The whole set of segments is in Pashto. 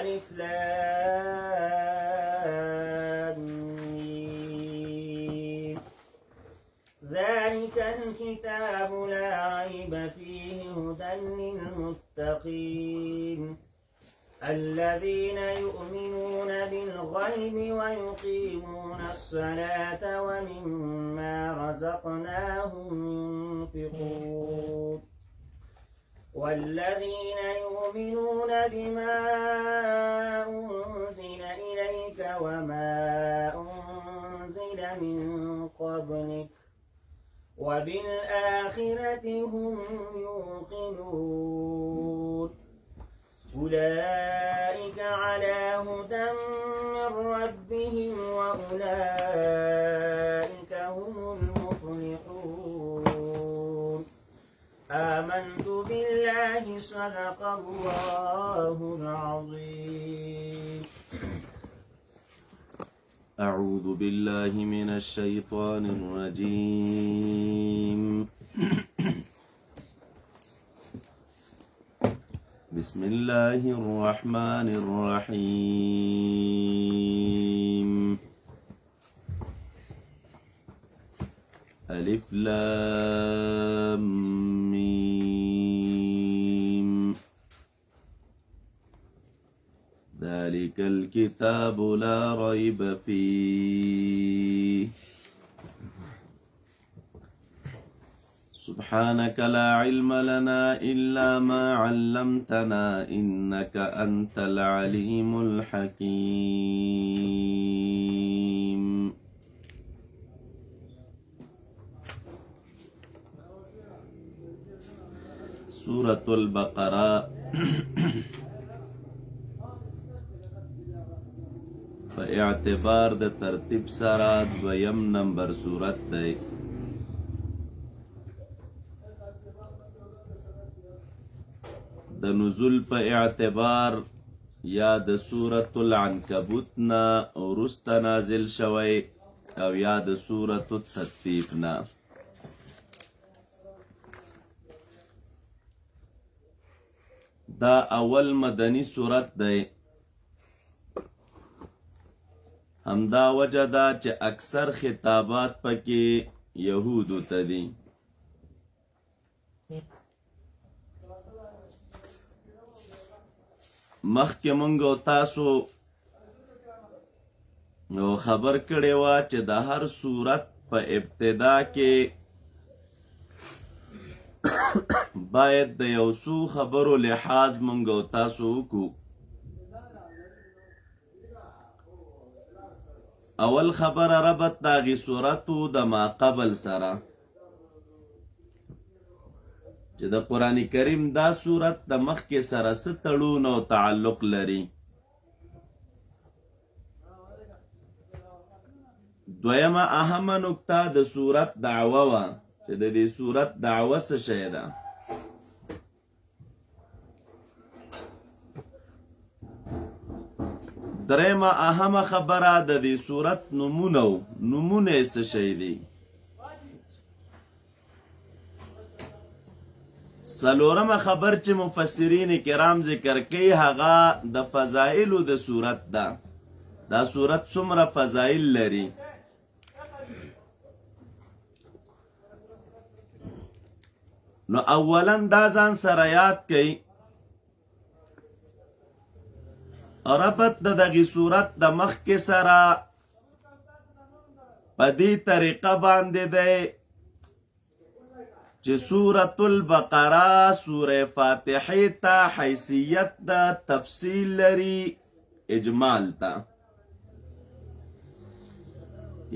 ألف لام ميم ذلك الكتاب لا ريب فيه هدى للمتقين الذين يؤمنون بالغيب ويقيمون الصلاة ومما رزقناهم ينفقون والذين يؤمنون بما أنزل إليك وما أنزل من قبلك وبالآخرة هم يوقنون أولئك على هدى من ربهم وأولئك هم المفلحون آمنت بالله صدق الله العظيم. أعوذ بالله من الشيطان الرجيم. بسم الله الرحمن الرحيم. ألف لام ميم ذلك الكتاب لا ريب فيه سبحانك لا علم لنا إلا ما علمتنا إنك أنت العليم الحكيم. سورة البقرة په اعتبار د ترتیب سره دویم نمبر سورت دی. د نزول په اعتبار یا د سورة العنکبوت نه وروسته نازل شوی او یا د سورة التطفیف نه. دا اول مدنی سورت دی. همدا وجه دا چې اکثر خطابات پکې یهودو ته دي. مخکې مونږ تاسو خبر کړی وه چې د هر سورت په ابتدا کې باید د یو څو خبرو لحاظ مونږ تاسو وکړو. اول خبره ربط د هغې سورتو د ما قبل سره چې د قرآن کریم دا سورت د مخکې سره څه تړون او تعلق لري. دویمه اهمه نکته د سورت دعوه وه چې د دې سورت دعوه څه شی ده. دریمه اهمه خبره د دې سورت نمونه څه شی دي. څلورمه خبر چې مفسرین کرام ذکر کوي هغه د فضائلو د سورت ده. دا سورت څومره فضائل لري. نو اولا دا ځان سره یاد کوي ربط د دغې سورت د مخکې سره په دې طریقه باندې دی چې سورة البقره سوره فاتحې ته حیثیت د تفصیل لري اجمال ته.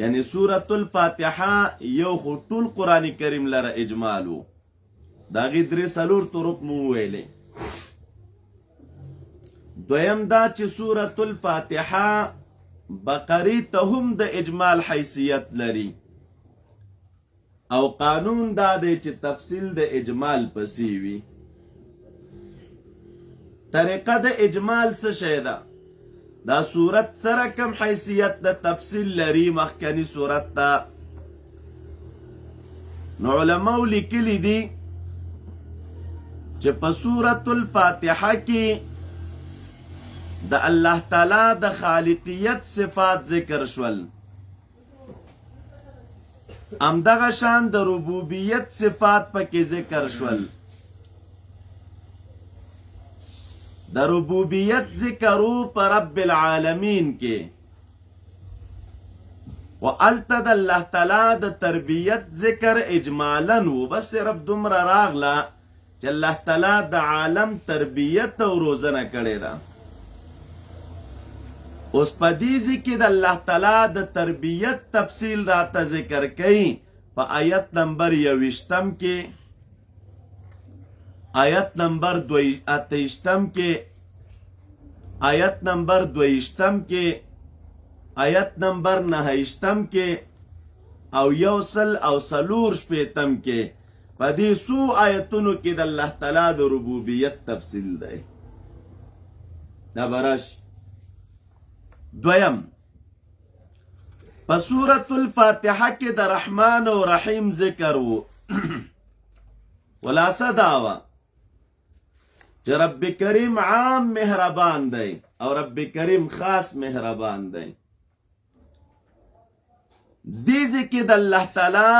یعنی سورة الفاتحه یو خو ټول قرآن کریم لره اجمال و. د هغې درې څلور طرق مو وویلې. دویم دا چې سورة الفاتحه بقرې ته هم د اجمال حیثیت لري او قانون دا دی چې تفصیل د اجمال پسې وي. طریقه د اجمال څه شی ده؟ دا سورت سره کم حیثیت د تفصیل لري مخکنی سورت ته. نو علماء لیکلی دي چې په سورة الفاتحه کې د الله تعالی د خالقیت صفات ذکر شول، همدغه شان د ربوبیت صفات پکې ذکر شول. د ربوبیت ذکرو پر رب العالمین کې، و الته د الله تعالی د تربیت ذکر اجمالا و، بس صرف دومره راغله چې الله تعالی د عالم تربیت او روزنه کړې ده. اوس په دې ذکر د الله تعالی د تربیت تفصیل راته ذکر کړي په آیت نمبر 21 کې، آیت نمبر 28 کې، آیت نمبر 22 کې، آیت نمبر 29 کې او 140 کې. په دې څو آیتونو کې د الله تعالی د ربوبیت تفصیل دی. دا برش دویم، په سورة الفاتحه کې د رحمان او رحیم ذکر وو. خلاصه داوه چې رب کریم عام مهربان دی او رب کریم خاص مهربان دی. دیزی کې د الله تعالی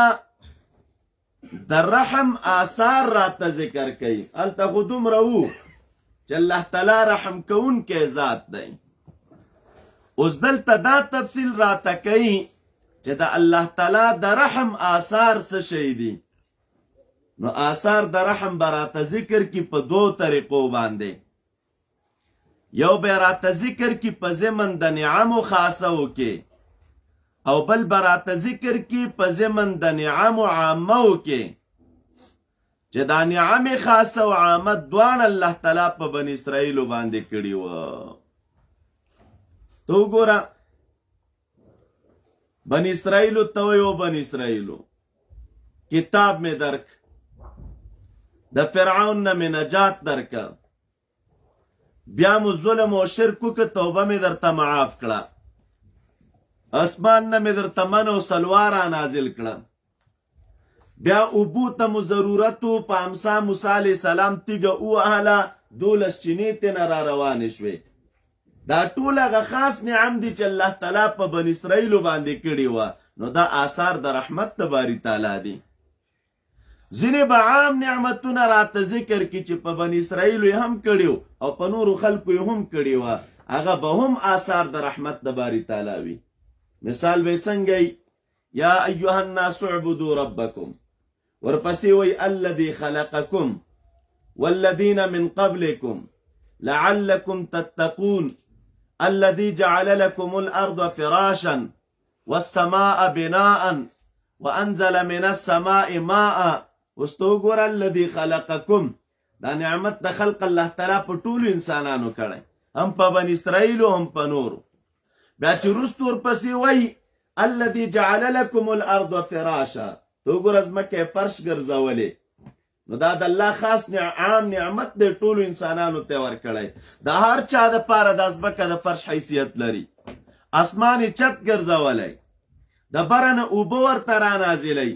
د رحم آثار راته ذکر کوي. هلته خو دومره وو چې الله تعالی رحم کون کې ذات دی. اوس دلته دا تفصیل راته کوي چې د الله تعالی د رحم آثار څه شی دي. نو آثار د رحم براته ذکر کی په دو طریقو باندې. یو به راته ذکر کی په ضمن د نعمو خاصو کې، او بل براته ذکر کی په ضمن د نعمو عامو کې، چې دا نعم خاصه او عامه دوان الله تعالی په بنی اسرائیل باندې کړی و. تو ګوره بنی اسرائیل تو یو بنی اسرائیل کتاب میں درک، د فرعون نه می نجات درک، بیا مو ظلم او شرکو که توبه می درته معاف کړه، اسمان نه می درته من او سلوارا نازل کړه، بیا اوبو ته مو ضرورتو په امسا موسی علیه السلام تیږه ووهله 12 چینې ترنه را روانې شوې. دا ټول هغه خاص نعم دي چې الله تعالی په بني اسرائیلو باندې کړي وه. نو دا آثار د رحمت د باری تعالی دي. ځینې به عام نعمتونه راته ذکر کړي چې په بني اسرائیلو یې هم کړي او په نورو خلکو یې هم کړي وه، هغه به هم آثار د رحمت د باری تعالی وي. مثال به څنګه یا ایها الناس اعبدوا ربکم، ورپسې وی الذي خلقکم والذین من قبلکم لعلکم تتقون الذي جعل لكم الأرض فراشا والسماء بناء وأنزل من السماء ماء. واستوګور الذي خلقكم، دا نعمت د خلق الله تعالی په ټولو انسانانو کړی، هم په بني اسرائیلو هم په نورو. بیا چې وروسته ورپسې وایي الذي جعل لكم الأرض فراشا، تو ګوره ځمکه فرش ګرځولې. نو دا د الله خاص عام نعمت دی، ټولو انسانانو ته ورکړی. د هر چا دپاره دا ځمکه د فرش حیثیت لري. اسمان یې چت ګرځولی، د بره نه اوبه ورته رانازلوي.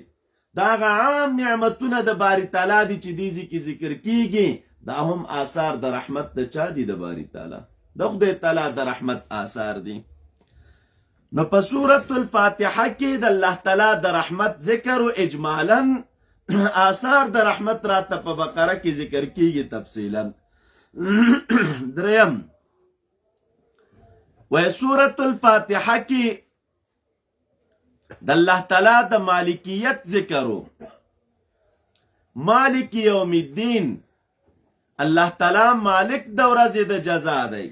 دا هغه عام نعمتونه د باري تعالی دي چې دې کې ذکر کیږي. دا هم آثار د رحمت د چا دي؟ د باري تعالی، د خدای تعالی د رحمت آثار دي. نو په سورة الفاتحه کې د الله تعالی د رحمت ذکر و اجمالا آثار د رحمت راته په بقره کې ذکر کیږي تفصیلا. دریم و سورة الفاتحه کې د الله تعالی د مالکیت ذکرو. مالک یوم الدین، الله تعالی مالک د ورځې د جزا دی.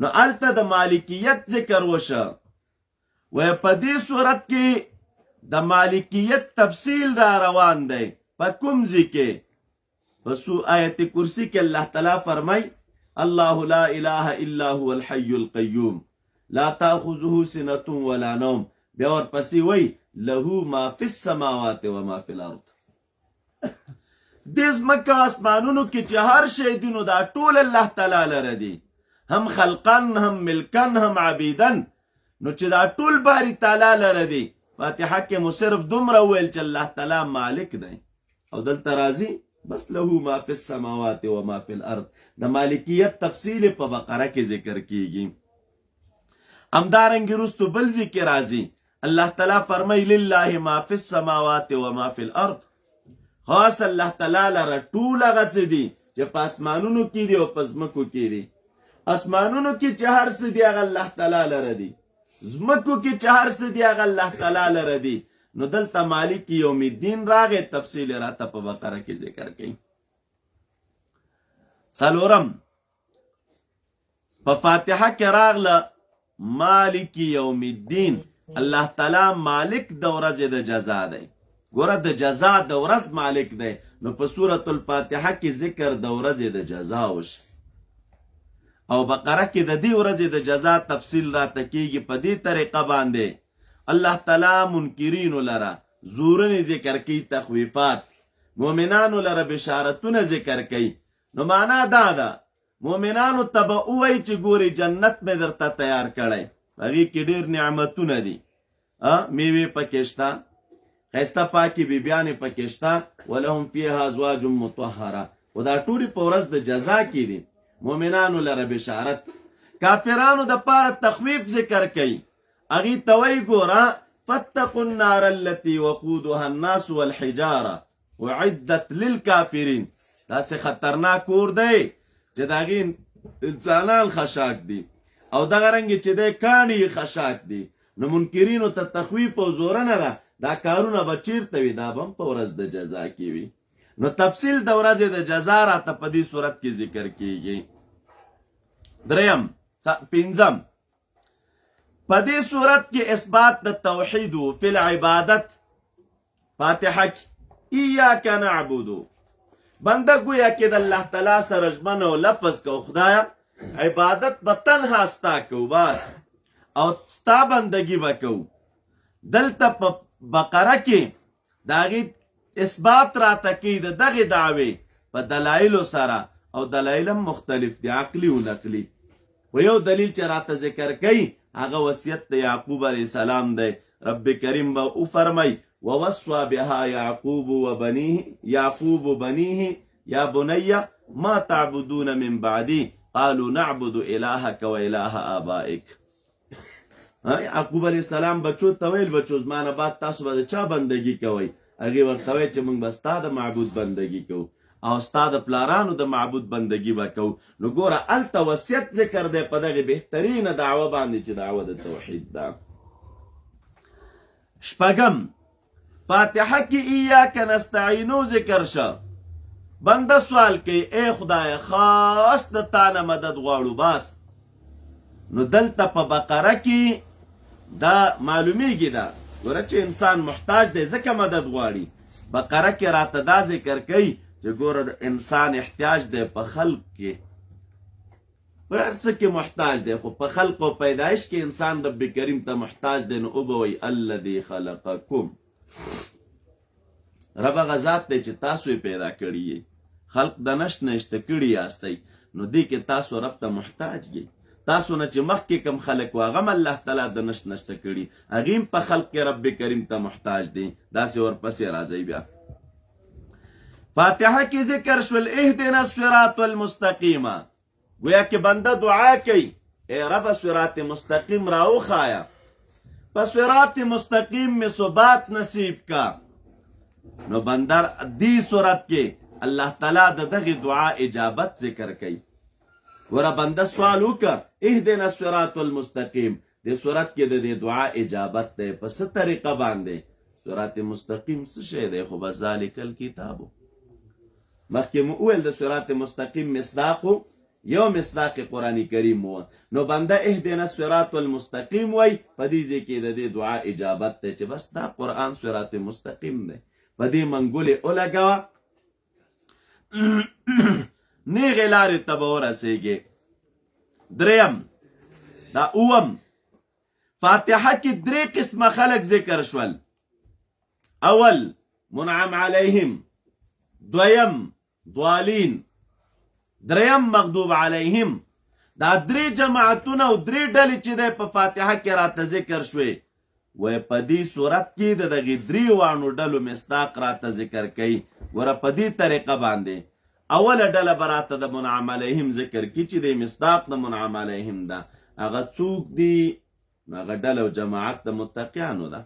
نو الته د مالکیت ذکر وشه. و په دې صورت کې د مالکیت تفصیل را روان دی. په کوم ذکر؟ په آیت کرسی کې الله تعالی فرمای الله لا اله الا هو الحي القيوم لا تاخذه سنه ولا نوم. بیا ورپسې وای له ما فی السماوات و ما فی الارض. دې ځمکه اسمانونو کې چې هر شی دی نو دا ټول الله تعالی لره دی، هم خلقن هم ملکن هم عبیدن. نو چې دا ټول باری تعالی لره دی. فاتحه کې مو صرف دومره ویل چې الله تعالی مالک دی. او دلته راځي بس له ما فی السماوات و ما فی الارض. د مالکیت تفصیل په بقره کې ذکر کیږي. همدارنګې رستو بل ذکر راځي، الله تعالی فرمای لله ما فی السماوات و ما فی الارض. خاص الله تعالی لره ټول هغه څه دي چې په اسمانونو کې دي او په ځمکو کې دي. اسمانونو کې چې هر څه دي هغه الله تعالی لره دي، ځمکو کې چې هر څه دي هغه الله تعالی لره دي. نو دلته مالک یوم الدین راغی، تفصیل راته په بقره کې ذکر کړي. څلورم په فاتحه کې راغله مالک یوم الدین. الله تعالی مالک د ورځې د جزا دی. ګوره د جزا د ورځ مالک دی، نو په سورة الفاتحه کې ذکر د ورځې د جزا وشي، او بقره کې د دې ورځې د جزا تفصیل راته کیږي په دې طریقه باندې. الله تعالی منکرینو لره زورنې ذکر کوي، تخویفات، مؤمنانو لره بشارتونه ذکر کوي. نو معنا دا ده مؤمنانو ته به ووایي چې ګوري جنت مې درته تیار کړی، هغې کې ډېر نعمتونه دي، میوې پکې شته، ښایسته پاکې بیبیانې پکې شته، ولهم فیها ازواج مطهره. خو دا ټولې په ورځ د جزا کې دي. مؤمنانو لره بشارت، کافرانو د پاره تخویف ذکر کوي. هغې ته وایي ګوره فاتقوا النار التي وقودها الناس والحجاره اعدت للکافرین. داسې خطرناک اور دی چې د هغې انسانان خشاک دي او دغه رنګې چې دی کاڼي یې خشاک دي. نو منکرینو ته تخویف او زورنه ده، دا کارونه به چیرته وي؟ دا به هم په ورځ د جزا کې وي. نو تفصیل د ورځې د جزا راته په دې صورت کې ذکر کیږي. دریم پنځم په دې صورت کې اثبات د توحید فی العبادت. فاتحه کې ایاک نعبد، بنده گویا کې د الله تعالی سره ژمن او لفظ کو خدایا عبادت به تنها ستا کو بس، او ستا بندگی به کو. دلته په بقره کې د هغې اثبات راته کوي د دغې دعوې په دلایلو سره، او دلایل هم مختلف دي، عقلي و نقلي. و یو دلیل چې راته ذکر کوي هغه وصیت د یعقوب علیه السلام دی. رب کریم به وفرمی ووصى بها یعقوب بنیه یا بنی ما تعبدون من بعدی قالوا نعبد الهک و اله آبائک. یعقوب علیه السلام بچو ته ویل بچو زما نه بعد تاسو به د چا بندگی کوئ؟ هغې ورته ویل چې موږ به ستا د معبود بندگی کوو او ستا د پلارانو د معبود بندگی به کوو. نو ګوره هلته وصیت ذکر دی په دغې بهترینه دعوه باندې چې دعوه د توحید ده. شپږم فاتحه کې ایاک نستعینو ذکر شه. بنده سوال کوي ای خدای خاص د تا نه مدد غواړو بس. نو دلته په بقره کې دا معلومیږي ده ګوره چې انسان محتاج دی ځکه مدد غواړي. بقره کې راته دا ذکر کوي چې ګوره انسان احتیاج دی په خلق کې، په هر څه کې محتاج دی، خو په خلق او پیدایش کې انسان رب کریم ته محتاج دی. نو وبوي الذي خلقکم، رب هغه ذات دی چې تاسو یې پیدا کړي یې، خلق د نشت نشته کړي یاستئ. نو دې کې تاسو رب ته محتاج یې. تاسو نه چې مخکې کم خلق و هغه هم الله تعالی د نشت نشته کړي، هغې هم په خلق کې رب کریم ته محتاج دی. داسې ورپسې راځئ بیا فاتحه کې ذکر شول اهدنا الصراط المستقیم. گویا کې بنده دعا کوي ای رب صراط مستقیم راوخایا، په صراط مستقیم میں ثبات نصیب کا. نو بنده دی صورت کې الله تعالی د دغې دعا اجابت ذکر کوي. ګوره بنده سوال وکړه اهدنا الصراط المستقیم، دې صورت کې د دې دعا اجابت دی. په څه طریقه باندې؟ صراط مستقیم څه شی دی؟ خو بس ذلک الکتابو، مخکې مو وویل د صراط مستقیم مصداقو یو مصداق قرآن کریم و. نو بنده اهدنا الصراط المستقیم وای، په دې ځای کې د دې دعا اجابت دی چې بس دا قرآن صراط مستقیم دی، په دې منګولې ولګوه نیغې لارې ته به ورسېږې. دریم دا اووم فاتحه کې درې قسمه خلق ذکر شول. اول منعم علیهم، دویم ضالین، دریم مغضوب علیهم. دا درې جماعتونه او درې ډلې چې دی په فاتحه کې راته ذکر شوې. وی په دې صورت کې د دغې درې واړو ډلو مصداق راته ذکر کوي. وره په دې طریقه باندې اوله ډله به راته د منعم علیهم ذکر کړي چې د مصداق د منعم علیهم ده هغه څوک دي؟ هغه ډله او جماعت د متقیانو ده.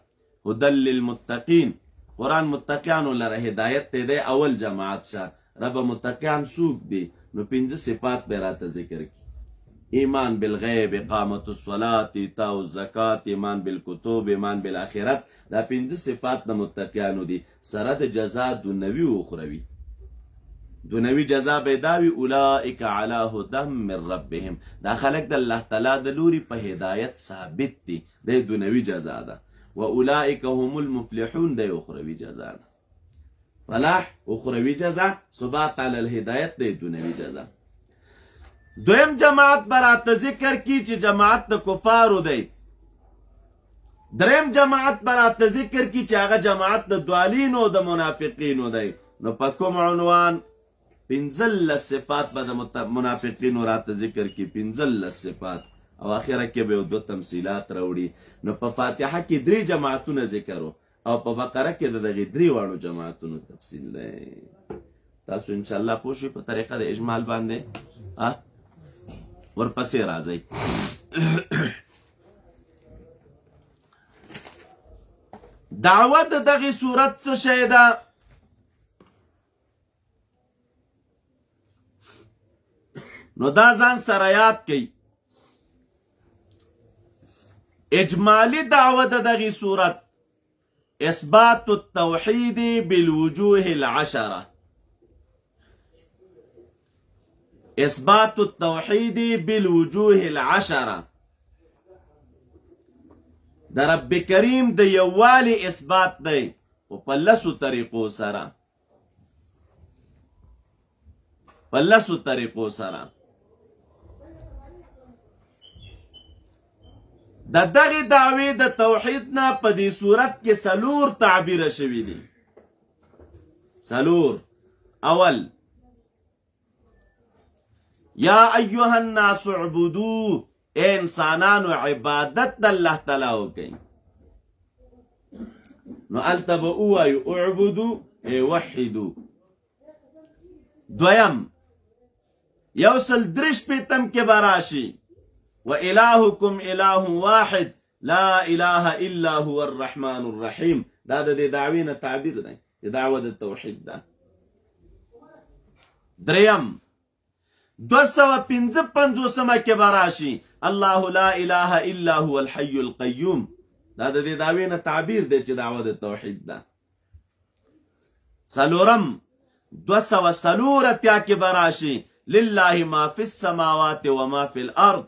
هدل للمتقین، قرآن متقیانو لره هدایت ته دی. اول جماعت شه رب متقیان څوک دي؟ نو 5 صفات به راته ذکر کړي. ایمان بالغیب، اقامت الصلاة، ایتاء الزکات، ایمان بالکتب، ایمان بالآخرت. دا 5 صفات د متقیانو دي سره د جزا دنیوي او اخروي. دنیوي جزا به دا وي اولئک علی هدی من ربهم. دا خلک د الله تعالی د لوري په هدایت ثابت دي، د دنیوي جزا ده. و اولئک هم المفلحون، د اخروي جزا ده. فلاح اخروي جزا، ثبات علی الهدایت د دنیوي جزا. دویم جماعت براته ذکر کی چې جماعت د کفارو دی. دریم جماعت براته ذکر کی چې هغه جماعت د دوالینو د منافقینو دی. نو په کوم عنوان؟ 15 صفات به د منافقینو راته ذکر کی. 15 صفات او اخره کې به 2 تمثیلات راوړي. نو په فاتحه کې 3 جماعتونه ذکر او په بقره کې د دغې 3 واړو جماعتونو تفصیل دی. تاسو ان شاء الله پوه شئ په طریقه د اجمال باندې. ورپسې راځئ. دعوت د دغې صورت څه شی ده؟ نو دا ځان سره یاد کئ. اجمالی دعوت د دغې صورت اثبات التوحید بالوجوه العشره. اثبات التوحید بالوجوه العشره، د رب کریم د یووالي اثبات دی او په 10 طریقو سره. په 10 طریقو سره د دغې دعوې د توحید نه په دې صورت کې 4 تعبیره شوي دي. 4. اول، یا ایها الناس اعبدو، اے انسانانو عبادت د الله تعالی وکئ. نو الته به ووایو اعبدو ای وحدو. دویم، 143 کې به راشي و الهکم اله واحد لا اله الا هو الرحمن الرحیم. دا د دې دعوې نه تعبیر دی، د دعوه د توحید ده. دریم، 255 کې به راشي الله لا اله الا هو الحي القیوم. دا د دې دعوې نه تعبیر دی چې دعوه د توحید ده. څلورم، 243 کې به راشي لله ما فی السماوات و ما فی الارض.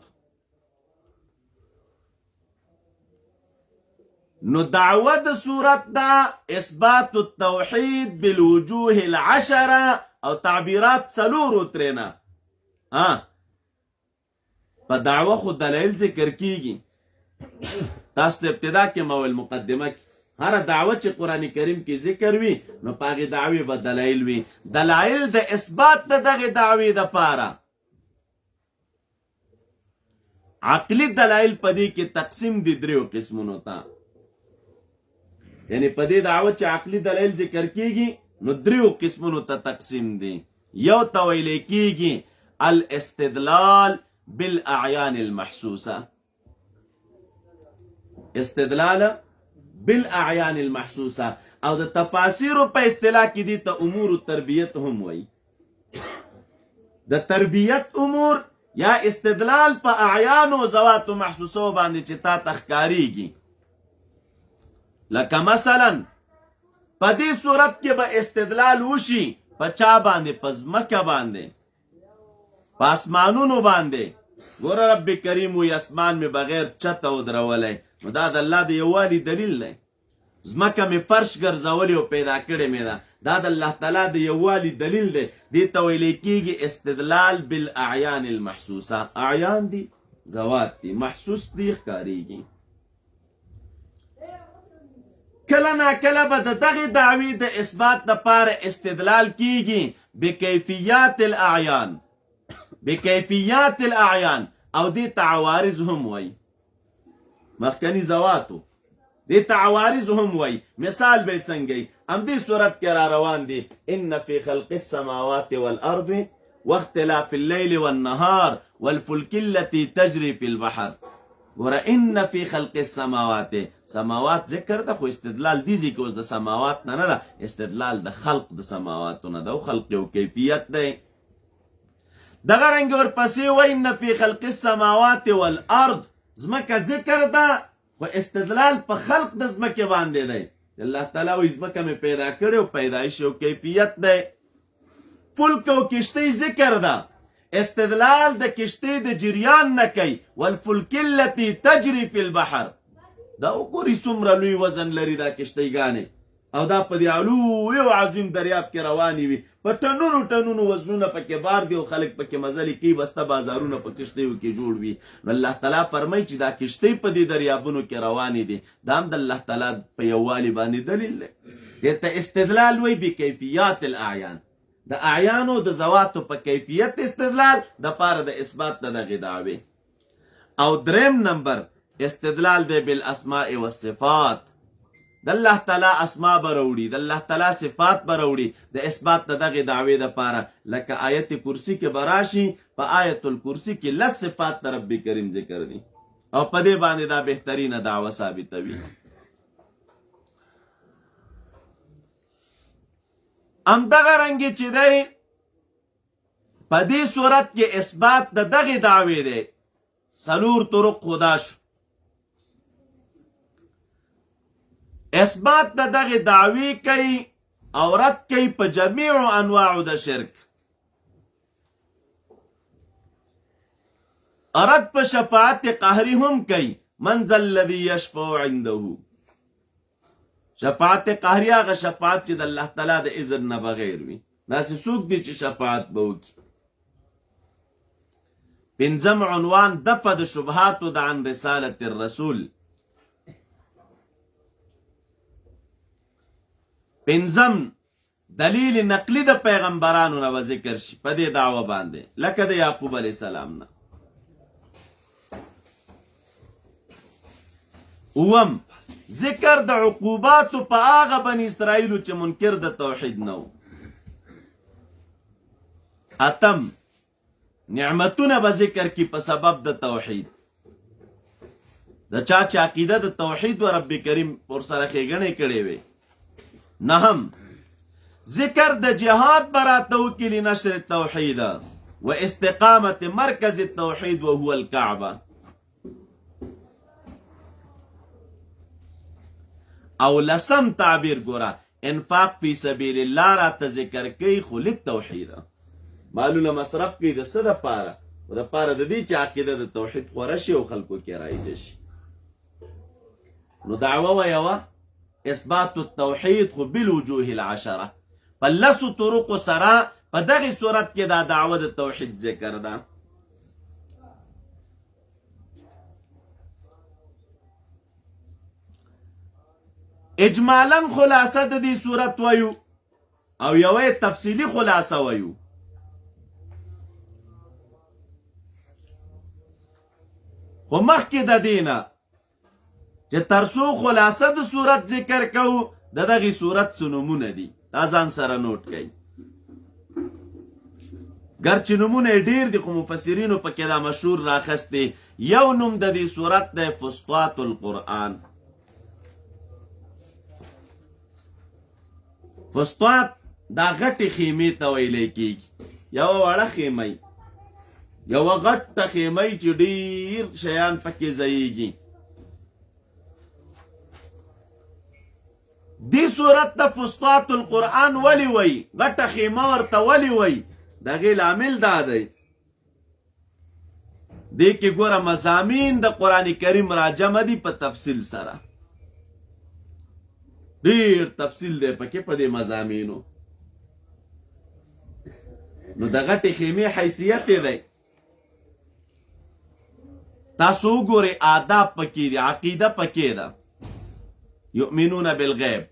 نو دعوه د صورت ده اثبات التوحید بالوجوه العشره او تعبیرات 4 ترېنه. په دعوه خو دلایل ذکر کیږي. تاسو د ابتدا کې مول مقدمه کې هر دعوه چې قرآن کریم کې ذکر وي نو په هغې دعوې به دلایل وي. دلایل د اثبات د دغې دعوې دپاره عقلي دلایل په دې کې تقسیم دي 3 قسمونو ته. یعنی په دې دعوه چې عقلي دلایل ذکر کیږي نو 3 قسمونو ته تقسیم دي. یو ته ویلی کیږي الاستدلال بالاعیان المحسوسه. استدلال بالاعیان المحسوسه او د تفاسیرو په اصطلاح کې دي ته امور التربیت هم وایي. د تربیت امور یا استدلال په اعیان او ذوات محسوسو باندې چې تا تخکاریږي. لکه مثلا په دې صورت کې به استدلال وشي په چا باندې؟ په ځمکه باندې، په اسمانونو باندې. ګوره رب کریم وی اسمان می بغیر چته ودرولی، نو دا د الله د یووالي دلیل دی. ځمکه می فرش ګرځولې او پیدا کړې مې ده، دا د الله تعالی د یووالي دلیل دی. دې ته ویلی کېږي استدلال بالاعیان المحسوسه. اعیان دي، ذوات دي، محسوس دي، ښکاریږي. کله ناکله به د دغې دعوې د اثبات دپاره استدلال کیږي بکیفیات الاعیان. بکیفیات الاعیان او دې ته عوارض هم وایي. مخکني ذواتو دې ته عوارض هم وای. مثال به څنګه همدې صورت کې را روان دي ان فی خلق السماوات والارض واختلاف الليل والنهار والفلك التي تجري في البحر. ګوره ان فی خلق السماوات، سماوات ذکر ده خو استدلال دیزی که اوس د سماوات نه ده، استدلال د خلق د سماواتو نه ده او خلق یو کیفیت دی. دغه رنګ ورپسې وایي ان فی خلق السماوات والارض، ځمکه ذکر ده خو استدلال په خلق د ځمکې باندې دی. الله تعالی وایي ځمکه مې پیدا کړې او پیدایش یو کیفیت دی. فلک او کشتۍ ذکر ده، استدلال د کشتۍ د جریان نه کوي. والفلک التي تجري في البحر، دا وګورئ څومره لوی وزن لري دا کشتیګانې او دا په دې علو یو عظیم دریاب کې روانې وي، په ټنونو ټنونو وزنونه پکې بار دي او خلک پکې مزلې کوي، بسته بازارونه په کشتیو کې جوړ وي. نو الله تعالی فرمایي چې دا کشتۍ په دې دریابونو کې روانې دي، دا هم د الله تعالی په یووالي باندې دلیل دی. دې ته استدلال وایي بکیفیات الاعیان، د اعیانو د ذواتو په کیفیت استدلال د پاره د اثبات د دغې دعوې. او دریم نمبر استدلال دی بالاسماء والصفات، د الله تعالی اسماء بروړي، د الله تعالی صفات بروړي د اثبات د دغې دعوې د پاره. لکه آیت کرسی کې براشي، په آیت الکرسی کې لس صفات د رب کریم ذکر دي او په دې باندې دا بهترینه دعوه ثابتوي. همدغه رنګې چې دی په دې صورت کې اثبات د دغې دعوې دی. څلور طرق خدا شو. اثبات د دغې دعوې کوي او رد کوي په جمیع انواعو د شرک. رد په شفاعت قهري هم کوي، من ذا الذي يشفع عنده. شفاعت قهري هغه شفاعت چې د الله تعالی د اذن نه بغیر وي. داسې څوک دي چې شفاعت به وکړي. پنځم عنوان دفع د شبهاتو د عن رسالت الرسول. پنځم دلیل نقلی د پیغمبرانو نه به ذکر شي په دې دعوه باندې، لکه د یعقوب علیه السلام نه. اوم ذکر د عقوباتو په هغه بني اسرائیلو چې منکر د توحید نه و. اتم نعمتونه به ذکر کی په سبب د توحید، د چا چې عقیده د توحید و رب کریم ورسره ښېګڼې کړې وې. نهم ذکر د جهاد براته وکړي لنشر التوحید و استقامت مرکز التوحید وهو الكعبه. او لسم تعبیر ګوره انفاق فی سبیل الله راته ذکر کوي خو للتوحید، مالونه مصرف کوي د څه دپاره؟ دپاره د دې چې عقیده د توحید خوره شي او خلکو کې رایجه شي. نو دعوه ویوه اثبات التوحید خو بالوجوه العشره، په لسو طرقو سره په دغې صورت کې دا دعوه د توحید ذکر ده. اجمالا خلاصه د دې صورت وایو او یوه تفصیلی خلاصه وایو. خو مخکې د دې نه چې تر څو خلاصه د صورت ذکر کوو د دغې صورت څه نومونه دي دا ځان سره نوٹ کړئ. ګرچې نومونه یې ډېر دي خو مفسرینو پکې دا مشهور راخستی. یو نوم د دې صورت دی فسطاط القرآن. فسطاط دا غټې خیمې ته ویلی کېږي، یوه وړه خیمه، یوه غټه خیمه چې ډېر شیان پکې ځایږي. دې صورت ته فسطاط القرآن ولی وی، غټه خیمه ورته ولی وی؟ د هغې لامل دا دی دې کې ګوره مضامین د قرآن کریم راجمع دي په تفصیل سره، ډېر تفصیل دی پکې په دې مضامینو. نو د غټې خیمې حیثیت یې دی. تاسو وګورئ آداب پکې دي، عقیده پکې ده، یؤمنون بالغیب،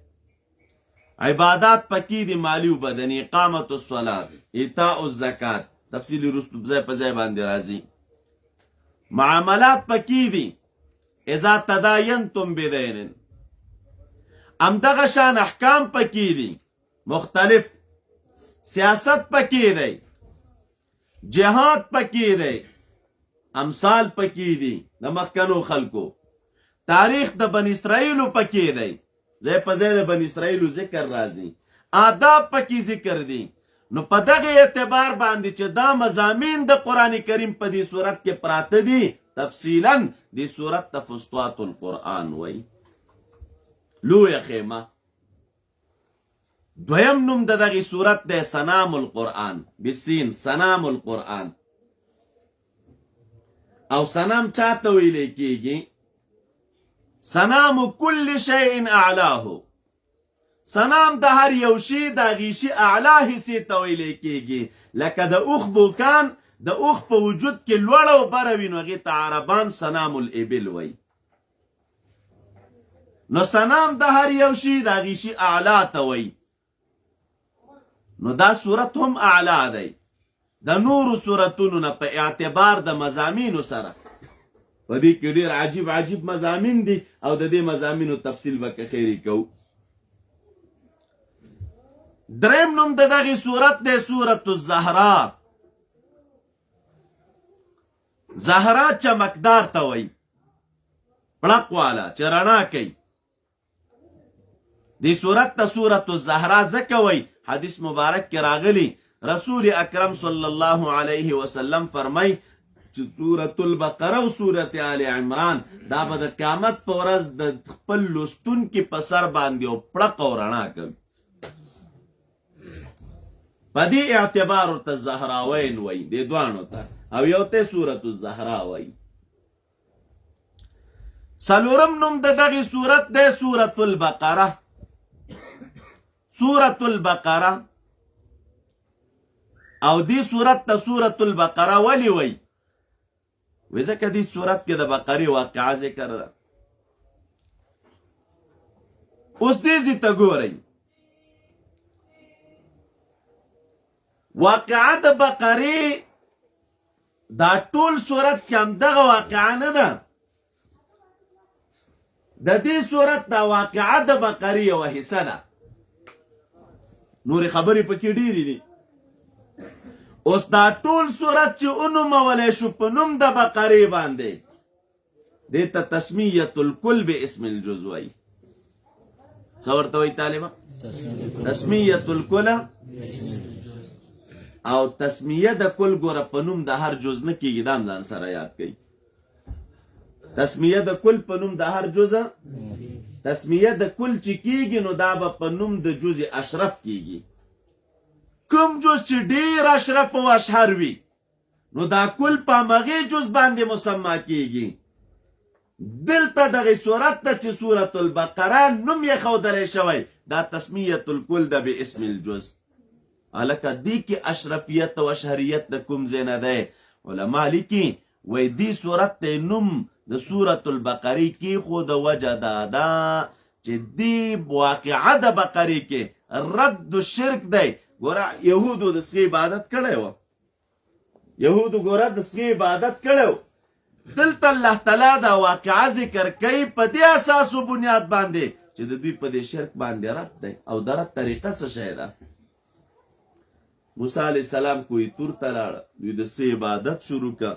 عبادات پکې دي مالی و بدني، اقامت الصلاة، ایتاء الزکات، تفصیلی رستو ځای په ځای باندې راځي. معاملات پکې دي، اذا تداینتم بدین، همدغه شان احکام پکې دي مختلف، سیاست پکې دی، جهاد پکې دی، امثال پکې دي د مخکنو خلکو، تاریخ د بنی اسرائیلو پکې دی، ځای په ځای د بنی اسرائیلو ذکر راځي، آداب پکې ذکر دي. نو په دغه اعتبار باندې چې دا مضامین د قرآن کریم په دې صورت کې پراته دي، تفصیلا دې صورت ته فسطاط القرآن وای، لویه خیمه. دویم نوم د دغه صورت دی سنام القرآن، بسین سنام القرآن. او سنام چاته ویلې کېږي؟ سنام کل شیء اعلاه، سنام د هر یو شی د هغې شي اعلی حصې ته ویلې کېږي. لکه د اوښ بوکان، د اوښ په وجود کې لوړه او بره وي، نو هغې ته عربان سنام الابل وایي. نو سنام د هر یو شي د هغې شي اعلی ته وایي. نو دا صورت هم اعلی دی د نورو صورتونو نه په اعتبار د مضامینو سره. په دې کې ډېر عجیب عجیب مضامین دي او د دې مضامینو تفصیل به که خیرې کوو. دریم نوم د دغې صورت دی سورة الزهرا. زهرا چمکدار ته وایي، پړق والا چې رڼا کوي. دې صورت ته سورة الزهرا ځکه وایي، حدیث مبارک کې راغلی رسول اکرم صلی الله علیه وسلم فرمای چې سورة البقره او سورة آل عمران دا به د قیامت په ورځ د خپل لوستونکي په سر باندې او پړق او رڼا کوي. په دې اعتبار ورته زهراوین وایي، دې دواړو ته، او یو ته سورة الزهرا وایي. څلورم نوم د دغې صورت دی سورة البقره. سورة البقره او دې صورت ته سورة البقره ولی وایي؟ وایي ځکه دې صورت کې د بقرې واقعه ذکر ده. اوس دې ځای ته ګورئ، واقعه د بقرې دا ټول صورت کې همدغه واقعه نه ده. د دې صورت دا واقعه د بقرې یوه حصه ده، نورې خبرې پکې ډېرې دي. اوس دا ټول صورت چې ونومولی شو په نوم د بقرې باندې، دې ته تسمیة الکل باسم الجز وایي. څه ورته وایي طالبه؟ تسمیة الکل. او تسمیه د کل ګوره په نوم د هر جز نه کېږي، دا هم ځان سره یاد کوي. تسمیه د کل په نوم د هر جزه، تسمیه د کل چې کېږي نو دا به په نوم د جز اشرف کېږي. کوم جز چې ډېر اشرف او اشهر وي نو دا کل په همغې جز باندې مسما کېږي. دلته دغې صورت ته چې سورة البقره نوم یې ښودلی شوی، دا تسمیة الکل ده باسم الجز. هلکه دې کې اشرفیت او اشهریت د کوم ځای نه دی؟ علما لیکي وایي دې صورت ته نوم د سورة البقرې کېښوده، وجه دا ده چې دې واقعه د بقرې کې رد الشرک دی. ګوره یهودو د سخي عبادت کړی و، یهودو ګوره د سخي عبادت کړی و. دلته الله تعالی دا واقعه ذکر کوي په دې اساس و بنیاد باندې چې د دوی په دې شرک باندې رد دی. او د رد طریقه څه شی ده؟ موسی علیه السلام کوی تور ته لاړه، دوی د سخي عبادت شروع کړه.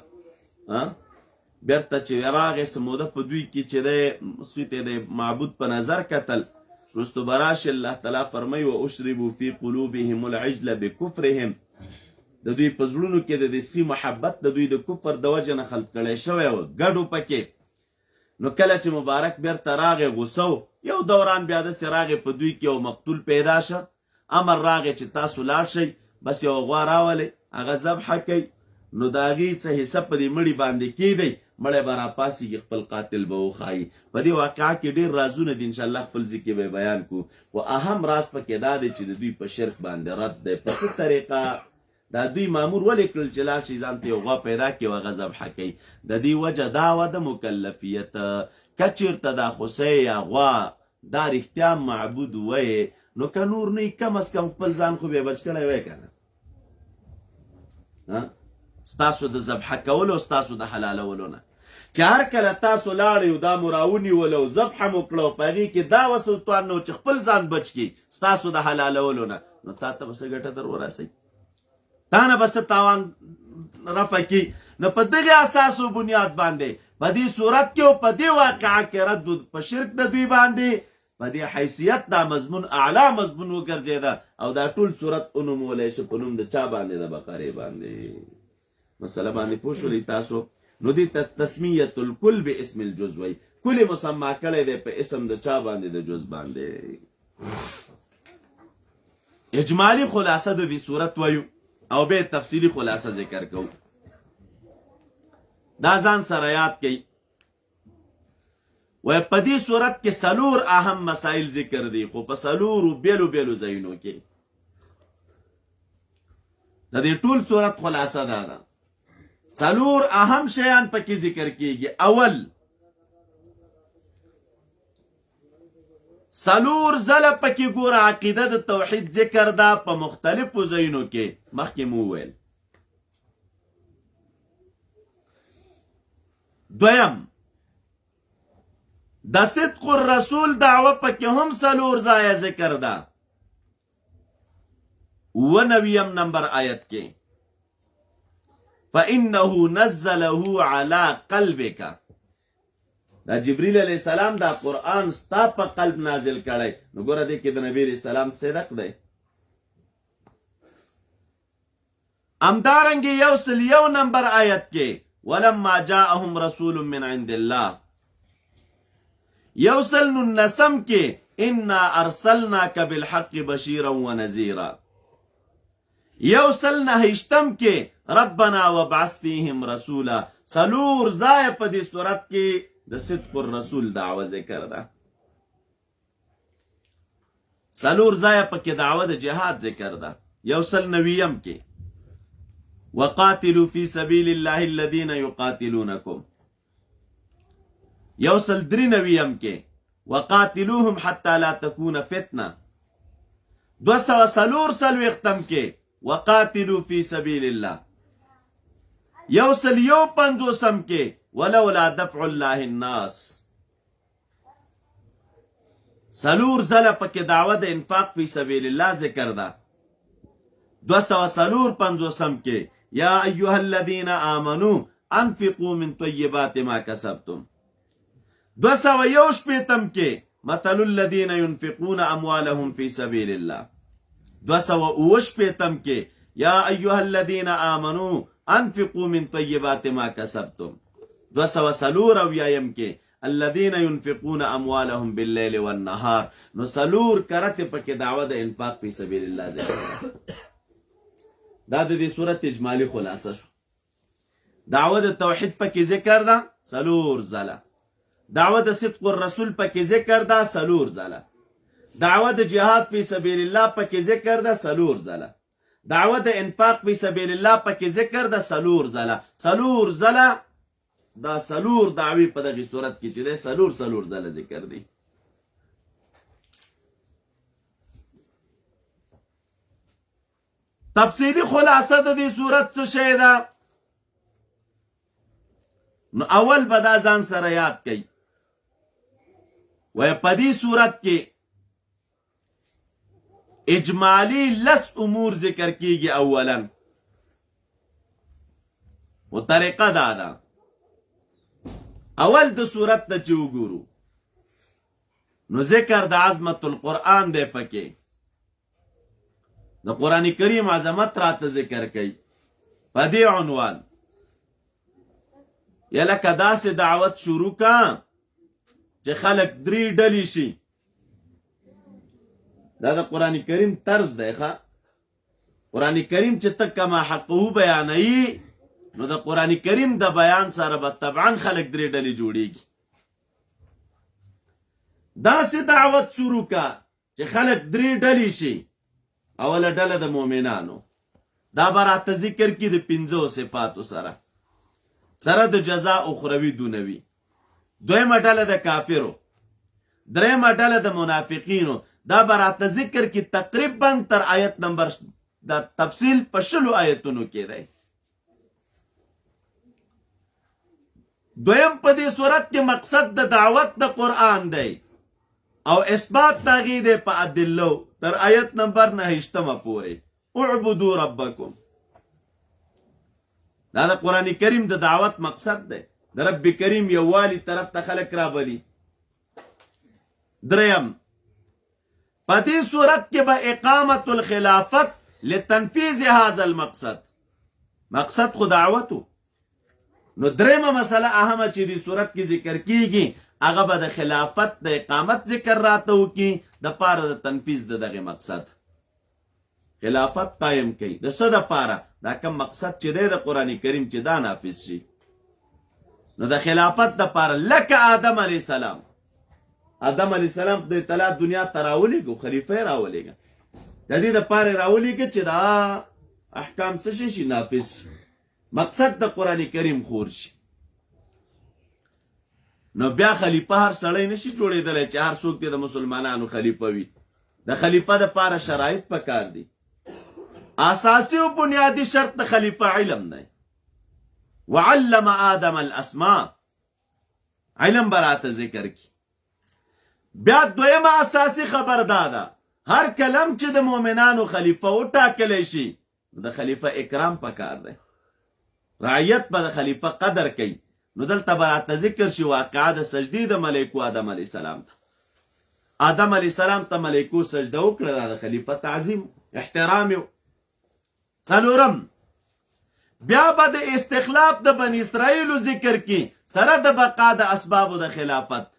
بیرته چې راغی څه موده په دوی کې چې دی سخي ته د معبود په نظر کتل، رستو براش الله تعالی فرمایي و اشربوا فی قلوبهم العجل بکفرهم، د دوی په زړونو کې د سخي محبت د دوی د کفر د وجې نه خلق کړی شوی و، ګډو پکې. نو کله چې مبارک بیرته راغی غوسه و، یو دوران بیا داسې راغی په دوی کې یو مقتول پیدا شه، امر راغی چې تاسو لاړ شئ، بس یو غوا راولئ، هغه ذبحه کوي. نو د هغې څه حصه په دې مړي باندې کېدی، مړی به راپاسېږي، خپل قاتل به وښایي. په دې واقعه کې ډېر رازونه دي، انشاءالله خپل ځای کې به بیان کړو. خو اهم راز پکې دا دی چې د دوی په شرک باندې رد دی. په څه طریقه دا دوی مامور ولې کړل چې لاړ شي ځان ته یو غوا پیدا کړي او هغه ذبحه کوي؟ د دې وجه دا وه د مکلفیت. که چېرته دا خوسی یا غوا دا رښتیا معبود وی، نو که نور نه کم از کم خپل ځان خو بې بچ کړی وی که نه؟ ستاسو د ذبحه کولو او ستاسو د حلالولو نه. چې هر کله تاسو لاړئ او دا مراونی ولو ذبح مو کړو په هغې کې دا وسلطان نو چې خپل ځان بچ کړي ستاسو د حلالولو نه، نو تا ته به څه ګټه در ورسوي، تا نه به څه تاوان رفع کړي. نو په دغې اساس و بنیاد باندې په دې صورت کې او په دې واقعه کې رد په شرک د دوی باندې په دې حیثیت دا مضمون اعلی مضمون وګرځېده او دا ټول صورت ونومولی شو په نوم د چا باندې؟ د بقرې باندې. مسله باندې پوه شولئ تاسو؟ نو دې تسمیت الکل به اسم الجز وی، کل مسما کړی دی په اسم د چا باندې؟ د جز باندې. اجمالی خلاصه د دې صورت ویو او به تفصیلی خلاصه ذکر کوو. دا ځان سره یاد کړئ و په دې صورت کې څلور اهم مسائل ذکر دي، خو په څلورو بیلو بیلو ځایونو کې. د دې ټول صورت خلاصه دا ده، څلور اهم شیان پکې ذکر کیږي. اول، څلور ځله پکې ګوره عقیده د توحید ذکر ده په مختلفو ځایونو کې، مخکې مو وویل. دویم، د صدق الرسول دعوه پکې هم څلور ځایه ذکر ده. 99 نمبر آیت کې فَإِنَّهُ نَزَّلَهُ عَلَىٰ قَلْبِكَ، دا جبریل علیہ السلام دا قرآن ستا په قلب نازل کړی. نو ګوره دې کې د نبی علیہ السلام صدق دی. همدارنګې 101 نمبر آیت کې وَلَمَّا جَاءَهُمْ رَسُولٌ مِّنْ عِنْدِ اللَّهِ، 119 کې إِنَّا أَرْسَلْنَاكَ بِالْحَقِّ بَشِيرًا وَنَذِيرًا، 129 کې ربنا وابعث فيهم رسولا. څلور ځایه په دې صورت کې د صدق الرسول دعوه ذکر ده. څلور ځایه پکې دعوه د جهاد ذکر ده. 190 کې وقاتلوا في سبيل الله الذين يقاتلونكم، 193 کې وقاتلوهم حتى لا تكون فتنه، 243 کې وقاتلوا في سبيل الله، 151 کې ولولا دفع الله الناس. څلور ځله پکې دعوه د انفاق فی سبیل الله ذکر ده. 245 کې یا ایها الذین آمنوا انفقوا من طیبات ما کسبتم، 261 کې مثل الذین ينفقون اموالهم فی سبیل الله، 258 کې یا ایها الذین آمنوا انفقوا من طیبات ما کسبتم، 240 کې الذين ينفقون اموالهم بالليل والنهار. نو سلور کرته پکې دعوه د انفاق فی سبیل الله ذکر. دا د دې صورت اجمالی خلاصه شو. دعوه د توحید پکې ذکر ده سلور ځله، دعوه د صدق الرسول پکې ذکر ده سلور ځله، دعوه د جهاد فی سبیل الله پکې ذکر ده سلور ځله، دعوه د انفاق فی سبیل الله پکې ذکر ده سلور ځله. سلور ځله دا سلور دعوی په دغه صورت کې چې ده سلور ځله ذکر دي. تفصیلی خلاصه د دې صورت څه شی ده؟ نو اول به دا ځان سره یاد کړئ وای په دې صورت کې اجمالی لس امور ذکر کیږي. اولا و طریقه دا ده، اول د صورت ته چې وګورو نو ذکر د عظمت القرآن دی، پکې د قرآن کریم عظمت راته ذکر کوي په دې عنوان یا لکه داسې دعوت شروع کا چې خلق درې ډلې شي. دا د قرآن کریم طرز دی. قرآن کریم چې ته کما حقه بیانوي نو د قرآن کریم د بیان سره به طبعا خلق درې ډلې جوړیږي. داسې دعوت شروع کا چې خلق درې ډلې شي. اوله ډله د مؤمنانو، دا به راته ذکر کی د 5 صفاتو سره د جزاء اخروی دونوي. دویمه ډله د کافرو، دریمه ډله د منافقینو، دا به راته ذکر کی تقریبا تر آیت نمبر د تفصیل په 20 آیتونو کې دی. دویم په دې صورت کې مقصد د دعوت د قرآن دی او اثبات داغي دی په ادلو تر آیت نمبر 9 پورې اعبدوا ربکم. دا د قرآن کریم د دعوت مقصد دی، د رب کریم یووالی طرف ته خلق رابلی. دریم په دې صورت کې به اقامت الخلافت لتنفیذ هذا المقصد، مقصد خو دعوتو. نو دریمه مسله اهمه چې دې صورت کې ذکر کیږي هغه به د خلافت د اقامت ذکر راته وکي د پاره د تنفیذ د دغه مقصد. خلافت قائم کړي د څه د پاره؟ دا کوم مقصد چې دی د قرآن کریم چې دا نافذ شي. نو د خلافت د پاره لکه آدم علیه السلام، آدم علیه السلام خدای تعالی دنیا ته راولېږو، خلیفه راولېږه، د دې د پاره راولېږه چې دا احکام څه شي نافذ شي، مقصد د قرآن کریم خور شي. نو بیا خلیفه هر سړی نشي جوړېدلی چې هر څوک د مسلمانانو خلیفه وي. د خلیفه د پاره شرایط پکار دي. اساسی او بنیادی شرط د خلیفه علم دی. وعلم آدم الاسماء، علم براته ذکر کی. بیا دویمه اساسی خبر دادا هر کلم چې د مؤمنانو خلیفه وټاکلی شي د خلیفه اکرام پکار دی، رعیت به د خلیفه قدر کوي. نو دلته براته ذکر شي واقعه د سجدې د ملائکو آدم علیه السلام ته. آدم علیه السلام ته ملائکو سجده وکړه، د خلیفه تعظیم احترام یو. څلورم بیا به د استخلاف د بنی اسرائیلو ذکر کی سره د بقا د اسبابو د خلافت.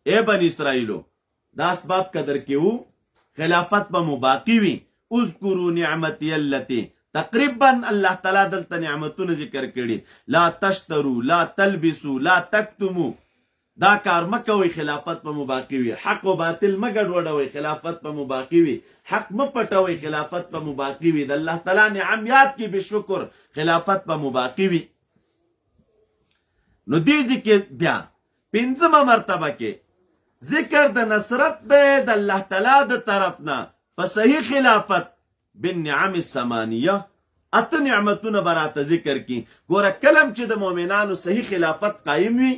ای بنی اسرائیلو دا اسباب قدر کیو، خلافت به مباقی وي. اذکروا نعمتی التي، تقریبا الله تعالی دلته نعمتونه ذکر کړي. لا تشترو، لا تلبسو، لا تکتمو، دا کار مکوي، خلافت په مباقی وي. حق و باطل مګډوډوي، خلافت په مباقی وي. حق مپټوي، خلافت په مباقی وي. د الله تعالی نعم یاد کی بشکر، خلافت په مباقی وي. نو دې کې بیا پنځمه مرتبه کې ذکر د نصرت دی د الله تعالی د طرفنا په صحیح خلافت بالنعم الثمانیه. اته نعمتونه براته ذکر کی. ګوره کلم چې د مؤمنانو صحیح خلافت قائم وي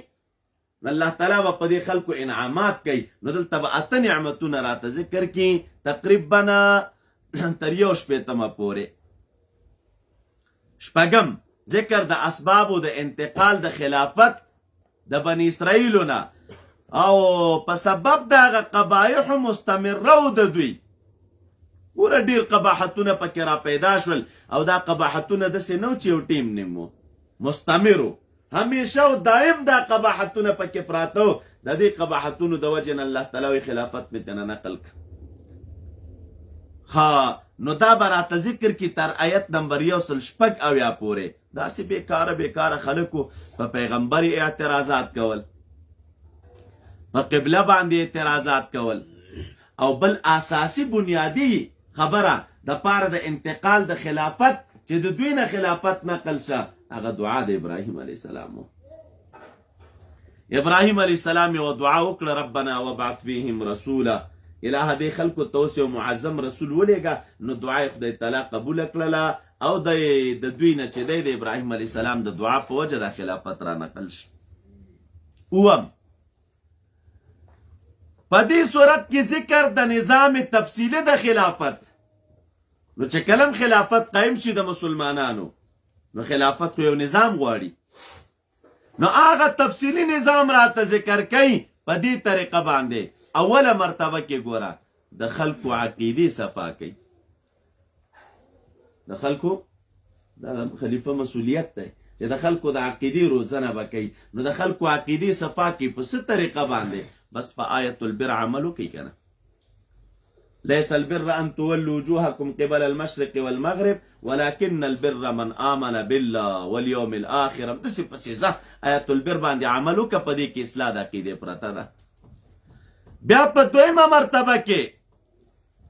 الله تعالی به په دې خلکو انعامات کوي. نو دلته به اته نعمتونه راته ذکر کی تقریبا تر 1 پورې. شپږم ذکر د اسبابو د انتقال د خلافت د بنی اسرائیلو نه او په سبب د قبایح مستمره د دوی. ګوره ډیر قباحتونه پکې را پیدا شول او دا قباحتونه داسې نه چې یو ټیم نیمو، مستمرو، همیشه او دائم دا قباحتونه پکې پراته. د دې قباحتونو د وجې نه الله تعالی خلافت مې تنه نقل کړ. نو دا براته ذکر کی تر آیت نمبر 106 پورې. داسې بیکاره خلکو په پیغمبر اعتراضات کول، په قبله باندې اعتراضات کول، او بل اساسی بنیادی خبره د پاره د انتقال د خلافت چې د دوی نه خلافت نقل شه هغه دعا د ابراهیم علیه السلام. ابراهیم علیه السلام یو دعا وکړه، ربنا وابعث فیهم رسولا، الهه دې خلکو ته اوس یو معظم رسول ولېږه. نو دعا خدای تعالی قبول کړله او د دوی نه چې دی د ابراهیم علیه السلام د دعا په وجه د خلافت را نقل شي. اوم په دې صورت کې ذکر د نظام تفصیلی د خلافت. نو چې کلم خلافت قائم شي د مسلمانانو نو خلافت یو نظام غواړي. نو هغه تفصیلی نظام راته ذکر کوي په دې طریقه باندې. اوله مرتبه کې ګوره د خلکو عقیدې صفا کوي. د خلکو د خلیفه مسؤلیت دی چې د خلکو د عقیدې روزنه به کوي. نو د خلکو عقیدې صفا کوي په څه طریقه باندې؟ بس په آیت البر عملو کوي کنه. ليس البر ان تولوا وجوهكم قبل المشرق والمغرب ولكن البر من آمن بالله واليوم الاخر. دسې پسې ځه آیت البر باندې عملو که په دې کې اصلاح د عقیدې پرته ده. بیا په دویمه مرتبه کې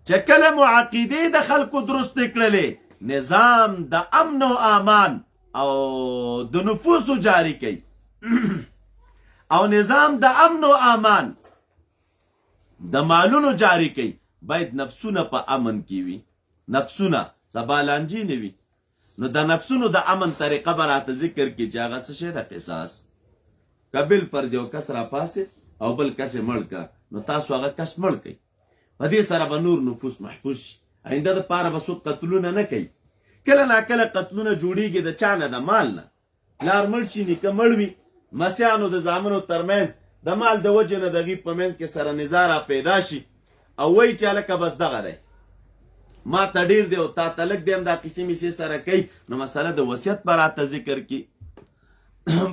چې کله مو عقیدې د خلکو درست کړلې، نظام د امن و امان او د نفوسو جاری کوي او نظام د امن و امان د مالونو جاری کوي. باید نفسونه په امن کې وي، نفسونه سبالانجی نه وي. نو د نفسونو د امن طریقه به راته ذکر کې چې هغه څه شی د قصاص. که بل فرض یو کس را پاسې او بل کس یې مړ که نو تاسو هغه کس مړ کوئ. په دې سره به نور نفوس محفوظ شي. آینده دپاره به څوک قتلونه نه کوي. کله ناکله قتلونه جوړیږي د چا نه، د مال نه. پلار مړ شي، نیکه مړ وي، مسیانو د زامنو ترمنځ د مال د وجې نه د هغوی په منځ کې سره نزاع را پیدا شي او وایي چې هلکه بس دغه دی، ما ته ډېر دی او تا ته لږ دی، هم دا قیسې میسې سره کوي، نو مسله د وصیت به راته ذکر کړي.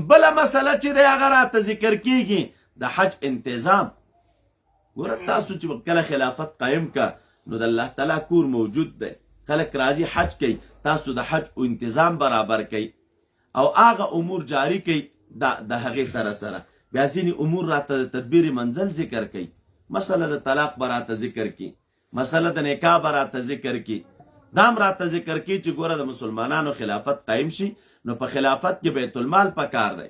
بله مسله چې دی هغه راته ذکر کېږي د حج انتظام. ګوره تاسو چې کله خلافت قایم که نو د الله تعالی کور موجود دی، خلک راځي حج کوي، تاسو د حج انتظام برابر کوي او هغه امور جاری کوي د هغې سره سره. بیا ځینې امور راته د تدبیر منزل ذکر کوي، مسله د طلاق به راته ذکر کړي، مسله د نکاح به راته ذکر کړي، دا هم راته ذکر کړي چې ګوره د مسلمانانو خلافت قایم شي نو په خلافت کې بیت المال پکار دی.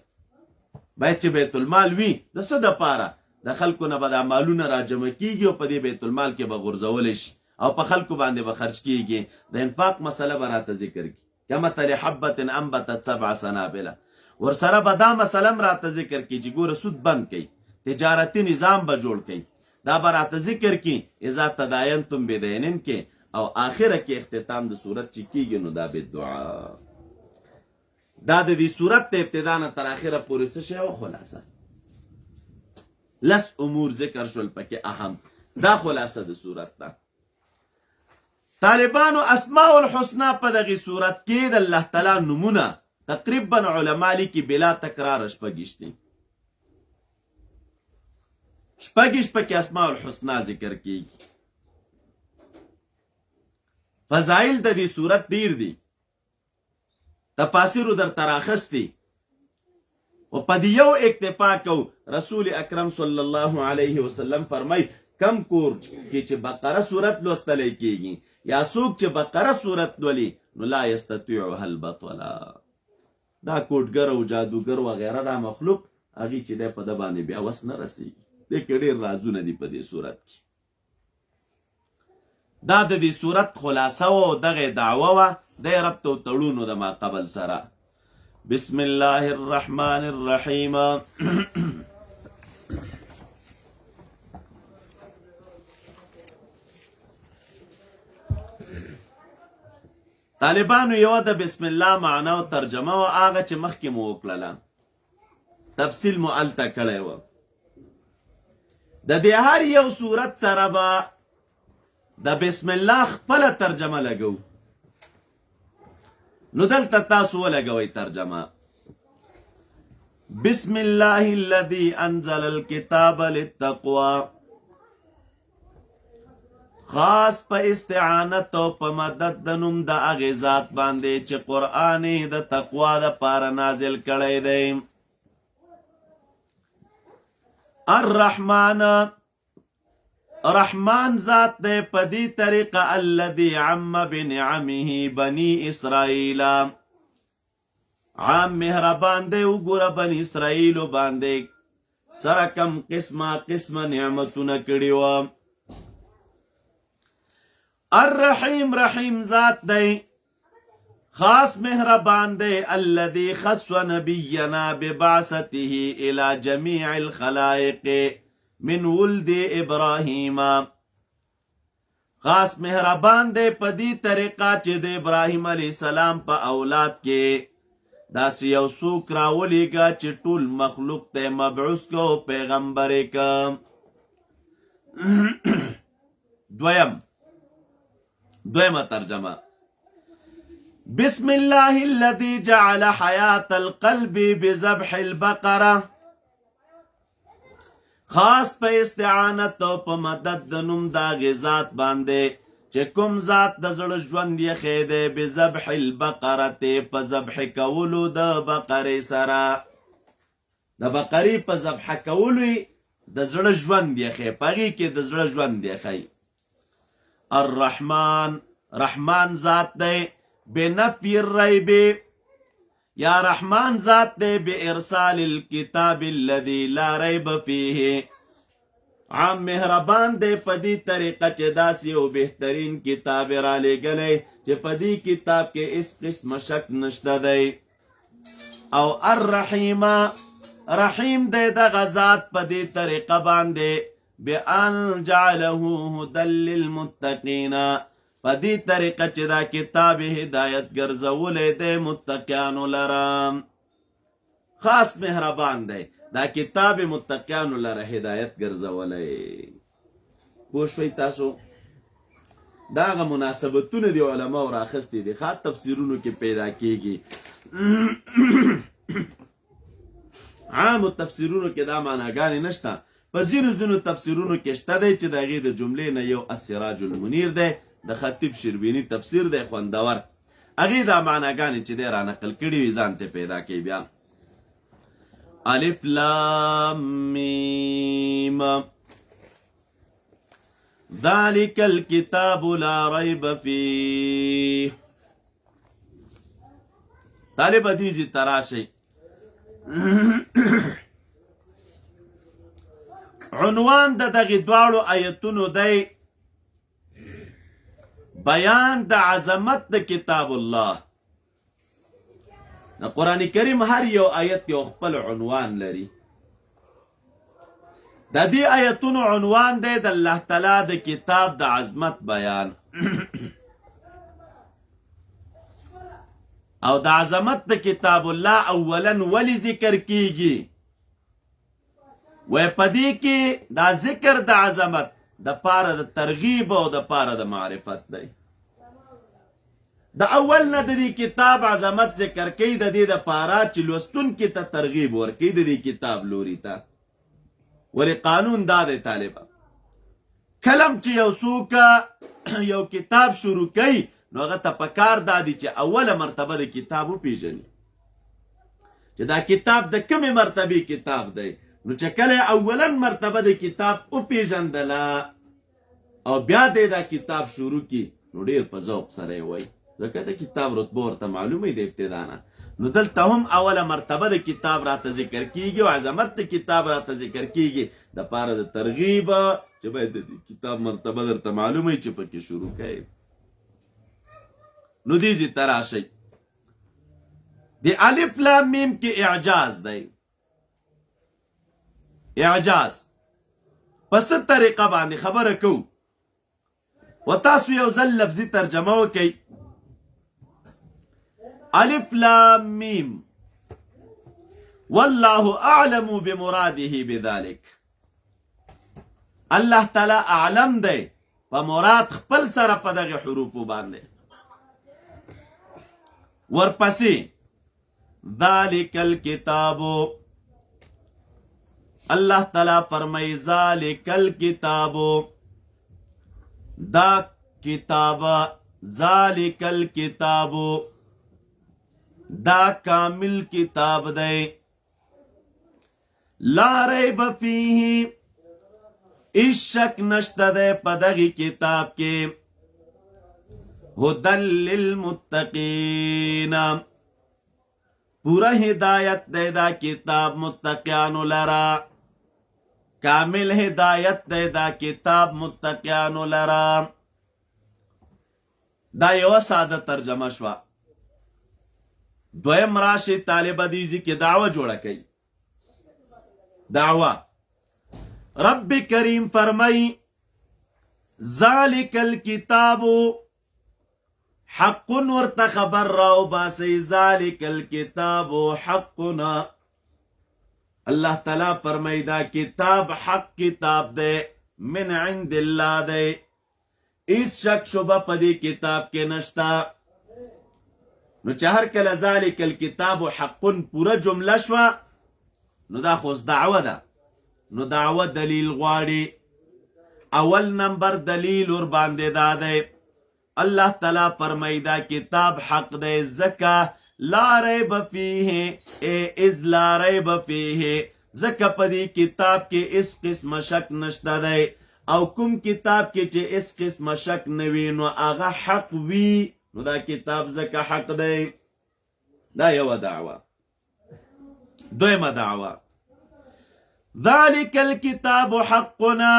باید چې بیت المال وي د څه دپاره؟ د خلکو نه به دا مالونه راجمع کیږي او په دې بیت المال کې به غورځولی شي او په خلکو باندې به خرج کیږي. د انفاق مسله به راته ذکر کړي، کمثل حبة انبتت 7 سنابله. ورسره به دا مسله هم راته ذکر کړي چې ګوره سود بند کړي، تجارتي نظام به جوړ کړي، دا به راته ذکر کړي اذا تداینتم بدینن کې. او آخره کې اختتام د صورت چې کیږي نو دا بالدعا. دا د دې صورت د ابتدا نه تر آخره پورې څه شی و؟ خلاصه. لس امور ذکر شول پکې اهم. دا خلاصه د صورت ده. طالبانو اسماء الحسنى په دغه صورت کې د الله تعالی نمونه تقریبا علما لیکي بلا تکرار شپږ دي. شپږ پکې اسماء الحسنى ذکر کیږي. فضائل د دې صورت ډیر دي، تفاسیر در تراخستی و په دې یو اکتفا کو. رسول اکرم صلی الله علیه وسلم فرمای کم کور کې چې بقره صورت لوستلی کیږي یا څوک چې بقره صورت لولي نو لا یستطیعها البطلا. دا کوټګر او جادوګر وغیره دا مخلوق هغې چې دی په ده باندې بیا وس نه رسېږي. دې کې ډېر رازونه دي په دې صورت کې. دا د دې صورت خلاصه و او دغه دعوه وه د ربط او تړونو د ما قبل سره. بسم الله الرحمن الرحیم. طالبانو یو د بسم الله معنا او ترجمه و هغه چې مخکې مو وکړله، تفصیل مو هلته کړی و. د دې هر یو صورت سره به د بسم الله خپله ترجمه لګو. نو دلته تاسو ولګوئ ترجمه. بسم الله الذي انزل الكتاب للتقوى. خاص په استعانت او په مدد د نوم د هغې ذات باندې چې قرآن یې د تقوا دپاره نازل کړی دی. الرحمن، رحمان ذات دی په دې طریقه الذي عم بنعمه بني اسرائیل. عام مهربان دی وګوره بني اسرائیلو باندې سره کم قسمه نعمتونه کړي وه. الرحیم، رحیم ذات دی خاص مهربان دی الذي خص نبینا ببعثته الى جميع الخلائق من ولد ابراهیم. خاص مهربان دی په دې طریقه چې د ابراهیم علیه السلام په اولاد کې داسې یو څوک راولیږه چې ټول مخلوق ته مبعوث کو پیغمبر که. دویمه ترجمه. بسم الله الذي جعل حياة القلب بذبح البقره. خاص په استعانت او په مدد د نوم د هغې ذات باندې چې کوم ذات د زړه ژوند یې ښی دی بذبح البقرة په ذبح کولو د بقرې سره. د بقرې په ذبح کولو یې د زړه ژوند یې ښی، په هغې کې د زړه ژوند یې ښی. الرحمن، رحمان ذات دی بنفی الریب، یا رحمان ذات دی بارسال الكتاب الذي لا ریب فیه. عام مهربان دی په دې طریقه چې داسې یو بهترین کتاب را لېږلی چې په دې کتاب کې هېڅ قسمه شک نشته دی. او الرحیم، رحیم دی دغه ذات په دې طریقه باندې بأن جعله هدى للمتقین، په دې طریقه چې دا کتاب هدایت ګرځولی دی متقیانو لره. خاص مهربان دی، دا کتاب متقیانو لره هدایت ګرځولی. پوه شوئ تاسو؟ دا هغه مناسبتونه دي علماو راخستې دي، ښه تفسیرونو کې پیدا کېږي. عامو تفسیرونو کې دا معناګانې نشته، په ځینو تفسیرونو کې شته دی چې د هغې د جملې نه یو السراج المنیر دی، د خطیب شربیني تفسیر دی خوندور، هغې دا معناګانې چې دی را نقل کړي وي ځان ته پیدا کوي. بیا الف لام میم ذلك الكتاب لا ريب فيه. طالب حدیث تراشی عنوان د دغه دواړو آیتونو دی بیان د عظمت د کتاب الله. د قرآن کریم هر یو آیت یو خپل عنوان لري. د دې آیتونو عنوان دی د الله تعالی د کتاب د عظمت بیان. او د عظمت د کتاب الله اولا ولی ذکر کیږي؟ وی پدې کې دا ذکر د عظمت د پاره د ترغیب او د پاره د معرفت دی. د اول نه د دې کتاب عظمت ذکر کوي د دې د پاره چې لوستونکي ته ترغیب ورکوي د دې کتاب لوري ته. ولی قانون دا دی طالبه، کلم چې یو څوک یو کتاب شروع کوي نو هغه ته پکار دا دی چې اوله مرتبه د کتاب وپېژني چې دا کتاب د کومې مرتبې کتاب دی. نو چې کله اولا مرتبه د کتاب وپېژندله او بیا دی دا کتاب شروع کی نو ډېر په ذوق سره یې وایي، ځکه د کتاب رتبه ورته معلومه دی ابتدا نه. نو دلته هم اوله مرتبه د کتاب راته ذکر کیږي او عظمت د کتاب راته ذکر کیږي د پاره د ترغیب چې باید د کتاب مرتبه درته معلومه چې پکې شروع کوي. نو دې ته راشئ، د الف لام میم کې اعجاز دی. اعجاز پس طریقه باندې خبره کو و تاسو یو ځل لفظي ترجمه وکئ. الف لام میم والله اعلم بمراده بذلك. الله تعالی اعلم دی په مراد خپل سره په دغه حروفو باندې. ورپسې ذلك الكتاب، الله تعالی فرمای ذلك الكتاب، دا کتاب، ذلك الكتاب دا کامل کتاب دی. لا ریب فیه، اس شک نشته دی په دغه کتاب کې. هدى للمتقین، پورا ہدایت دے دا کتاب متقیانو لرا، کامل ہدایت دے دا کتاب متقیانو لرا. دا یو ساده ترجمه شوا. دویم راشي طالب حدیثی کی دعوه جوړه کوي. دعوه رب کریم فرمائی ذالک الکتاب، حق ورته خبر راو باسی ذالک الکتاب حقنا. اللہ تعالی فرمائی دا کتاب حق کتاب دے، من عند اللہ دے، اس شک شبہ پدی کتاب کے نشتا. نو چهر کله ذالک الکتاب حق پورا جمله شوا نو دا خوز دعوه ده. نو دعوه دلیل غواړي. اول نمبر دلیل ور باندې دا دی الله تعالی فرمای دا کتاب حق دی زکا لا ریب فیه، از لا ریب فیه، زکا پدی کتاب کې اس قسم شک نشته دی. او کوم کتاب کې چې اس قسم شک نوی نو هغه حق وی، نو دا کتاب زکا حق دی. دا یو دعوه. دویمه دعوه ذالک الکتاب حقنا،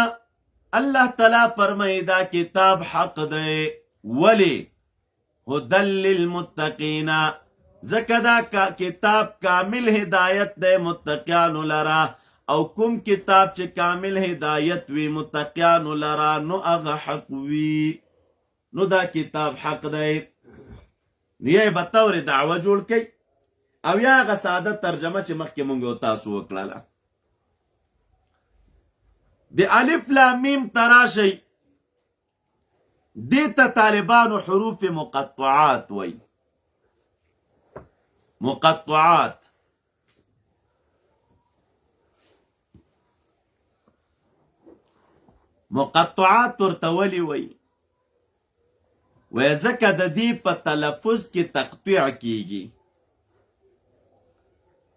الله تعالی فرمای دا کتاب حق دی. ولی هدى للمتقین، ځکه دا کتاب کامل هدایت دی متقیانو لرا، او کوم کتاب چې کامل هدایت وي متقیانو لرا نو هغه حق وي، نو دا کتاب حق دی. نو یې بطور دعوه جوړ کړئ، او یا هغه ساده ترجمه چې مخکې مونږ تاسو وکړله. د الف لام میم تراشی دې ته طالبانو حروف مقطعات وای. مقطعات ورته ولې وای؟ وای ځکه د دې په تلفظ کې تقطيع کیږي.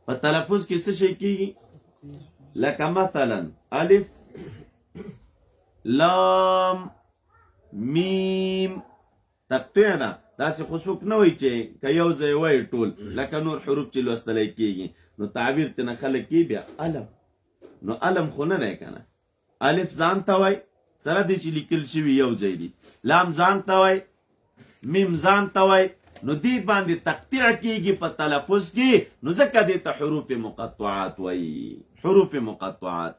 په تلفظ کې څه شي کیږي؟ لکه مثلا الف لام میم تقطيع ده. داسې خو څوک نه وایي چې که یو ځای وایي ټول لکه نور حروف چې لوستلی کیږي نو تعبیر ترنه خلک کی بیا الم. نو الم خو نه دی که نه. الف ځان ته وای سره دی چې لیکل شوي یو ځای دي، لام ځان ته وای، میم ځان ته وای، نو دې باندې تقطيع کیږي په تلفظ کې، نو ځکه دې ته حروف مقطعات وای. حروف مقطعات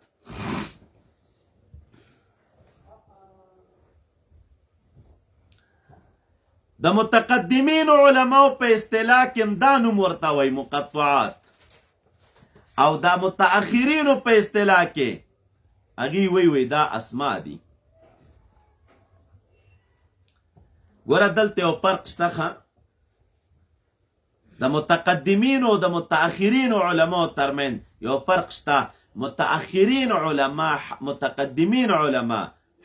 د متقدمین علماء په اصطلاح کې دا نوم ورته وای مقطعات، او دا متأخرین په اصطلاح کې هغې وی دا اسما دي. ګوره دلته یو فرق شته ښه، د متقدمین او د متأخرین علماء ترمن یو فرق شته. متأخرین علما متقدمین علما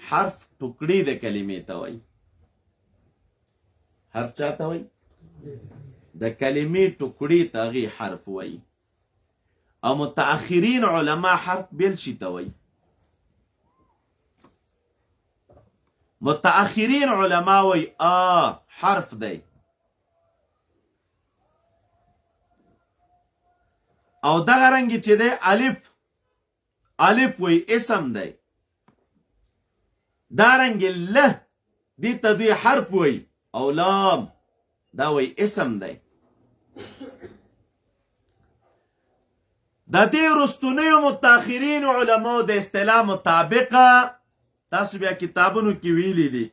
حرف ټوکړي د کلمې ته وای. حرف چاته وای؟ د کلمې ټوکړي ته هغې حرف وای. او متأخرین علما حرف بیل شي ته وای. متأخرین علما وای حرف دی، او دغه رنګ چې دی الف وای اسم دی. دا رنګ له دې ته دوی حرف وای، او لام دا وای اسم دی. د دې رستنیو متأخرین علماء د اصطلاح مطابقه تاسو بیا کتابونو کې ویلي دي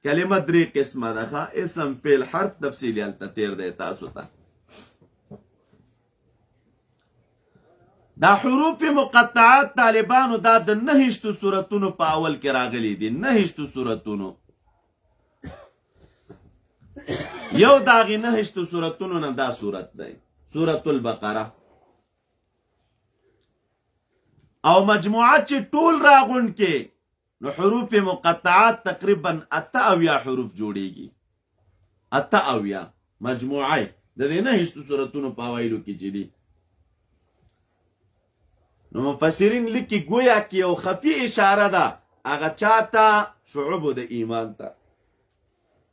کلمه درې قسمه ده ښه، اسم فعل حرف تفصیلي هلته تیر دی تاسو ته. دا حروف مقطعات طالبانو دا د 9 سورتونو په اول کې راغلي دي. 9 سورتونو، یو د هغې 9 سورتونو نه دا سورت دی سورة البقره. او مجموعه چې ټول راغونډ کې نو حروف مقطعات تقریبا 88 حروف جوړیږي. 88 مجموعه د دې 9 سورتونو په اوایلو کې چې دي. نو مفسرین لیکي گویا کې یو خفي اشاره ده هغه چاته شعبو د ایمان ته،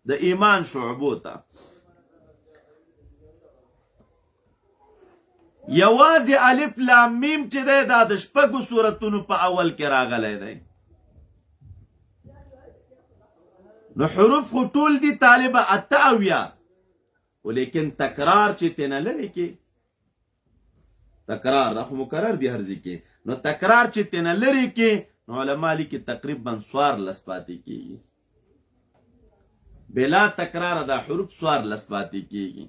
د ایمان شعبو ته. یوازې الف لام میم چې دی دا د 6 سورتونو په اول کې راغلی دی. نو حروف خو ټول دي طالبه 88، ولیکن تکرار چې تینا لري کې تکرار دا خو مکرر دی هر ځای کې، نو تکرار چې تینا لري کې نو علما لیکي تقریبا 14 پاتې کېږي. بلا تکرار دا حروف 14 پاتې کېږي.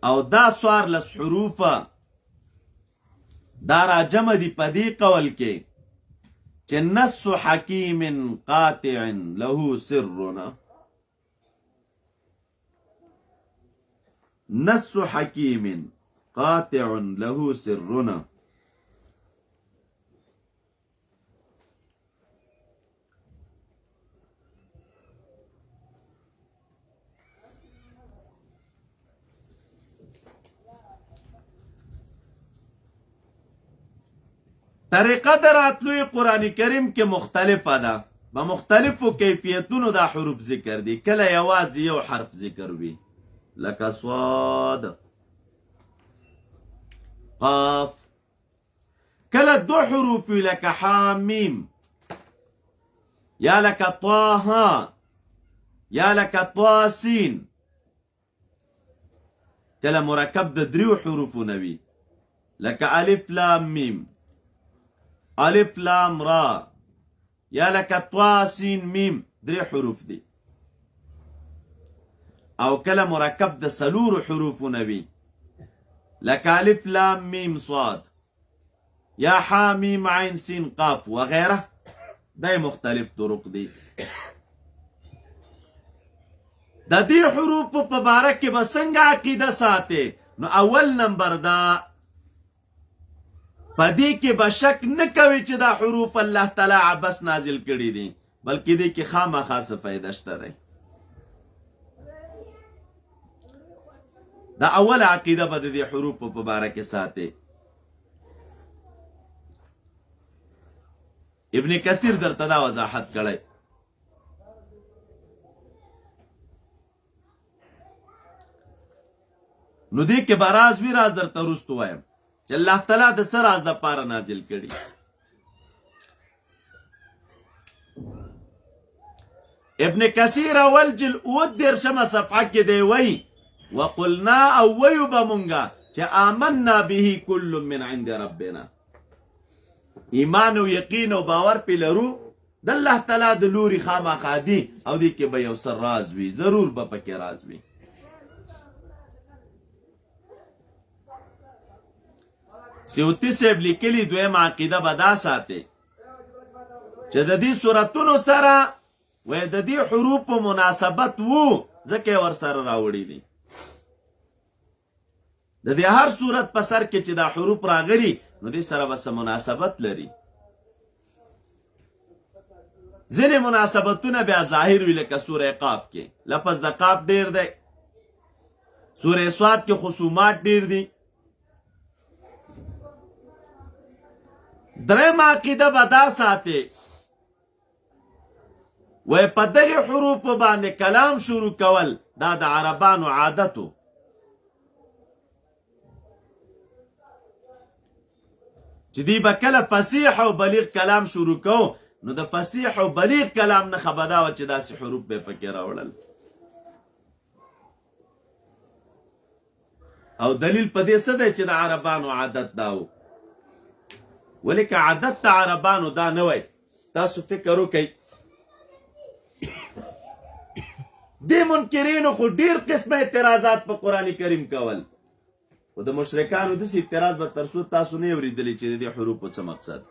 او دا 14 حروف دا راجم دي په دې قول کې چې نص حکیم قاطع له سرنا. نص حکیم قاطع له سرنا. طریقه در راتلوی قرآن کریم کې مختلفه ده، په مختلفو کیفیتونو دا حروف ذکر دي. کله یوازې یو حرف ذکر وي لکه صاد، قاف. کله 2 حروف وي لکه حامیم، یا لکه طه، یا لکه طاسین، کله مرکب د 3 حروفونه وي لکه الف لام میم، الف لام را، یا لکه طا سین میم 3 حروف دي. او کله مرکب د 4 حروفونه وي لکه الف لام میم صاد، یا حا میم عین سین قاف وغیره. دا مختلف طرق دي. د دې حروف په باره کې به څنګه عقیده ساتي؟ نو اول نمبر دا پدې کې به شک نه کوي چې دا حروف الله تعالی عبس نازل کړي دي، بلکې دې کې خامخا څه فایده شته دی. دا اول عقیده به د دې حروف په باره کې ساتي. ابن کثیر درته دا وضاحت کړی. نو دې کې به راز وی راز درته وروستو وایم چې الله تعالی د څه راز دپاره نازل کړي. ابن کثیر اول جل 19 صفحه کې دی وی وقلنا او ویو به مونږه چې آمنا به کل من عند ربنا، ایمان او یقین او باور پې لرو د الله تعالی د لوري خامخا دي، او دې کې به یو څه راز وي، ضرور به پکې راز وي. سیوطي صاحب لیکلي دویم عقیده به دا ساتي چې د دې صورتونو سره وای د دې حروف په مناسبت وو ځکه ور سره راوړي دي. د دې هر صورت په سر کې چې دا حروف راغلي نو دې سره به مناسبت لري. ځینې مناسبتونه بیا ظاهر وي لکه سوره قاف کې لفظ د قاف ډیر دی، سوره صاد کې خصومات ډیر دي. دریم عقیده به دا ساتي وای په دغه حروف باندې کلام شروع کول دا د عربانو عادتو، چې دی به کله فصیح او بلیغ کلام شروع کو نو د فصیح او بلیغ کلام نه خبدا و چې داسې حروف به پکې راوړل. او دلیل په دې څه دی چې د عربانو عادت داو، ولیکه عادت د عربانو دا نه وای. تاسو فکر وکئ دې منکرینو خو ډیر قسمه اعتراضات په قرآن کریم کول، خو د مشرکانو داسې اعتراض به تر څو تاسو نه اورېدلی چې د دې حروفو څه مقصد.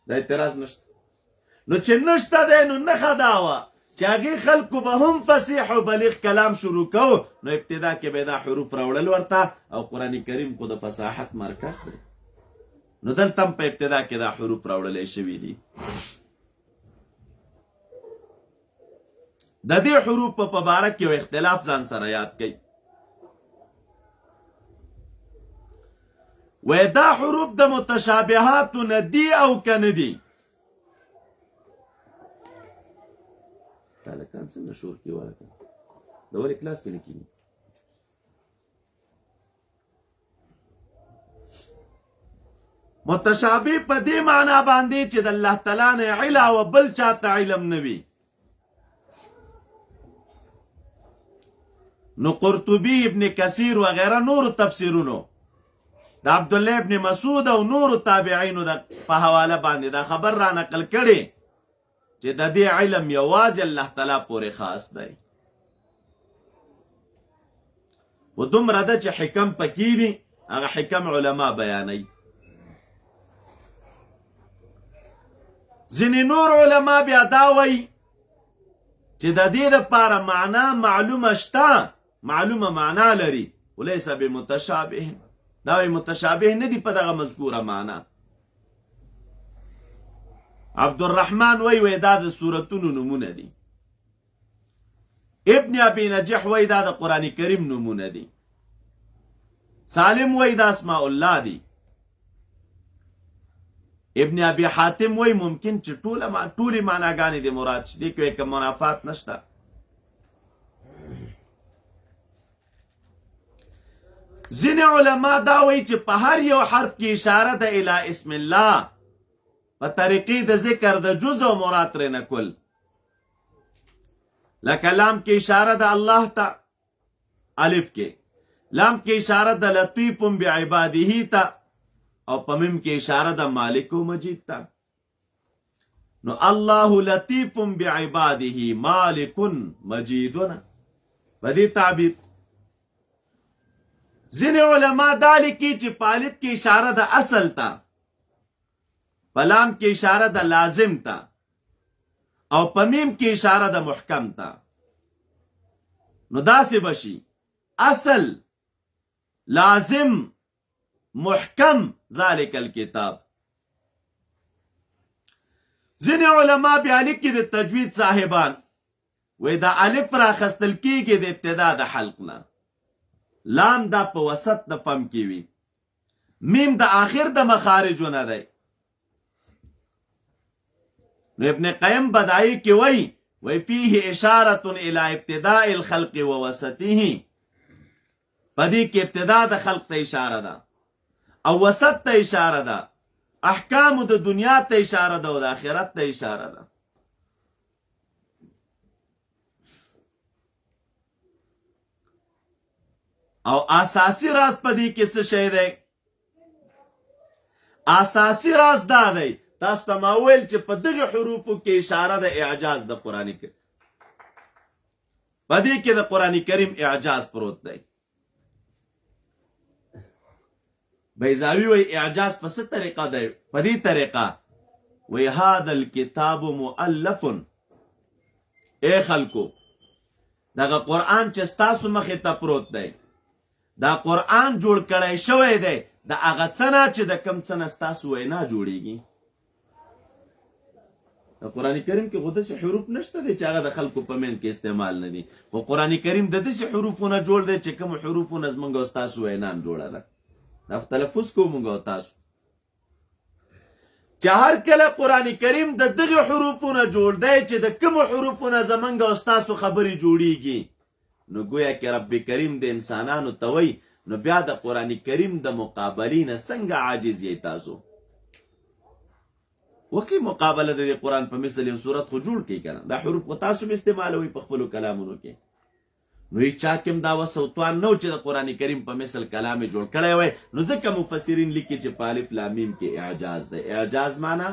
دا اعتراض نشته. نو چې نشته دی نو نښه دا وه چې هغې خلکو به هم فصیح او بلیغ کلام شروع کو نو ابتدا کې به دا حروف راوړل ورته، او قرآن کریم خو د فصاحت مرکز دی، نو دلته هم په ابتدا کې دا حروف راوړلی شوي دي. د دې حروف په باره کې یو اختلاف ځان سره یاد کړئ. وای دا حروف د متشابهاتو نه دي او که نه دي؟ هلکان څنګه شور کوي هلکان؟ د ولې کلاس کې نه کېږي؟ متشابه په دې معنا باندې چې د الله تعالی نه علاوه بل چاته علم نه وي. نو قرطبي ابن کثیر وغیره نور تفسیرونو د عبدالله ابن مسعود او نور تابعینو په حواله باندې دا خبر را نقل کړي چې د دې علم یوازې الله تعالی پورې خاص دی. و دومره ده چې حکم پکې دي، هغه حکم علما بیانوي. ځینې نور علما بیا دا وایي چې د دې دپاره معنا معلومه شته، معلومه معنا لري، ولیس بمتشابه، دا وایي متشابه نه دي په دغه مذکوره معنا. عبدالرحمن وی دا د سورتونو نمونه دي. ابن ابي نجح وی دا د قرآن کریم نمونه دي. سالم وی دا اسماء الله دي. ابن ابي حاتم وی ممکن چې ټولې معناګانې دي مراد شي، دې کې کوم منافات نشته. ځینې علما دا وی چې په هر یو حرف کې اشاره ده الی اسم الله په طریقې د ذکر د جزء مراد ترې نکول، لکه لام کې اشاره ده الله ته، الف کې، لام کې اشاره د لطیف بعباده تا، او په میم کې اشاره د مالک مجید تا. نو الله لطیف بعباده مالک مجیدنا په دې تعبیر. ځینې علما دا لیکي چې په الف کې اشاره د اصل تا، په لام کې اشاره د لازم تا، او په میم کې اشاره د محکم تا. نو داسې بشي اصل لازم محکم ذالک الکتاب. ځینې علما بیا لیکي د تجوید صاحبان وی دا الف راخستل کیږي د ابتدا د حلق نه، لام دا په وسط د فم کې وي، میم د آخر د مخارجو نه دی. نو ابن قیم بدائی کی وی فیه اشارت الى ابتداء الخلق و وسطه، پدی کی ابتدا د خلق ته اشاره ده او وسط ته اشاره ده، احکام د دنیا ته اشاره ده او د آخرت ته اشاره ده. او اساسی راز پدی کې څه شی دی؟ اساسی راز دا دی، تاسو ته ما ویل چې په دغه حروفو کې اشاره د اعجاز د قرآن کریم، په دې کې د قرآن کریم اعجاز پروت دی. بیضاوی وی اعجاز په څه طریقه دی؟ په دې طریقه وی هذا الكتاب مؤلف، اے خلکو دغه قرآن چې ستاسو مخې ته پروت دی، دا قرآن جوړ کړی شوی دی د هغه څه نه چې د کوم څه نه ستاسو وینا جوړیږي. قرآن کریم کې خو داسې حروف نشته دی چې هغه د خلکو په منځ کې استعمال نه دي، خو قرآن کریم د داسې حروفونه جوړ دی چې کوم حروفونه زمونږ او ستاسو وینا هم جوړه ده. دا تلفظ کوو مونږ او تاسو چې هر کله قرآن کریم د دغه حروفونه جوړ دی چې د کوم حروفونه زمونږ او ستاسو خبرې جوړیږي، نو گویا کې رب کریم د انسانانو ته وی نو بیا د قرآن کریم د مقابلې نه څنګه عاجز یې تاسو؟ وکي مقابله د قرآن په مثل یو صورت خو جوړ کړي کنه، دا حروف خو تاسو هم استعمالوي په خپلو کلامونو کې. نو هیڅ چا کې هم دا وس او توان نه و چې د قرآن کریم په مثل کلام یې جوړ کړی وی. نو ځکه مفسرین لیکي چې په الف لام میم کې اعجاز دی. اعجاز معنا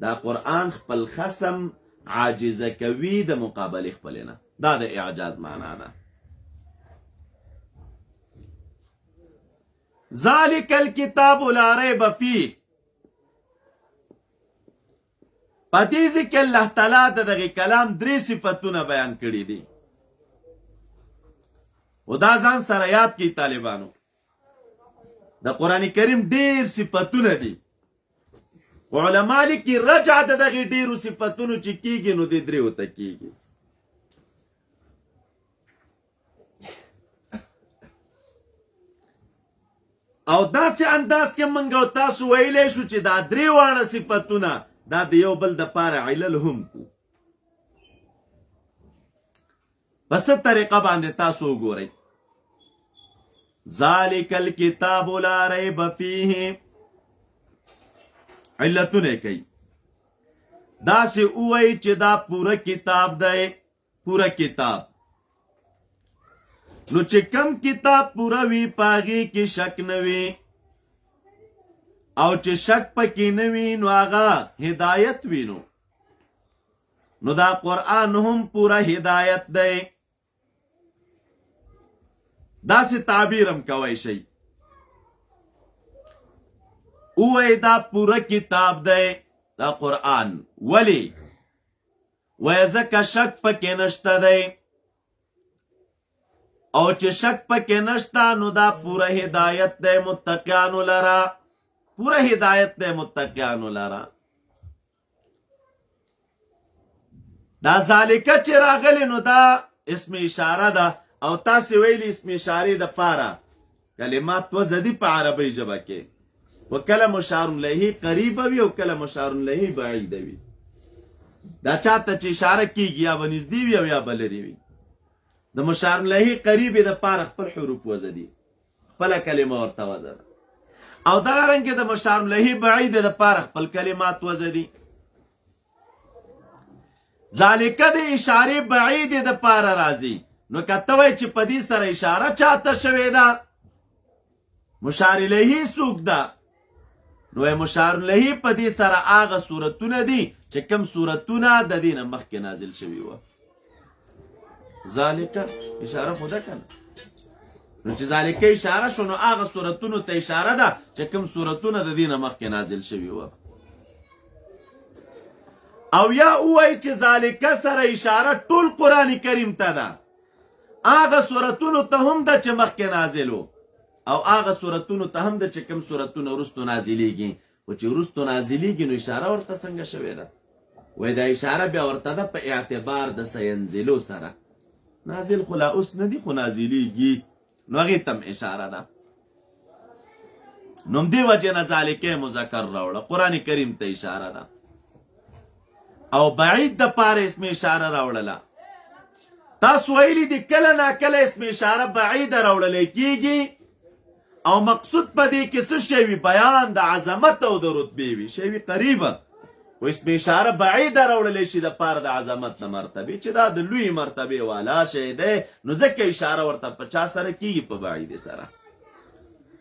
دا قرآن خپل خصم عاجزه کوي د مقابلې خپلې نه، دا د اعجاز معنا ده. ذالک الکتاب لا ریب فیه، په دې ځکه الله تعالی د دغه کلام درې صفتونه بیان کړي دي، او دا ځان سره یاد کړئ طالبانو. د قرآن کریم ډېر صفتونه دي، علما لیکي رجع د دغه ډېرو صفتونو چې کیږي نو د درې ته کیږي. او داسې انداز کې موږ او تاسو ویلی شو چې دا درې واړه صفتونه دا د یو بل د پاره علل هم کو. په څه طریقه باندې تاسو وګورئ؟ ذالک الکتاب لا ریب فیه، علتونه کوي داسې ووایي چې دا پوره کتاب دی، پوره کتاب. نو چې کم کتاب پوره وي پاغي کې شک نه وي، او چې شک پکې نه وي نو هغه هدایت وینو، نو دا قرآن هم پوره هدایت دی. داسې تعبیر هم کوی شي، اوی دا پوره کتاب دی دا قرآن. ولی وی ځکه شک پکې نشته دی، او چې شک پکې نشته نو دا پوره هدایت دی متقیانو لرا، پوره هدایت دی متقیانو لرا. دا ذالکه چې راغلی نو دا اسم اشاره ده، او تاسې ویلی اسم اشارې د پاره کلمات وزدي په عربی ژبه کې، و کله مشار الیه قریب وي او کله مشار الیه بعید وي. دا چاته چې اشاره کیږي یا به نږدې وي او یا به لرې وي. د مشار الیه قریب د پاره خپل حروف وزدي، خپله کلمه ورته وزه ده، او دغه رنګې د مشار الیه بعید د پاره خپل کلمات وزدي. ذالکه د اشارې بعید د پاره راځي، نو کته وای چې په دې سره اشاره چاته شوې ده مشار الیه څوک ده نو مشار الیه په دې سره هغه صورتونه دي چې کوم صورتونه د دې نه مخکې نازل شوي وه ذالک اشاره خو ده که نه نو چې ذالک اشاره شو نو هغه صورتونو ته اشاره ده چې کوم صورتونه د دې نه مخکې نازل شوي وه او یا ووایي چې ذالک سره اشاره ټول قرآن کریم ته ده هغه صورتونو ته هم ده چې مخکې نازل و او هغه صورتونو ته هم ده چې کوم صورتونه وروستو نازلیږي خو چې وروستو نازلیږي نو اشاره ورته څنګه شوې ده وایي دا اشاره بیا ورته ده په اعتبار د سینزلو سره نازل خو لا اوس نه دي خو نازلیږي نو هغې ته هم اشاره ده نو همدې وجې نه ذالکې مذکر راوړه قرآن کریم ته اشاره ده او بعید دپاره اسم اشاره راوړله تاسو ویلي دي کله ناکله اسم اشاره بعیده راوړلی کیږي او مقصود په دې کې څه شی وي بیان د عظمت او د رتبې وي شی وي قریبه خو اسم اشاره بعیده راوړلی شي دپاره د عظمت د مرتبې چې دا د لوی مرتبې والا شی دی نو ځکه اشاره ورته په چا سره کیږي په بعیدې سره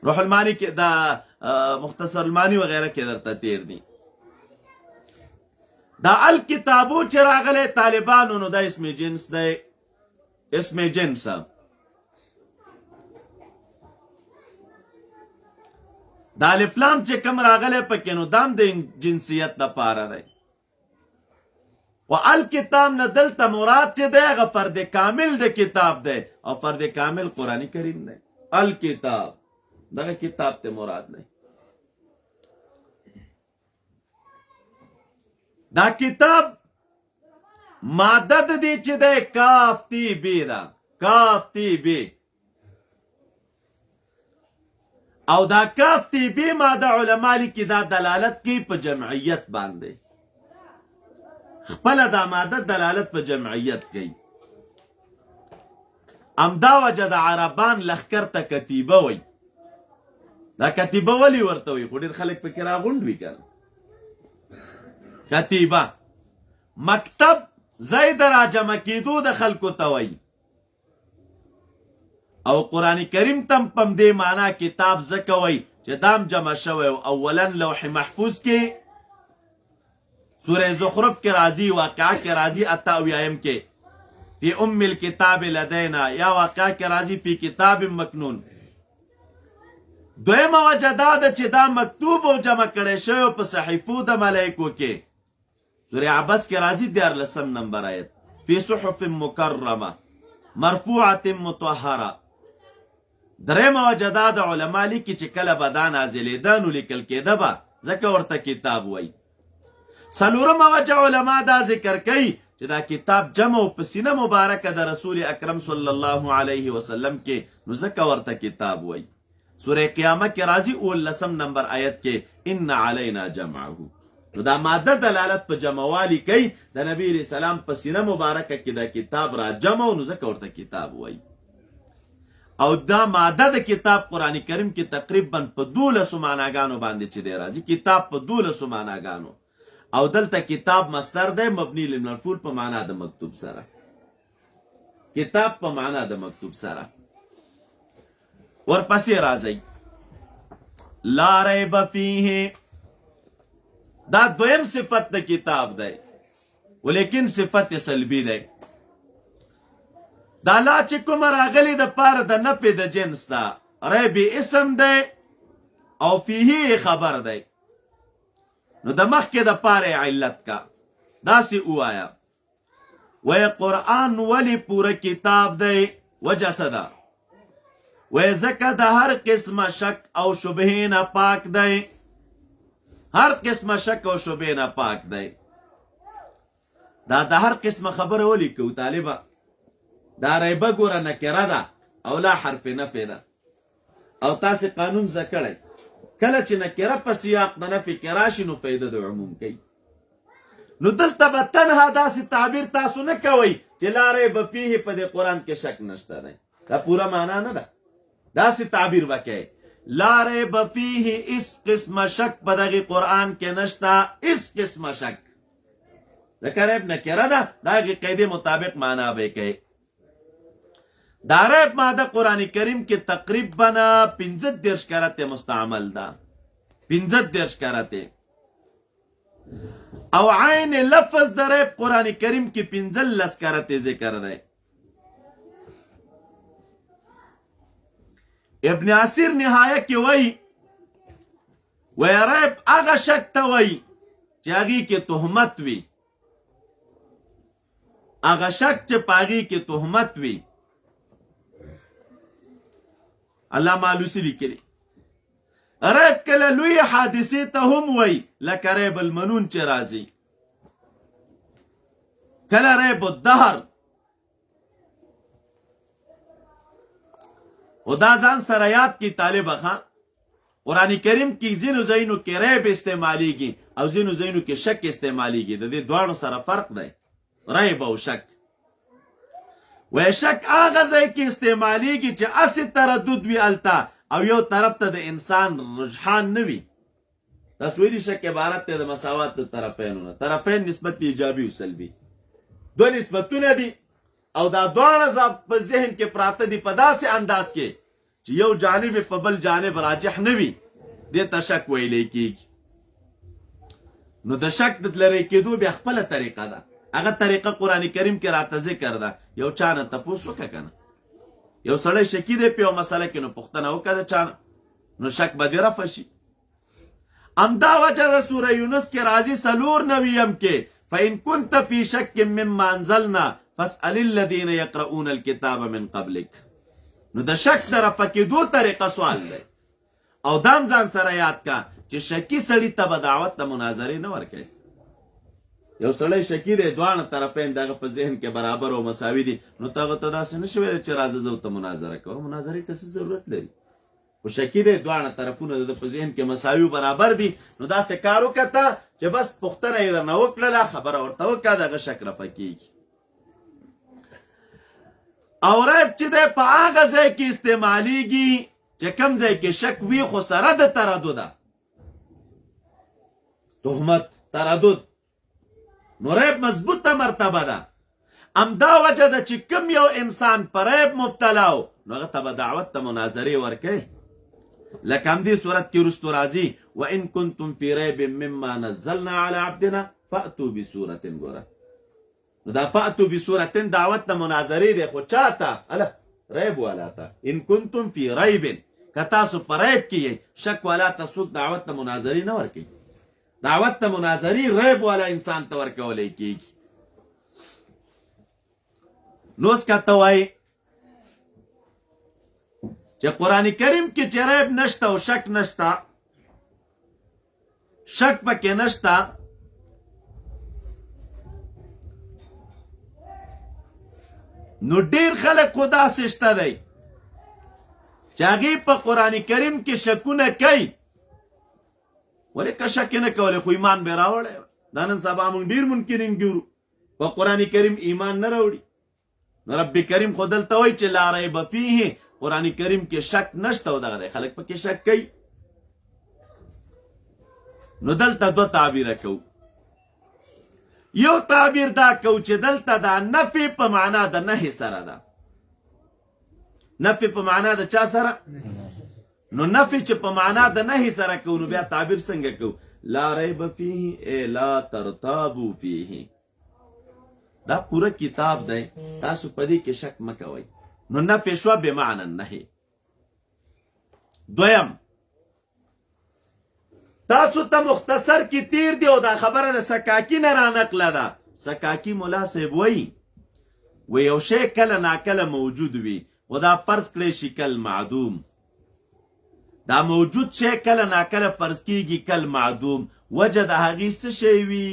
روح المانی کې دا مختصر المانی وغیره کې درته تیر دي دا الکتابو چې راغلی طالبانو نو دا اسم جنس دی اسم جنس دا الف لام چې کوم راغلی پکې نو دام د جنسیت دپاره دی و الکتاب نه دلته مراد چې دی هغه فرد کامل د کتاب دی او فرد کامل قرآن کریم دی الکتاب دغه کتاب ته مراد دی دا کتاب ماده د دې چې دی کاف تی بی ده کاف تی بی او دا کاف تی بی ماده علما لیکي دا دلالت کوي په جمعیت باندې خپله دا ماده دلالت په جمعیت کوي همدا وجه د عربان لښکر ته کتیبه وی دا کتیبه ولې ورته وي خو ډېر خلک پکې راغونډ وي که کتیبه مکتب ځای د راجمع کېدو د خلکو ته وایي او قرآن کریم تم پم دې معنا کتاب ځکه وایي چې دام جمع شوی اولا لوح محفوظ کې سوره زخرف کې راځي واقعه کې راځي 88 کې فی ام الکتاب لدینا یا واقعه کې راځي فی کتاب مکنون دویمه وجه دا ده چې دا مکتوب او جمع کړی شوی په صحیفو د ملایکو کې سوره عبس کې راځي 14 نمبر آیت فی صحف مکرمه مرفوعه مطهره درېمه وجه دا د علما لیکي چې کله به دا نازلېده نو لیکل کېده به ځکه ورته کتاب وایي څلورمه وجه علما دا ذکر کوي چې دا کتاب جمع او په سینه مبارکه د رسول اکرم صلی الله علیه وسلم کې نو ځکه ورته کتاب وایي سوره قیامه کې راځي 19 نمبر آیت کې ان علینا جمعه نو دا ماده دلالت په جمعوالی کوي د نبی علیہ السلام په سینه مبارکه کې دا کتاب را جمع نو ځکه ورته کتاب وایي او دا ماده د کتاب قرآن کریم کې تقریبا په 12 معناګانو باندې چې دی راځي کتاب په 12 معناګانو او دلته کتاب مصدر دی مبني للمفعول په معنا د مکتوب سره کتاب په معنا د مکتوب سره ورپسې راځي لا ریب فیه دا دویم صفت د کتاب دی ولیکن صفت سلبی دی دا لا چې کوم راغلی د پاره د نفي د جنس دا ریب اسم دی او فیه خبر دی نو د مخکې د پاره علت کا داسې اوایا وی قرآن ولی پوره کتاب دی وجه صدا وی ځکه د هر قسمه شک او شبهې نه پاک دی هر قسمه شک او شبهې نه پاک دی دا د هر قسمه خبره ولیکو طالبه دا ریبه ګوره نکره ده او لا حرف نفی ده او تاسې قانون زده کړی کله چې نکره په سیاق د نفي کې راشي نو فایده د عموم کوي نو دلته به تنها داسې تعبیر تاسو نه کوئ چې لا ریب فیه په دې قرآن کې شک نشته دی دا پوره معنا نه ده داسې تعبیر به کوئ لا ریب فیه اس قسمه شک په دغې قرآن کې نشته اس قسمه شک ځکه ریب نکره ده د هغې قیدې مطابق معنا به کوي دا ریب ماده قرآن کریم کې تقریبا 15 کرته مستعمل ده، 15 کرته. او عین لفظ د ریب قرآن کریم کې 15 کرته ذکر ده. ابن عسیر نهایه کې وی ریب هغه شک ته وی چې هغې کې تهمت وي، هغه شک چې په هغې کې تهمت وي. علامه آلوسی لیکلي ریب کله لوی حادثې ته هم وی، لکه ریب المنون چې راځي، کله ریب الدهر. او دا ځان سره یاد کی طالبه ښه، قرآن کریم کې ځینو ځایونو کې ریب استعمالیږي او ځینو ځایونو کې شک استعمالیږي. د دې دواړو سره فرق دی، ریب او شک. وی شک هغه ځای کې استعمالیږي چې اسې تردد وي الته او یو طرف ته د انسان رجحان نه وي. تصویري شک عبارت دی د مساوات د طرفینو نه. طرفین نسبت ایجابي او سلبي، دو نسبتونه دي او دا دواړه په ذهن کې پراته دي په داسې انداز کې چې یو جانب په بل جانب راجح نه وي، دې ته شک ویلی کېږي. نو د شک د لرې کېدو بیا خپله طریقه ده، هغه طریقه قرآن کریم کې راته ذکر ده. یو چا نه تپوس وکړه که نه، یو سړی شکي دی په یو مسله کې، نو پوښتنه وکړه د چا نه، نو شک به دې رفع شي. همدا وجه د سوره یونس کې راځي 94 کې فإن كنت في شك مما أنزلنا فاسأل الذين يقرؤون الكتاب من قبلك. نو د شک د رفع کېدو طریقه سوال دی. او دام ځان سره یاد کا چې شکی سړي ته به دعوت د مناظرې نه ورکوي. یو سړی شکی دی، دواړه طرفین دغه په ذهن کې برابر او مساوي دي، نو ته هغه ته داسې نشي ویلی چې راځه زه ورته مناظره کوم. مناظرې ته څه ضرورت لري؟ خو شکی دی، دواړه طرفونه د په ذهن کې مساوي برابر دي، نو داسې کار وکړه چې بس پوښتنه یې درنه وکړله، خبره ورته وکړه، دغه شک رفع کېږي. او ریب چې دی په هغه ځای کې استعمالیږي چې کوم ځای کې شک وي خو سره د تردده، تهمت، تردد، نو ریب مضبوطه مرتبه ده. همدا وجه ده چې کوم یو انسان په ریب مبتلا و نو هغه ته به دعوت ته مناظرې ورکوي. لکه همدې صورت کې وروستو راځي وإن كنتم في ريب مما نزلنا على عبدنا فأتوا بسورة. ګوره نو دا فأتوا بسورة دعوت ته مناظرې دی، خو چاته؟ اله ریب والا ته. ان کنتم فی ریب، که تاسو په ریب کې یئ، شک والا ته څوک دعوت ته مناظرې نه ورکوي. دعوت ته مناظرې ریب والا انسان ته ورکولی کېږي. نو اوس که ته وایي چې قرآن کریم کې چې ریب نشته او شک نشته، شک پکې نشته، نو ډیر خلک خو داسې شته دی چې هغې په قرآن کریم کې شکونه کوي. ولې که شک نه کولی خو ایمان به راوړی. دا نن سبا موږ ډېر منکرین ګورو په قرآن کریم ایمان نه راوړي. نو رب کریم خو دلته وایي چې لا ریب فیه، قرآن کریم کې شک نشته او دغه دی، خلک پکې شک کوي. نو دلته دو تعبیره کوو. یو تعبیر دا کو چې دلته دا نفی په معنا د نهی سره ده. نفی په معنا د چا سره؟ نو نفی چې په معنا د نهی سره کو، نو بیا تعبیر څنګه کو؟ لا ریب فیه ای لا ترتابو فیه. دا پوره کتاب دی، تاسو په دې کې شک مه کوئ. نو نفی شوه بمعنی النهی. دویم تاسو ته مختصر کې تیر دی او دا خبره د سکاکی نه رانقله ده. سکاکی ملا صاحب وایي یو شی کله ناکله موجود وي، خو دا فرض کړی شي کل معدوم. دا موجود شی کله ناکله فرض کیږي کل معدوم. وجه د هغې څه شی وي؟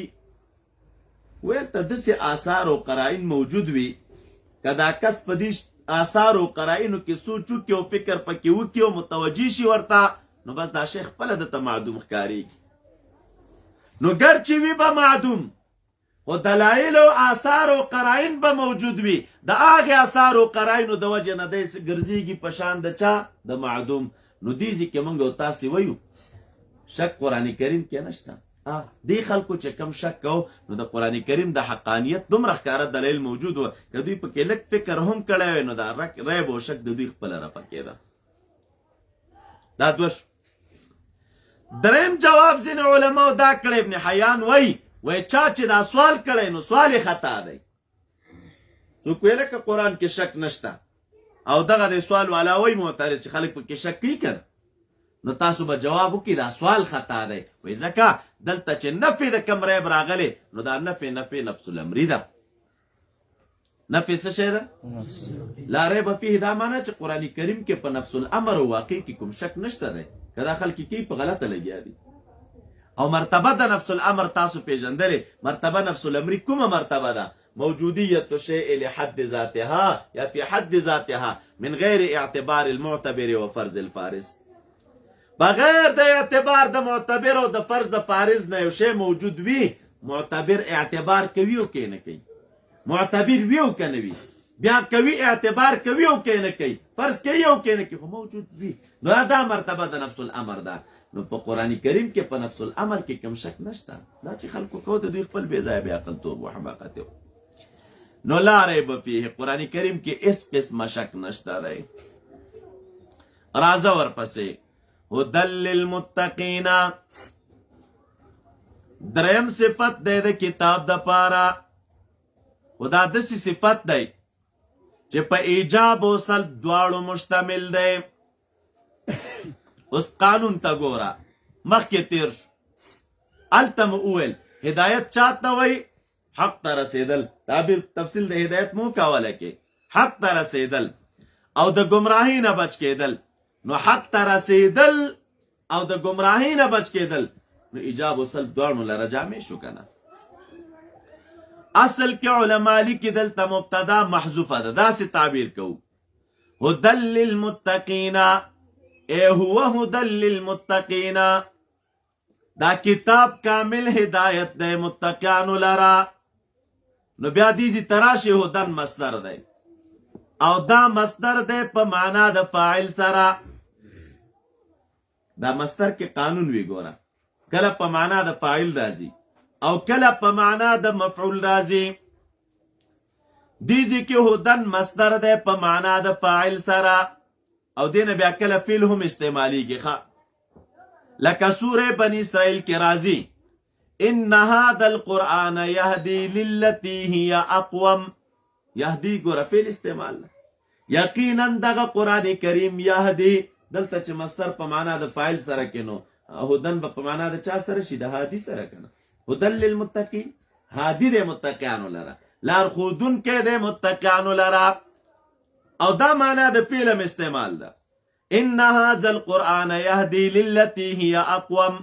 ویل ته داسې آثار او قرائن موجود وي، که دا کس په دې آثار او قرائنو کې سوچ وکړي او فکر پکې وکړي او متوجه شي ورته، نو بس دا شیخ خپله دته معدوم ښکارېږي. نو ګرچې وي به معدوم، خو دلایل او آثار او قرائن به موجود وي. د هغې آثار او قرائنو د وجې نه دی ګرځېږي په شان د چا؟ د معدوم. نو دې ځای کې موږ او تاسې وایو شک قرآن کریم کې نشته. دی خلکو چې کم شک کو نو د قرآن کریم د حقانیت دومره ښکاره دلیل موجود و که دوی پکې لږ فکر هم کړی وی نو دا ریب او شک د دوی خپله رفع کېده. دا دوه شو. دریم جواب ځینې علماو دا کړی، ابن حیان وی چا چې دا سوال کړی نو سوال خطا دی. څوک ویله که قرآن کې شک نشته او دغه د سوال والا وی معترض چې خلک پکې شک کوي که نو تاسو به جواب وکړي دا سوال خطا دی. وی ځکه دلته چې نفي د کم ریب راغلی نو دا نفي نفس الامري ده. نفي څه شی ده؟ لا ریب فیه. دا معنی چې قرآن کریم کې په نفس الامر او واقع کې کوم شک نشته دی، که دا خلک کوي په غلطه لګیا دي. او مرتبه د نفس الامر تاسو پیژندلې، مرتبه نفس الامري کومه مرتبه ده؟ موجودیت الشیء لحد ذاتها یا فی حد ذاتها من غیر اعتبار المعتبر و فرض الفارض. بغیر د اعتبار د معتبر او د فرض د فارض نه یو شی موجود وي، معتبر اعتبار کوي او کې نه کوي، معتبر وي او که نه وي، بیا کوي اعتبار کوي او کې نه کوي، فرض کوي او کې نه کوي، خو موجود وي. نو دا مرتبه د نفس الامر ده. نو په قرآن کریم کې په نفس الامر کې کوم شک نشته. دا چې خلکو کو د دوی خپل بې ځایه بې عقلتوب و حماقت و. نو لا ریب فیه، قرآن کریم کې هیڅ قسمه شک نشته دی. راځه ورپسې هدل للمتقین. دریم صفت دی د کتاب د پاره، و دا داسې صفت دی چې په ایجاب او سلب دواړو مشتمل دی. اوس قانون ته ګوره، مخکې تیر شو، هلته مو وویل هدایت چاته وایي؟ حق ته رسېدل. تعبیر تفصیل د هدایت مو کوله کې حق ته رسېدل او د ګمراهۍ نه بچ کېدل. نو حق ته رسېدل او د ګمراهۍ نه بچ کېدل نو ایجاب و سلب دواړو لره جامع شو که نه؟ اصل کې علما لیکي دلته مبتدا محذوفه ده. داسې تعبیر کوو هدل للمتقین، ای هو هدل للمتقین. دا کتاب کامل هدایت دی متقیانو لرا. نو بیا دیزی تراشی هدن مصدر دی او دا مصدر دی په معنا د فاعل سره. دا مصدر کې قانون وی ګوره، کله په معنا د فاعل راځي او کله په معنا د مفعول راځي. دیزی کې هدن مصدر دی په معنا د فاعل سره او دینه بیا کله فعل هم استعمالیږي. لکه سوره بنی اسرائیل کې راځي ان هذا القرآن يهدي للتي هي اقوم. يهدي ګوره فعل استعمال، یقینا دغه قرآن کریم یهدي دلته چې مصدر په معنا د فاعل سره کې نو هدن په معنا د چا سره شي؟ د هادي سره کنه. هدن للمتقین، هادي د متقیانو لره، لار خودون کې د متقیانو لره. او دا معنا د فعل هم استعمال ده. ان هذا القرآن يهدي للتي هي اقوم.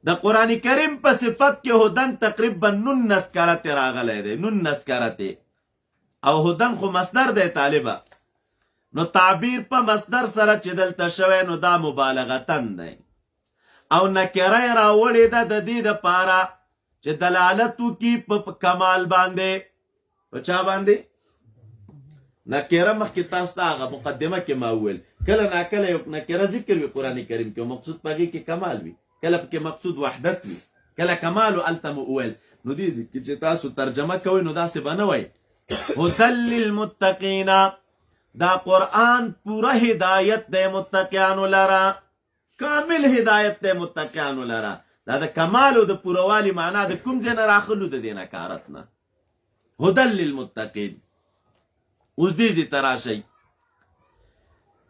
د قرآن کریم په صفت کې هدن تقریبا نون نسکرت راغلی دی، نون نسکرت، او هدن خو مصدر دی طالبه. نو تعبیر په مصدر سره چې دلته شوی نو دا مبالغتن دی او نکره راوړې ده د دې دپاره چې دلالت وکړي په کمال باندې. په چا باندې؟ نکره مخکې تاسو ته هغه مقدمه کې ما وویل کله ناکله یو نکره ذکر وي قرآن کریم کې، مقصود په هغې کې کمال وي، کله پکې مقصود وحدت وي، کله کمال هلته مو وویل. نو دې کې چې تاسو ترجمه کوئ نو داسې به نه وایي هدل للمتقین. دا قرآن پوره هدایت دی متقیانو لره، کامل هدایت دی متقیانو لره. دا د کمال او د پوروالي معنا د کوم ځای نه راخلو؟ د دې نکارت نه. هدل للمتقین. اوس دې ځای ته راشئ،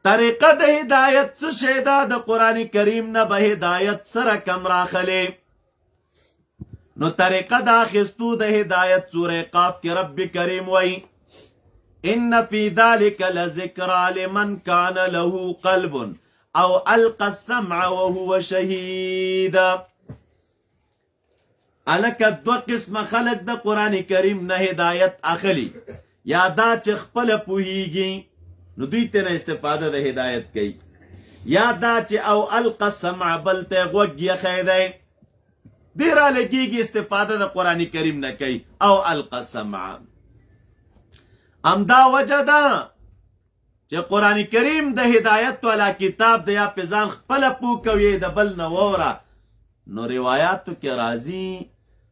طریقه د هدایت څه شی ده؟ د قرآن کریم نه به هدایت سره کم راخلی. نو طریقه د اخیستو د هدایت سوره قاف کې رب کریم وایي ان فی ذلک لذکرى لمن کان له قلب او القى السمع وهو شهید. الکه دوه قسمه خلق د قرآن کریم نه هدایت اخلي، یا دا چې خپله پوهیږي نو دوی ته نه استفاده د هدایت کوي، یا دا چې او القى السمع بل ته غوږ یخی دی دی را لګیږي استفاده د قرآن کریم نه کوي، او القى السمع. همدا وجه ده چې قرآن کریم د هدایت والا کتاب د یا په ځان خپله پوه کوي د بل نه ووره نو روایاتو کې راځي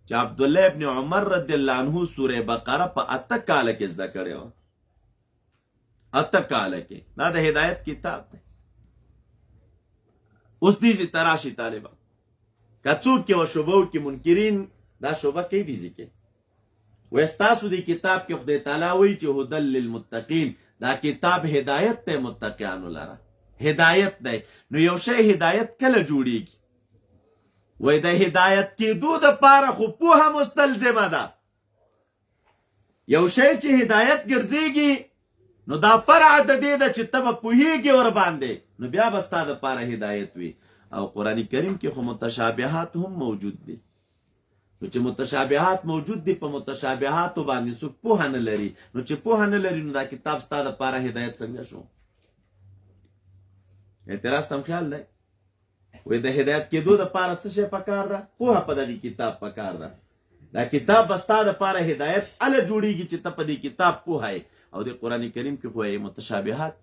چې عبدالله ابن عمر رضی الله عنه سوره بقره په 8 کاله کې زده کړې وه. 8 کاله کې. دا د هدایت کتاب دی. اوس دې تراشي طالبان که څوک کې و شوبو کې منکرین دا شوبه کوي دي کې وستاسو دی کتاب کې خدای تعالی وایي چې هدل للمتقین، دا کتاب هدایت ته متقیانو لره هدایت دی. نو یو شی هدایت کله جوړیږي؟ وای د هدایت کېدو د پاره خو پوهه مستلزمه ده. یو شی چې هدایت ګرځېږي نو دا فرع د دې ده چې ته به پوهېږي ور باندې، نو بیا به ستا د پاره هدایت وي. او قرآن کریم کې خو متشابهات هم موجود دي. نو چې متشابهات موجود دي، په متشابهاتو باندې څوک پوهه نه لري، نو چې پوهه نه لري نو دا کتاب ستا د پاره هدایت څنګه شو؟ اعتراض تم خیال دی؟ وی د هدایت کېدو د پاره څه شی پکار ده؟ پوهه په دغه کتاب پکار ده. دا کتاب به ستا د پاره هدایت اله جوړیږي چې ته په دې کتاب پوهه. او د قرآن کریم کې خو متشابهات،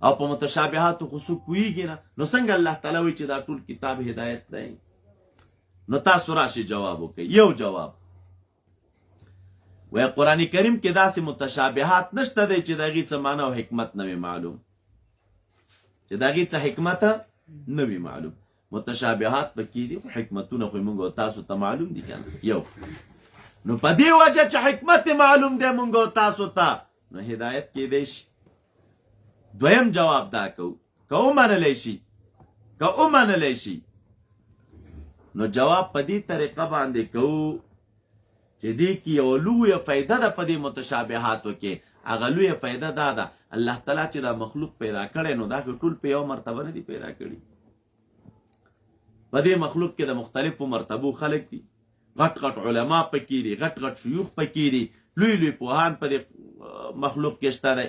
او په متشابهاتو خو څوک پوهېږي نه، نو څنګه الله تعالی وایي چې دا ټول کتاب هدایت دی؟ نو تاسو راشي جواب وکړئ. یو جواب وی قرآن کریم کې داسې متشابهات نشته دی چې د هغې څه معنی او حکمت نه وي معلوم، چې د هغې څه حکمت نه وي معلوم. متشابهات پکې دي، خو حکمتونه خو موږ او تاسو ته معلوم دي کنه. یو نو په دې وجه چې حکمت معلوم دی موږ او تاسو ته، نو هدایت کېدی شي. دویم جواب دا کوو که ومنلی شي، که ومنلی شي نو جواب په دې طریقه باندې کوو چې دې کې یو لویه فایده ده په دې متشابهاتو کې. هغه لویه فایده دا ده الله تعالی چې دا مخلوق پیدا کړی نو دا ټول په یو مرتبه نه دي پیدا کړي. په دې مخلوق کې د مختلفو مرتبو خلق دي. غټ غټ علما پکې دي، غټ غټ شيوخ پکې دي، لوی لوی پوهان په دې مخلوق کې شته دی.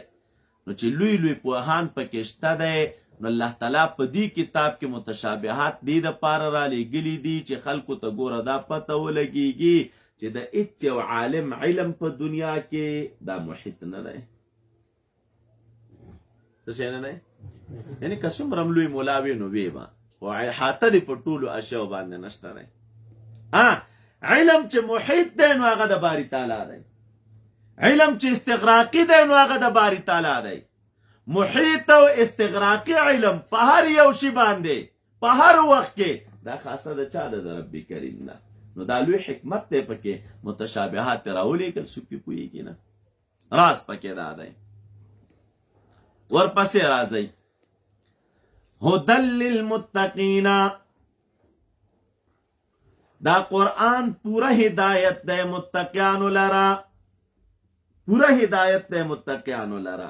نو چې لوی لوی پوهان پکې شته دی، نو الله تعالی په دې کتاب کې متشابهات دې د پاره را لېږلي دي چې خلکو ته ګوره دا پته ولګېږي چې د هېڅ یو عالم علم په دنیا کې دا محیط نه دی. څه شی نه دی؟ یعنې که څومره هم لوی مولا وي نو ویې به، خو احاطه دې په ټولو اشیاو باندې نشته دی. علم چې محیط دی نو هغه د باري تعالی دی. علم چې استغراقي دی نو هغه د باري تعالی دی. محیط او استغراقي علم په هر یو شي باندې په هر وخت کې دا خاصه د چا ده؟ د رب کریم نه. نو دا لوی حکمت دی پکې متشابهات راولېږل څوک پې پوهېږي نه. راز پکې دا دی. ورپسې راځئ هدل للمتقین. دا قرآن پورا هدایت دی متقیانو لرا، پورا هدایت دی متقیانو لرا.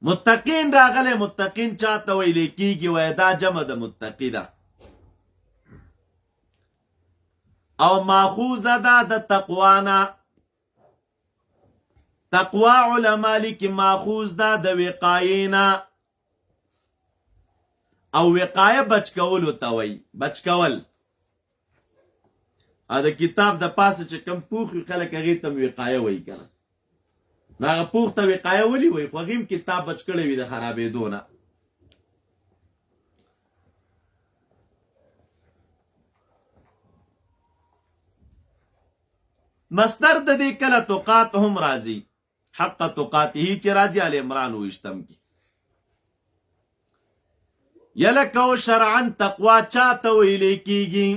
متقین راغله، متقین چاته ویل کیږي؟ وای دا جمع د متقی ده او ماخوذه ده د تقوانا. تقوا علما لیکي ماخوذ ده د وقایینا، او وقایه بچ کولو ته وایي. بچ کول دا کتاب د پاسه چې کم پوخ خلک هغې ته وقایه وایي که نه. نو هغه پوخ ته وقایه ولې وایي؟ خو هغې هم کتاب بچ کړی وي د خرابېدو نه. مصدر د دې کله تقات هم راځي، حق تقاته چې راځي آل عمران 28 کې. یلکو شرعن تقوا چاته ویلې کیږي؟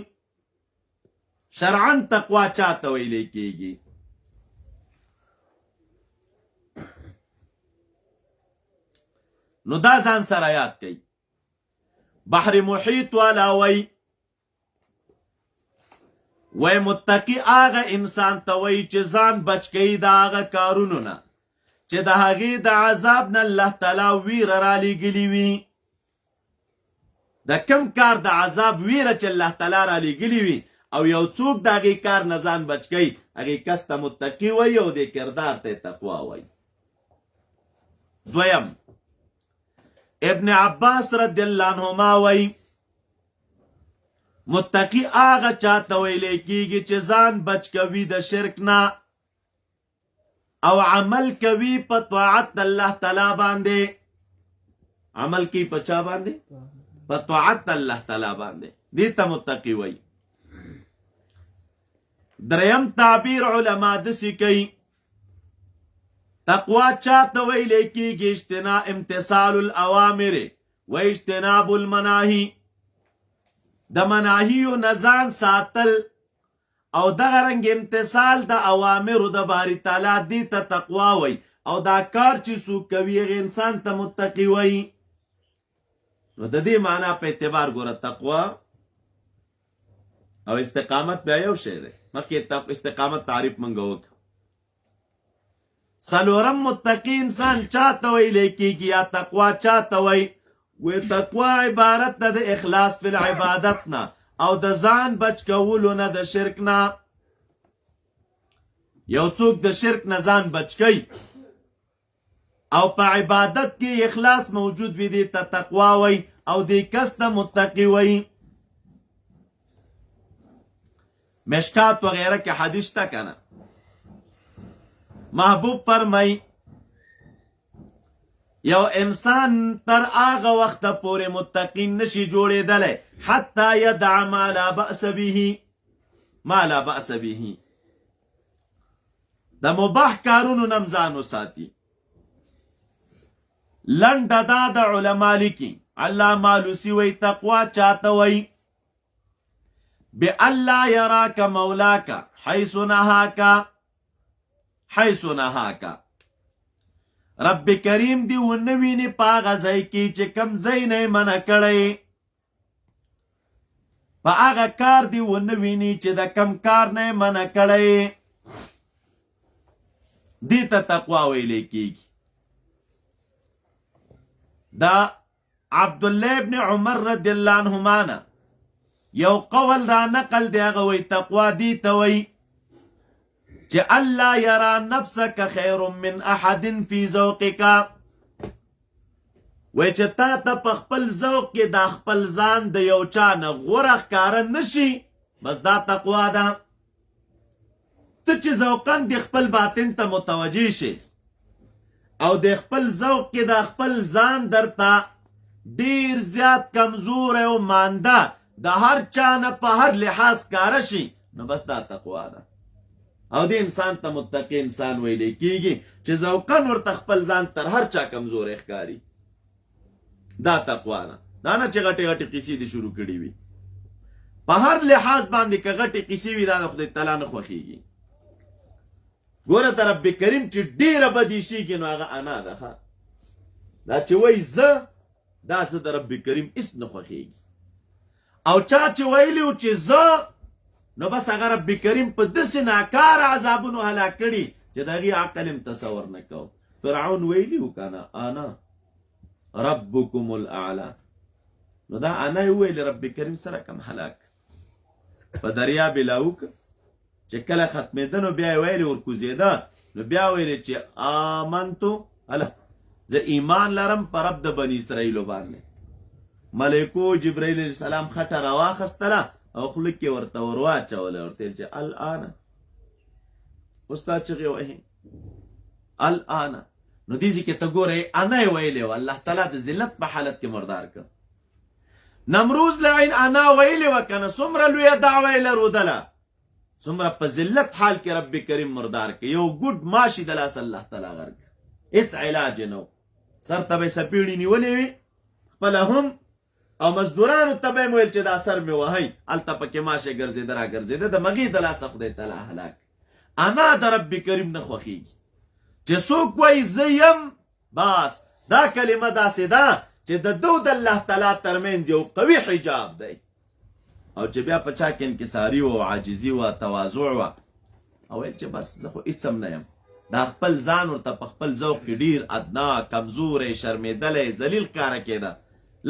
شرعن تقوا چاته ویلې کیږي؟ نو دا ځان سره یاد کړئ. بحر محیط والا وی متقی آغا انسان ته وی چې ځان بچ کړي د هغه کارونو نه چې د هغې د عذاب نه الله تعالی ویره رالیږلي وي. د کم کار د عذاب ویره چې الله تعالی رالیږلي وي او یو څوک د هغې کار نه ځان بچ کوي، هغې کس ته متقي وایي او دې کردار ته تقوا وایي. دویم ابن عباس رضی الله عنهما وایي متقی آغا چاته ویلې کیږي چې ځان بچ کوي د شرک نه او عمل کوي په طاعت د الله تعالی باندې. عمل کوي په چا باندې؟ په طاعت الله تعالی باندې، دې ته متقی وای. دریم تعبیر علما دسی کوي تقوا چاته ویل کیږي؟ اجتناء امتثال الاوامر و اجتناب المناهی، د مناهیو نزان ساتل او دغه رنګ امتثال د اوامرو د باری تعالی دې ته تقوا وای. او دا کار چې څوک کوي هغه انسان ته متقی وای. نو د دې معنا په اعتبار ګوره تقوا او استقامت بیا یو شی دی. مخکې استقامت تعریف منګه وکړو. څلورم متقی انسان چاته ویل کیږي یا تقوا چاته وای؟ و تقوا عبارت ده د اخلاص فی العبادت نه او د ځان بچ کولو نه د شرک نه. یو څوک د شرک نه ځان بچ کوي او په عبادت کې اخلاص موجود وي، دې ته تقوا وای او دې کس ته متقی وای. مشکات وغیرہ کې حدیث تا کنه محبوب فرمای یو انسان تر هغه وخت پورې متقی نشي جوړېدلی حتی یدع ما لا بأس به، د مباح کارونو نم ځان وساتي. لنډه دا د علما لیکي علامه لوسی وی تقوا چاته وی؟ بألا یراک مولاک حیث نهاک، رب کریم دی ونوینی پا غزای کی چه کم زی نی منع کڑی، پا آغا کار دی ونوینی چه دا کم کار نی منع کڑی. دیتا تقوا ویلے کی دا عبداللہ ابن عمر رضی اللہ عنہمانا یو قول را نقل دی آغا وی تقوا دیتا وی چه اللہ یرا نفسک خیر من احد فی ذوقک، وی چه تا تا پا خپل ذوق کی دا خپل زان دا یو چان غورخ کارن نشی، بس دا تقوا دا. تا چه ذوقن دی خپل باطن تا متوجی شی او دی خپل ذوق کی دا خپل زان در تا دیر زیاد کمزور او مانده دا هر چان پا هر لحاظ کارشی، نو بس دا تقوا دا. او دی انسان ته متقی انسان ویلې کیږي چې ذوقن ورته خپل ځان تر هر چا کمزور ښکاري. دا تقوا نه، دا نه چې غټې غټې قصې دې شروع کړي وي. په هر لحاظ باندې که غټې قصې وي دا د خدای تعالی نه خوښېږي. ګوره د رب کریم چې ډېره بدي شېږي نو هغه انا ده. دا چې وایي زه، دا څه د رب کریم هېڅ نه خوښېږي. او چا چې ویلي و چې زه، نو بس هغه رب کریم په داسې ناکار عذابونو هلاک کړي چې د هغې عقل هم تصور نه کوو. فرعون ویلي و که نه انا ربکم الاعلی، نو دا انا یې وویلې رب کریم سره کم هلاک په دریاب لاوک چې کله ختمېده نو بیا یې ویلې ورکوزېده نو بیا ویلې چې آمنتو هله زه ایمان لرم په رب د بني اسرائیلو باندې. ملکو جبرائیل علیه السلام خټه راواخیستله او خوله کې ورته ورواچوله، ورته ویل چې الآن استاد چغې وهي الآن. نو دې ځای کې ته ګورې انا یې ویلې وه، الله تعالی د ذلت په حالت کې مردار کړ. نمروز لعین انا ویلې وه که نه، څومره لویه دعوه یې لرودله، څومره په ذلت حال کې رب کریم مردار کړ. یو ګوډ ماشي د لاس الله تعالی غرق، هېڅ علاج یې نه و. سر ته به یې سپېړې نیولې وي خپله هم، او مزدورانو ته به یې ویل چې دا سر مې وهئ، هلته پکې ماشه ګرځېده را ګرځېده، د مغې د لاسه خدای تعالی هلاک. انا د رب کریم نه خوښېږي چې څوک وایي زه یم، بس دا کلمه داسې ده چې د ده د الله تعالی ترمنځ یو قوي حجاب دی. او چې بیا په چا کې انکساري و عاجزي و تواضع و، او ویل چې بس زه خو هېڅ هم نه یم، دا خپل ځان ورته په خپل ذوق کې ډېر ادنا، کمزوری، شرمېدلی، ذلیل ښکاره کېده.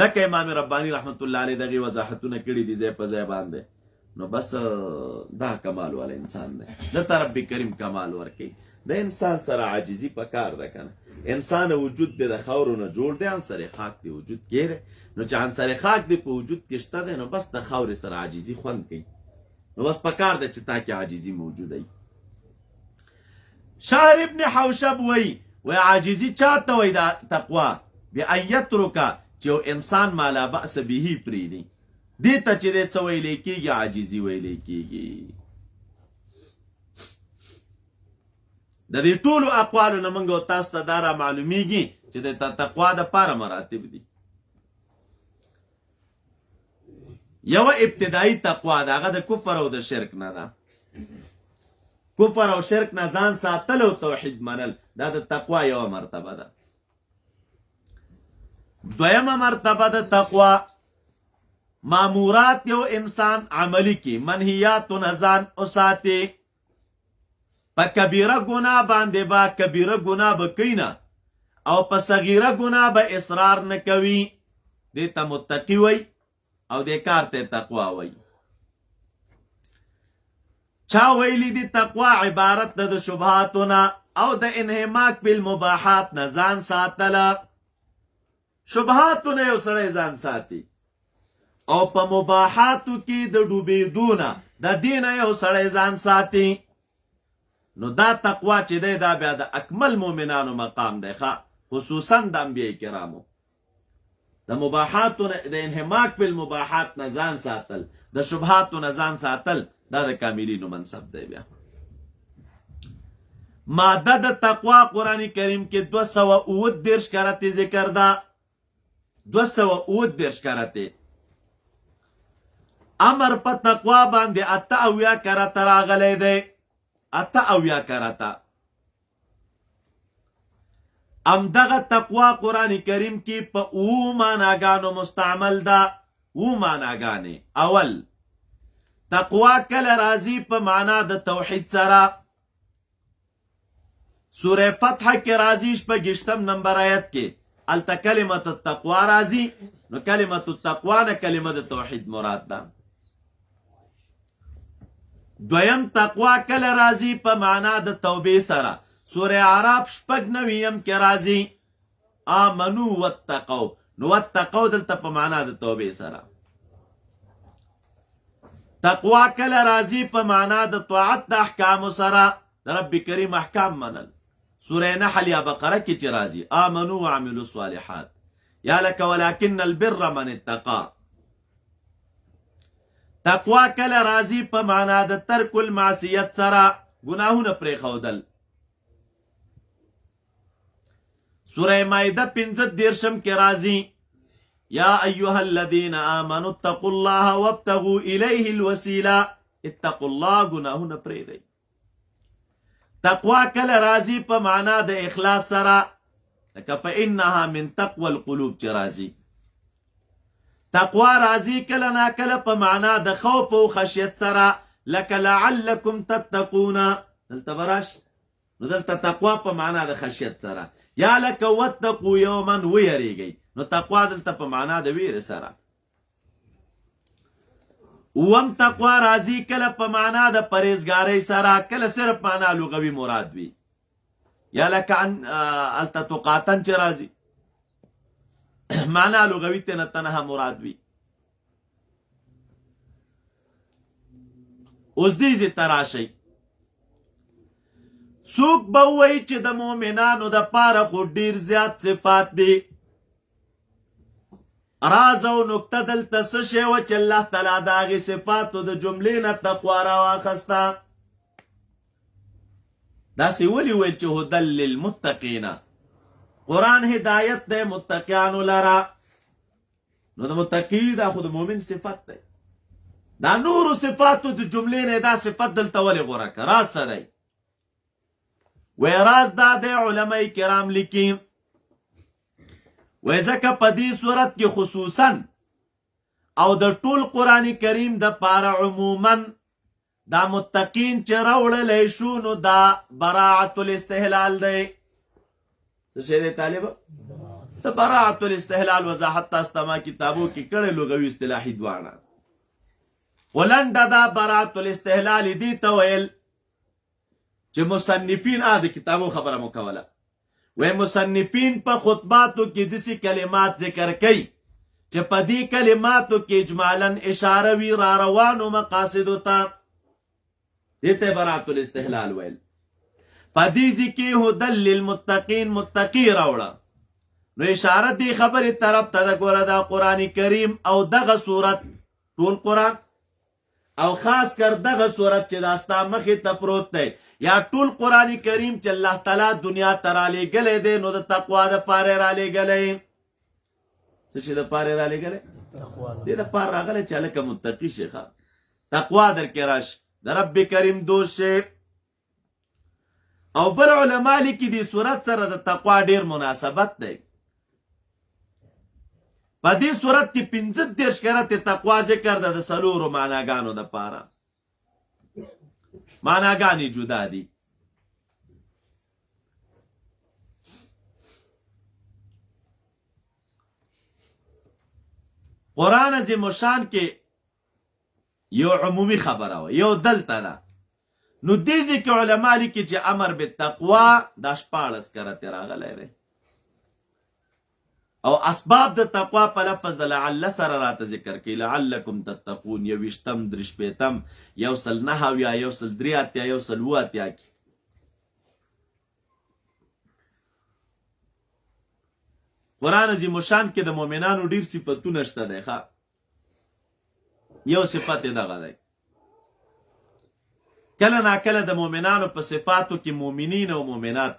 لکه امام رباني رحمت الله علیه دغې وضاحتونه کړي دي ځای په ځای باندې. نو بس دا کمال والا انسان دی، دته رب کریم کمال ورکوي. د انسان سره عاجزي پکار ده که نه. انسان وجود دی د خاورو نه جوړ دی، عنصر خاک دی وجود کې دی، نو چې عنصر خاک دی په وجود کې شته دی، نو بس د خاورې سره عاجزي خوند کوي. نو بس پکار ده چې تا کې عاجزي موجوده وي. شاعر ابن حوشب وی عاجزي چاته وی دا تقوا؟ بأن یترکه، چې یو انسان مالا بأس به پرېږدي دې ته چې دی څه ویلی کېږي عاجزي ویلی کېږي. د دې ټولو اقوالو نه موږ او تاسو ته دا را معلومیږي چې د تقوا دپاره مراتب دي. یوه ابتدایي تقوا د هغه د کفر او د شرک نه ده. کفر او شرک نه ځان ساتل او توحید منل دا د تقوا یوه مرتبه ده. دویمه مرتبه د تقوا مامورات یو انسان عملی کی منهیاتو نه ځان وساتي. په کبیره ګناه باندې با کبیره ګناه به کوي نه او په صغیره ګناه به اصرار نه کوي. دې ته متقي وی او دې کار ته تقوا وی. چا ویلی دی تقوا عبارت ده د شبهاتو نه او د انهماک بالمباحات نه ځان ساتله. شبهاتو نه یو سړی ځان ساتي او په مباحاتو کې د ډوبېدو نه د دې نه یو سړی ځان ساتي. نو دا تقوا چې دی دا بیا د اکمل مؤمنانو مقام دی، خصوصا د انبیاء کرامو. د مباحاتو نه د انهماک بالمباحات نه ځان ساتل، د شبهاتو نه ځان ساتل دا د کاملینو منصب دی. بیا ماده د تقوا قرآن کریم کې 229 کرته ذکر ده. 229 کرته امر په تقوا باندې 88 کرته راغلی دی. 88 کرته امدغه تقوا قرآن کریم کې په 9 معناګانو مستعمل ده. 9 معناګانې. اول تقوا کله راځي په معنا د توحید سره. سوره فتح کې راځي 28 نمبر آیت کې الته کلمت التقوا راځي. نو کلمت التقوا نه کلمه د توحید مراد ده. دویم تقوا کله راځي په معنا د توبې سره. سوره اعراف 96 کې راځي آمنو واتقوا. نو واتقوا دلته په معنا د توبې سره. تقوا کله راځي په معنا د طاعت د احکام سره، د رب کریم احکام منل. سوره نحل یا بقره کې چې راځي آمنو وعملوا الصالحات یا لك ولكن البر من اتقى. تقوا کله راځي په معنا د ترک المعصیت سره، ګناهونه پرېښودل. سوره مائده 15 کې راځي یا ایها الذین آمنوا اتقوا الله وابتغوا الیه الوسیله. اتقوا الله گناهونه پرېږدئ. تقوا کله راځي په معنا د اخلاص سره، لکه فانها من تقوى القلوب چې راځي. تقوا راځي کله نا کله په معنا د خوف او خشیت سره، لکه لعلکم تتقون. دلته براش نو دلته تقوا په معنا د خشیت سره، یا لکه واتقوا یوما ویریږئ. نو تقوا دلته په معنا د ویر سره. اوم تقوا راځي کله په معنا د پرهیزګارۍ سره، کله صرف معنا لغوي مراد وي. یا لکه الته تقاتن چې راځي معنا لغوي ته تنها مراد وي. اوس دې تراشي څوک به وایي چې د مؤمنانو د پاره خو ډیر زیات صفات دي. راز او نکته دلته څه شی وه چې الله تعالی د هغې صفاتو د جملې نه تقوا راواخسته. داسې ولې ویل چې هدل للمتقین، قرآن هدایت دی متقیانو لره. نو د متقی دا خو د مؤمن صفت دی. دا نورو صفاتو د جملې نه دا صفت دلته ولې غوره که؟ راز څه دی؟ وی راز دا دی علماء کرام لیکي وی ځکه په دې صورت کې خصوصا او د ټول قرآن کریم د پاره عموما دا متقین چې راوړلی شو نو دا براعت الاستحلال دی. څه شی دی طالبه؟ د براعت الاستحلال وضاحت تاسو ته ما کتابو کې کړی لغوي اصطلاحي دواړه. ولنډه دا براعت الاستحلال دې ته ویل چې مصنفین د کتابو خبره مو کوله. وی مصنفین په خطباتو کې داسې کلمات ذکر کوي چې په دې کلماتو کې اجمالا اشاره وي را روانو مقاصدو ته. دې ته براعت الاستحلال ویل. په دې کې هدل للمتقین متقی راوړه نو اشاره دی خبرې طرف ته د ګوره دا قرآن کریم او دغه صورت ټول قرآن او خاص کر دغه صورت چې دا ستا مخې ته پروت دی یا ټول قرآن کریم چې الله تعالی دنیا ته رالیږلی دی نو د تقوا دپاره رالیږلی څه شي دپاره رالیږلی دې دپاره راغلی چې هلکه متقي شي ښه تقوا در کې راشي د رب کریم دوست شي او بل علما لیکي دې صورت سره د تقوا ډیر مناسبت دی په دې صورت کې 15 کرته تقوا ذکر ده د څلورو معناګانو دپاره معناګانې جدا دي قرآن عظیم الشان کې یو عمومي خبره وه یو دلته ده نو دې ځای کې علما لیکي چې امر بالتقوا دا 14 کرته راغلی دی او اسباب د تقوا په لفظ د لعل سره راته ذکر کوي لعلکم تتقون 20 درشپیتم 109 یا 103 یا 107 کې قرآن عظیم الشان کې د مؤمنانو ډیر صفتونه شته دی ښه یو صفت یې دغه دی کله ناکله د مؤمنانو په صفاتو کې مؤمنین او مؤمنات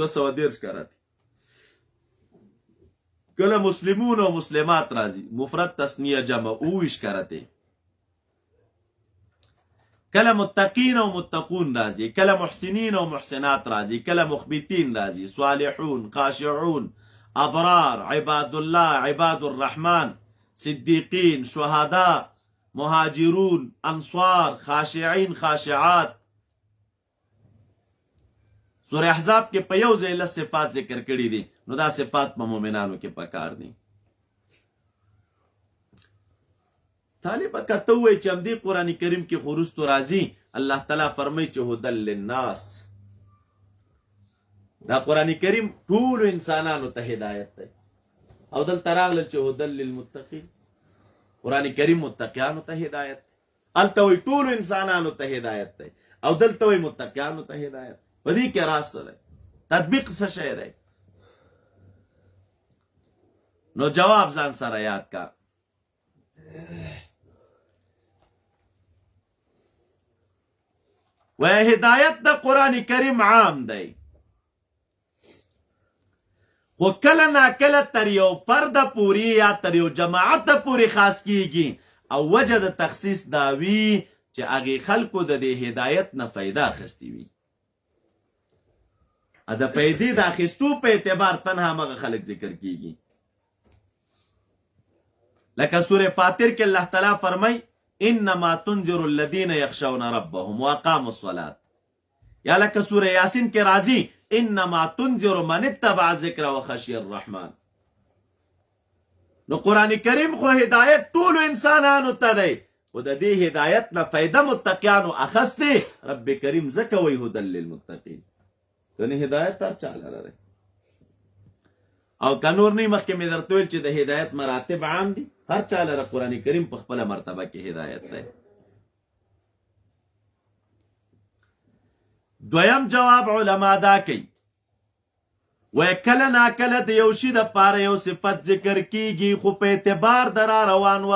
213 کرات کله مسلمون او مسلمات راځي مفرد تثنیه جمع 20 کرته کله متقین او متقون راځي کله محسنین او محسنات راځي کله مخبتین راځي صالحون خاشعون ابرار عباد الله عباد الرحمن صدیقین شهداء مهاجرون انصار خاشعین خاشعات سورہ احزاب کې په یو ځای له صفات ذکر کړي دي نو دا صفات په مؤمنانو کې پکار دي طالب کته وای چې همدې قرآن کریم کې خورستو راځي الله تعالی فرمایي چې هدل للناس دا قرآن کریم ټول انسانانو ته هدایت دی او دلته راغلی چې هدل للمتقین قرآن کریم متقیانو ته هدایت دی هلته وایي ټولو انسانانو ته هدایت دی او دلته وایي متقیانو ته هدایت په دې کې راز څه دی تطبیق څه شی دی نو جواب ځان سره یاد کا و هدایت د قرآن کریم عام دی خو کله ناکله تر یو فرد پوری یا تر یو جماعت پوری خاص کیږي او وجه د تخصیص دا وی چې هغې خلکو د دې هدایت نه فایده اخیستې وي د فایدې د اخیستو په اعتبار تنها هغه خلک ذکر کیږي لکه سوره فاطر کې الله تعالی فرمای انما تنذر الذين يخشون ربهم واقاموا الصلاه یا لکه سوره یاسین کې راځي انما تنذر من اتبع الذکر وخشی الرحمن نو قرآن کریم خو هدایت ټول انسانانو ته دی خو د دې هدایت نه فایده متقیانو اخستې رب کریم ځکه وایي هدل للمتقین کنه هدایت هر چا لره او کنور نه مخکې مې درته ویل چې د هدایت مراتب عام دي هر چا لره قرآن کریم په خپله مرتبه کې هدایت دی دویم جواب علما دا کوي وای کله ناکله د یو شي دپاره یو صفت ذکر کیږي خو په اعتبار د را روان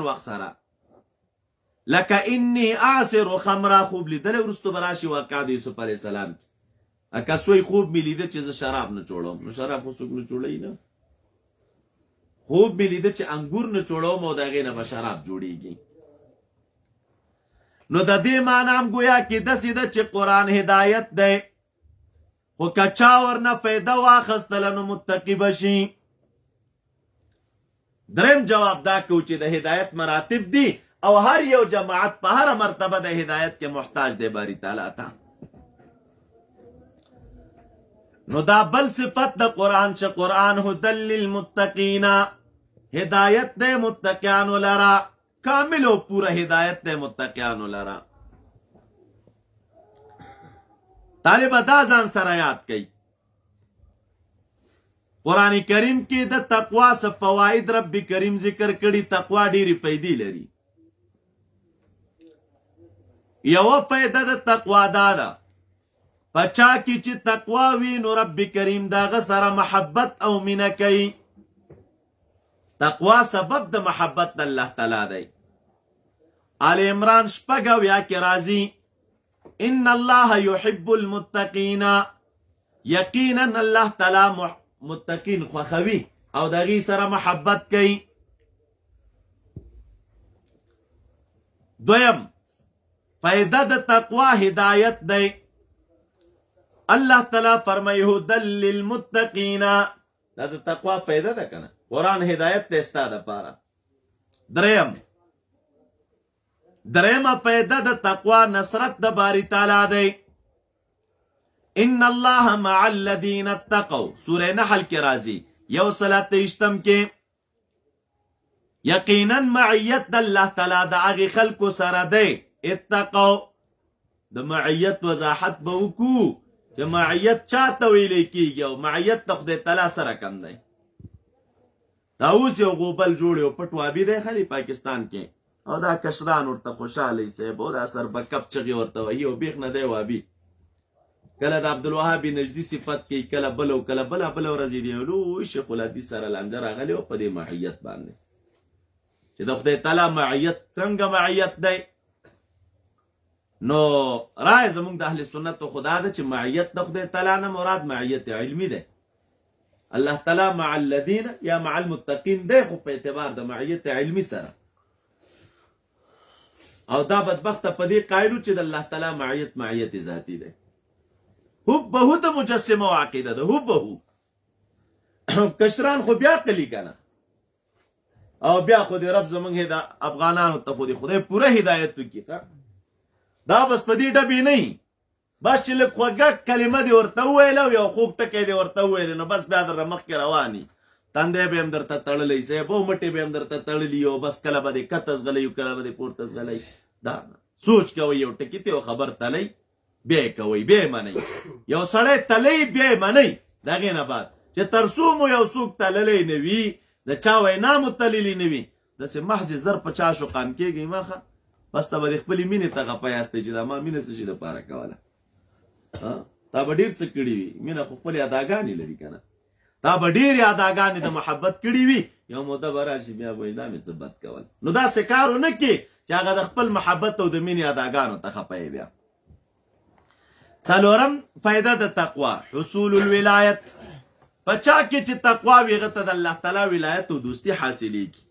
وخت سره لکه انی اعصر خمرا خوب لیدلی وروستو به راشي واقعه د یوسف علیه السلام اکه سوی خوب مې لیده چې زه شراب نه جوړوم نو شراب خو څوک نه جوړوي نه خوب مې لیده چې انګور نه جوړوم او د هغې نه به شراب جوړیږي نو د دې معنی هم گویا کې داسې ده چې قرآن هدایت دی خو که چا ورنه فایده واخیستله نو متقي به شي دریم جواب دا کو چې د هدایت مراتب دي او هر یو جماعت په هر مرتبه د هدایت کې محتاج دی باری تعالی ته نو دا بل صفت د قرآن چې قرآن هدل للمتقین هدایت دی متقیانو لرا کامل او پورا هدایت دی متقیانو لرا طالب دا ځان سره یاد کړئ قرآن کریم کې د تقوا څه فواید رب کریم ذکر کړي تقوا ډېرې فایدې لري یوه فایده د تقوا دا ده پچا کی چې تقوا وی نو رب کریم داغه سره محبت او مینه کوي. تقوا سبب د محبت د الله تعالی دی. آل عمران شپږ یا کې راځي ان الله يحب المتقین، یقینا الله تعالی متقین خوښوي او دغه سره محبت کوي. دویم فائدہ د تقوا هدایت دی. الله تعالی فرمایي هدى للمتقین، دا د تقوا فائدہ ده کنه. قرآن هدایت ته استاده پاره. درېمه فائدہ د تقوا نصرت د باری تعالی دی. ان الله مع الذين اتقوا، سوره نحل کې راځي 123 کې. یقینا معیت د الله تعالی د هغه خلکو سره دی. اتقوا د معیت وضاحت به وکړو چې معیت چاته ویل کېږي او معیت د خدای تعالی سره کم دی. دا اوس یو غوبل جوړ یو پټوابي دی خالي پاکستان کې، او دا کشران ورته خوشاله صاحب او دا سر بکپ چغي ورته وایي او بیخ نه دی وابي. کله د عبدالوهاب نجدي صفت کې، کله بل او کله بل ورځې دی لو شیخ الحدیث سره لانجه راغلی او په دې معیت باندې چې د خدای تعالی معیت څنګه معیت دی. نو رائے زمونږ د اهل سنت خدا ده چې معیت د خدای تعالی نه مراد معیت علمی ده. الله تعالی مع الذین یا مع المتقین دی، خو په اعتبار د معیت علمی سره. او دا بدبخت په دې قایلو چې د الله تعالی معیت ذاتی ده. حبه د مجسمه عقیده ده. حبه کشران خو بیا کلی کنه، او بیا خو دې رب زمونږ د افغانانو ته خو دې خدای پوره هدایت وکړي. دا بس په دې ډبې نه بس چې لږ خوږه کلمه دې ورته وویل او یو خوږ ټکی دې ورته وویل نو بس بیا در مخکې رواني. تندی به هم درته تړلی صاحب او مټې به هم درته تړلي او بس کله به دې کته ځغلی کله به دې پورته ځغلی. دا سوچ کوئ یو ټکي ته یو خبر تلی بیا یې کوئ بیا یې منئ. یو سړی تلی بیا یې منئ. د هغې نه بعد چې تر څو مو یو څوک تللی نه وي، د چا وینا مو تللي نه وي، داسې محض زر په چا شوقان کېږئ مخه بس ته به د خپلې مینې ته غپی یاستئ چې دا ما مینه څه شي دپاره کوله. تا به ډېر څه کړي وي. مینه خو خپلې اداګانې لري که نه. تا به ډېرې اداګانې د محبت کړي وي، یو موده به راشي بیا به دا مې څه بد کول. نو داسې کار ونه کړې چې هغه د خپل محبت او د مینې اداګانو ته خپی بیا. څلورم فایده د تقوا حصول الولایت. په چا کې چې تقوا وي هغه ته د الله تعالی ولایت او دوستي حاصلېږي.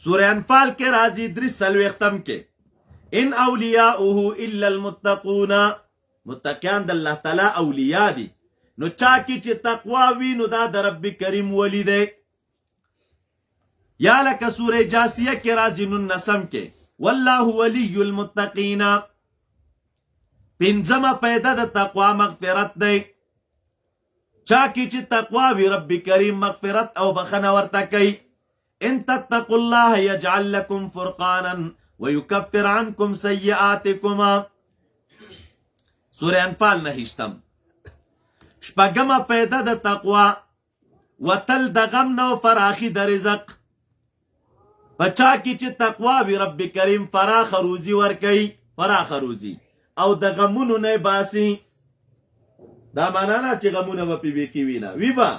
سوره انفال کې راځي 43 کې ان اولیاؤه الا المتقون، متقیان د الله تعالی اولیاء دي. نو چا کې چې تقوا وي نو دا د رب کریم ولی دی. یا لکه سوره جاسیه کې راځي 19 کې والله ولی المتقین. پنځمه فائدہ د تقوا مغفرت دی. چا کې چې تقوا وي رب کریم مغفرت او بخنه ورته کوي. ان تتقوا الله يجعل لكم فرقانا ويكفر عنكم سيئاتكم. سوره انفال 9. شپږمه فائدہ د تقوا وتل د غم نه او فراخي د رزق. پچا کی چې تقوا وی رب کریم فراخ روزي ورکي، فراخ روزي او د غمونو نه باسي. دا معنا نه چې غمونه به پی کی وینا وی با،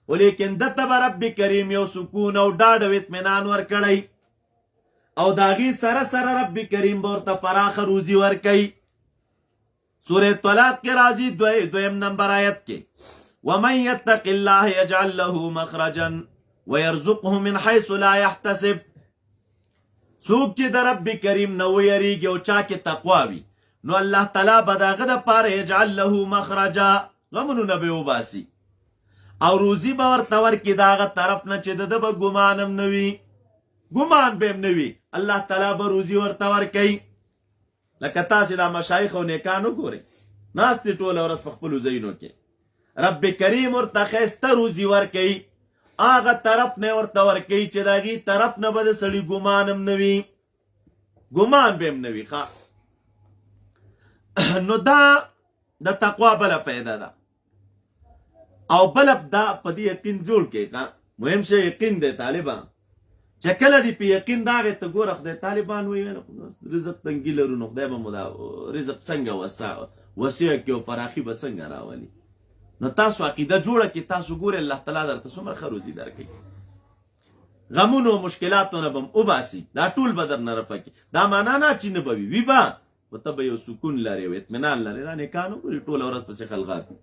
ولیکن د تب رب کریم یو سکون او ډاډ او اطمینان ورکړی او داغي سره سره رب کریم ورته فراخ روزي ورکي. سورة طلاق کے راضی دویم نمبر آیت کے وَمَنْ يَتَّقِ اللَّهَ يَجْعَلْ لَهُ مَخْرَجًا وَيَرْزُقْهُ مِنْ حَيْثُ لَا يَحْتَسِبْ. سوک چې د رب کریم نو یریږي او چا کې تقوا وي نو الله تعالی به د هغه دپاره یجعل له مخرجا، غمونه به وباسي او روزي به ورته ورکړي د هغه طرف نه چې د ده به ګمان هم نه وي، ګمان به هم نه وي، الله تعالی به روزي ورته ورکوي. لکه تاسې دا مشایخ او نیکان وګورئ ناستې ټوله ورځ په خپلو ځایونو کې، رب کریم ورته ښایسته روزي ورکوي، هغه طرف نه ورته ورکوي چې د هغې طرف نه به د سړي ګمان هم نه وي، ګمان به هم نه وي. نو دا د تقوا بله فایده ده. او بله دا په دې یقین جوړ کې مهم شی یقین دی طالبان، چې کله دې په یقین راغی ته ګوره خدای طالبان وایي رزق تنګي لرو نو خدای به مو دا رزق څنګه وسیع کړي او پراخي به څنګه راولي. نو تاسو عقیده جوړه کړئ، تاسو ګورئ الله تعالی درته څومره ښه روزي درکوي. غمونو او مشکلاتو نه به وباسي، دا ټول به درنه رفع کړي. دا معنا نه چې نه به وي به، خو ته به یو سکون لرې او اطمینان لرې. دا نکاح نه ګورې ټوله ورځ پسې خلغات دي،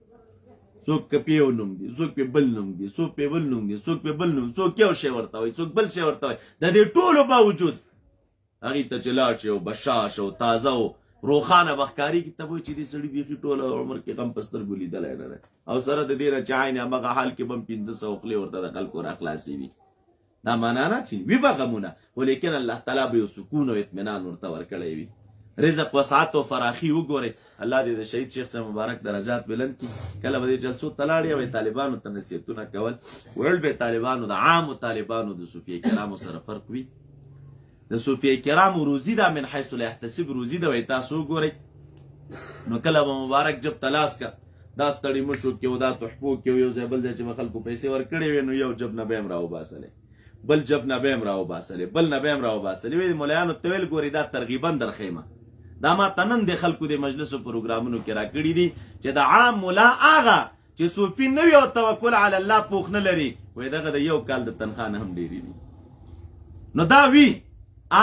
څوک په یو نوم دي، څوک په بل نوم دي، څوک په بل نوم دي، څوک په بل نوم، څوک یو شی ورته وایي، څوک بل شی ورته وایي. د دې ټولو باوجود هغې ته چې لاړ شي او بشاش او تازه او روښانه به ښکارېږي، ته به وایي چې دې سړي بیخي ټوله عمر کې غم په سترګو لیدلی نه دی، او سره د دې نه چې عین همغه حال کې به هم 500 خولې ورته د خلکو راخلاصې وي. دا معنا نه چې وي به غمونه، خو لیکن الله تعالی به یو سکون او اطمینان ورته ورکړی وي. رزق وسعت او فراخي وګورئ. الله دې د شهید شیخ صاحب مبارک درجات بلند کړي. کله به دې جلسو ته لاړې وی طالبانو ته نصیحتونه کول، ویل به طالبانو د عامو طالبانو د صوفیه کرامو سره فرق وي. د صوفیه کرامو روزي دا من حیث لا یحتسب روزي ده، وی تاسو وګورئ. نو کله به مبارک جب تلاس کا دا ستړي مشو کې او دا تحفو کې یو ځای بل ځای چې به خلکو پیسې ورکړې وي، نو یو جب نه به هم راوباسلی، بل جب نه به هم راوباسلی، بل نه به هم راوباسلی. وی ملایانو ته ویل ګورئ دا ترغیبا درخیمه، دا ما تنن د خلکو د مجلسو پروګرامونو کې راکړي دي چې د عام ملا هغه چې صوفي نه وي او توکل علی الله پوخ نه لري، وایي دغه د یو کال د تنخوا نه هم ډېرې دي. نو دا وي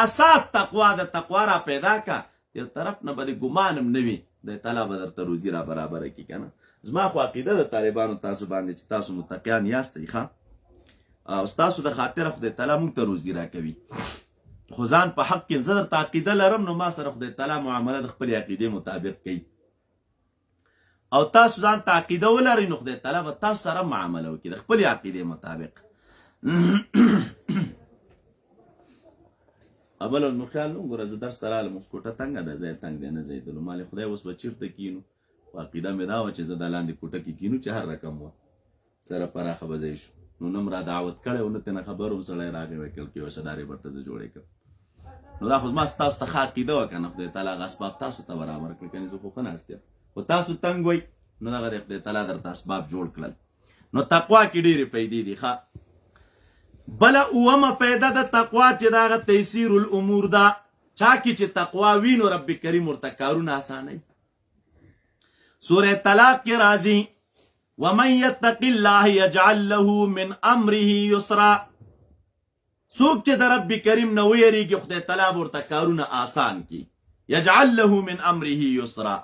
اساس تقوا، د تقوا را پیدا کا، یو طرف نه به د ګمان هم نه وي، د تعالی به درته روزي را برابره کړي. که نه زما خو عقیده د طالبانو تاسو باندې چې تاسو متقیان یاستئ ښه، او ستاسو د خاطره خدای تعالی موږ ته روزي راکوي. خو ځان په حق کې زه درته عقیده لرم، نو ما سره خدای تعالی معامله د خپلې عقیدې مطابق کوي، او تاسو ځان ته عقیده ولرئ نو خدای تعالی به تاسو سره معامله وکړي د خپلې عقیدې مطابق. اول نو خیال نو ګوره زه درس ته رالم، اوس کوټه تنګه ده، ځای تنګ دی، نه ځایدلو. مالې خدای اوس به چېرته کینو، خو عقیده مې دا وه چې زه دا لاندې کوټه کې کینو چې هر رقم وه سره پراخه به ځای شو. نو نه م را دعوت کړی و، نه ترېنه خبر وم، سړی راغی ویل کې یوه شدارې برته زه جوړې کړم. نو دا خو زما ستاسو ته ښه عقیده وه که نه، خدای تعالی هغه اسباب تاسو ته برابر کړي. کنې زه خو ښه ناست یم، خو تاسو تنګ وئ، نو دغه دی خدای تعالی درته اسباب جوړ کړل. نو تقوا کې ډېرې فایدې دي. ښه بله اومه فایده د تقوا چې د هغه تیسیر الامور ده. چا کې چې تقوا وي نو رب کریم ورته کارونه اسانوي. سوره طلاق کې راځي ومن یتق الله یجعل له من امره یسرا. څوک چې د رب کریم نه ویریږي خدای تعالی ورته کارونه آسان کی. یجعل له من امره یسرا.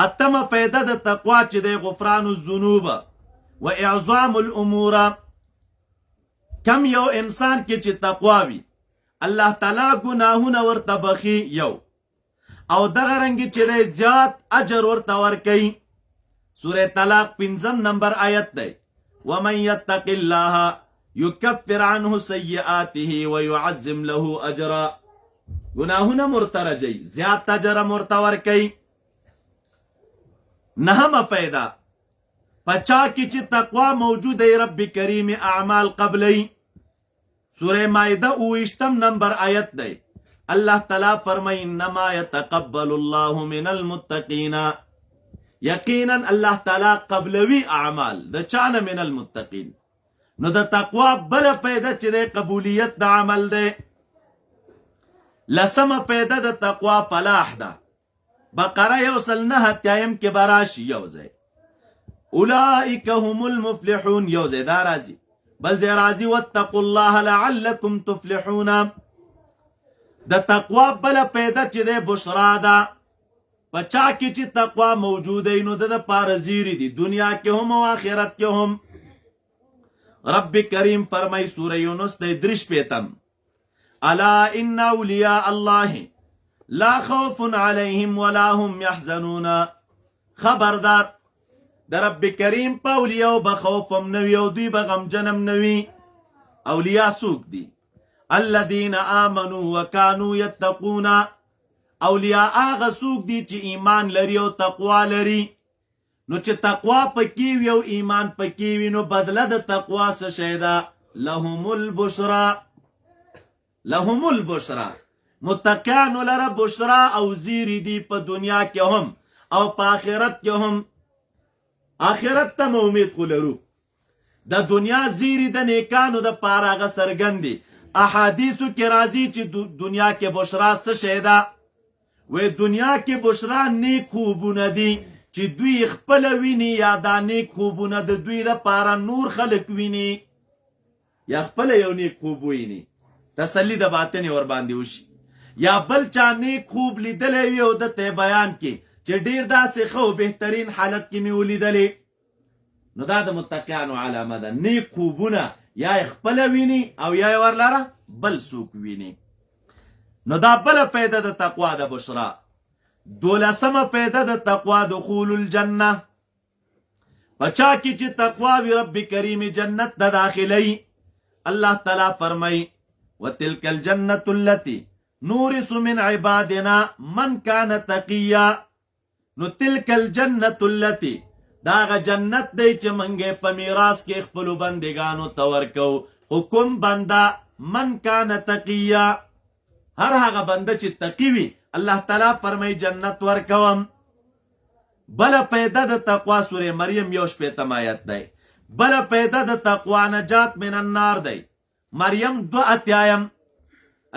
اتمه فایده د تقوا چې د غفران الذنوب و اعظام الامور. کم یو انسان کې چې تقوا وي الله تعالی ګناهونه ورته بخي یو، او دغه رنګ چې د زیات اجر ورته ورکوي. سوره طلاق 5 نمبر آیت دی ومن یتق الله یکفر عنه سیئاته ویعظم له اجرا. گناهونه مرترجی زیات اجر مرته ورکوي. نهمه پیدا پچا کی چې تقوا موجود دی رب کریم اعمال قبلی. سوره مائده 28 نمبر آیت دی الله تعالی فرمای انما يتقبل الله من المتقین. یقینا الله تعالی قبلوی اعمال د چانه من المتقین. نو د تقوا بل پیدا چې د قبولیت د عمل دی. لسمه پیدا د تقوا فلاح ده. بقره 109 کې براشي یو ځای اولئک هم المفلحون، یو ځای دا راځي، بل ځای راځي واتقوا الله لعلکم تفلحون. د تقوا بل پیدا چې د بشرا ده. پچا کې چې تقوا موجود نو د پاره زیری دي دنیا کې هم او آخرت کې هم. رب کریم فرمای سوره یونس 3 الا ان اولیاء الله لا خوف علیهم ولا هم يحزنون. خبردار د رب کریم په اولیاء به خوف هم نوي او دوی به غمجن هم نوي. اولیاء څوک دي؟ الذین آمنوا وکانوا یتقون. اولیاء هغه څوک دي چې ایمان لري او تقوا لري. نو چې تقوا پکې وي او ایمان پکې وي نو بدله د تقوا څه شی ده؟ لهم البشرا. لهم البشرا. متقیانو لره بشرا او زیری دي په دنیا کې هم او په آخرت کې هم. آخرت ته مو امید خو لرو. د دنیا زیری د نیکانو د پاره هغه څرګند دي، احادیثو کې راځي چې دنیا کې بشرا څه شی ده؟ وی دنیا کې بشرا نیک خوبونه دي چې دوی خپل ویني یا دا نیک خوبونه د دوی لپاره نور خلق ویني یا خپل یو نیک خوب ویني تسلی د باطن ور باندې وشي یا بل چا نیک خوب لیدلی وي او دته بیان کې چې ډیر داسې ښه بهترین حالت کې مې ولیدلې نو دا د متقیانو علامه ده نیک خوبونه یا خپل ویني او یا ورلره بل څوک ویني نو دا بل فائدہ د تقوا د بشرا 12مه فائدہ د تقوا دخول الجنه بچا کی چې تقوا وی رب کریم جنت د داخلي الله تعالی فرمای وتلك الجنه التي نورث من عبادنا من كان تقيا نو تلك الجنه التي داغه جنت دی چې منګه په میراث کې خپل بندگانو تورکو حکم بندا من کان تقیا هر هغه بنده چې تقی وي الله تعالی فرمای جنت ورکوم بل پیدا د تقوا سوره مریم 1 آیت دی بل پیدا د تقوا نجات من النار دی مریم 2 اتیایم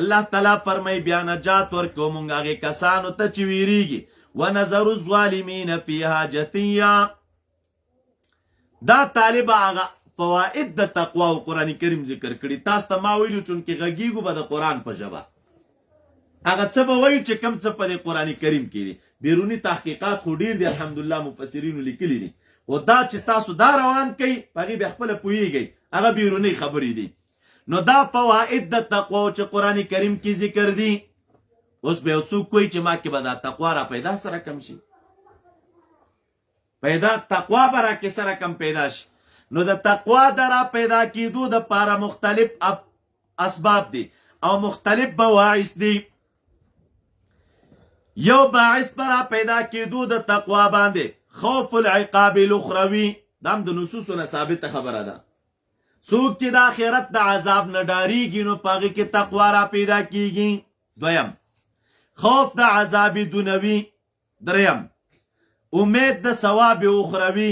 الله تعالی فرمای بیا نجات ورکوم هغه کسانو ته چې ویریږي ونذر الظالمین فيها جثیا دا طالب هغه فواید د تقوا او قران کریم ذکر کړي تاسو ته ما ویلو چې غږیږو به د قران په ژبه هغه څه به وایي چې کم څه په قران کریم کې دي بیرونی تحقیقات خو ډیر دي الحمدلله مفسرینو لیکلي دي او دا چې تاسو دا روان کړئ هغه به خپل پوهیږئ هغه بیرونی خبرې دي نو دا فواید د تقوا چې قران کریم کې ذکر دي اوس به څوک کوئی چې ما کې به دا تقوا را پیدا سره کم شي پیدا تقوا برا کې سره کم پیدا شي نو د تقوا درا پیدا کیدو د پاره مختلف اسباب دي او مختلف بواعث دي یو باعث برا پیدا کیدو د تقوا باندې خوف العقاب الاخروی دام د نصوصونه ثابت خبره ده څوک چې د آخرت د عذاب نه ډاریږي نو پاغه کې تقوا را پیدا کیږي دویم خوف د عذاب دنیوي دریم امید د ثواب اخروی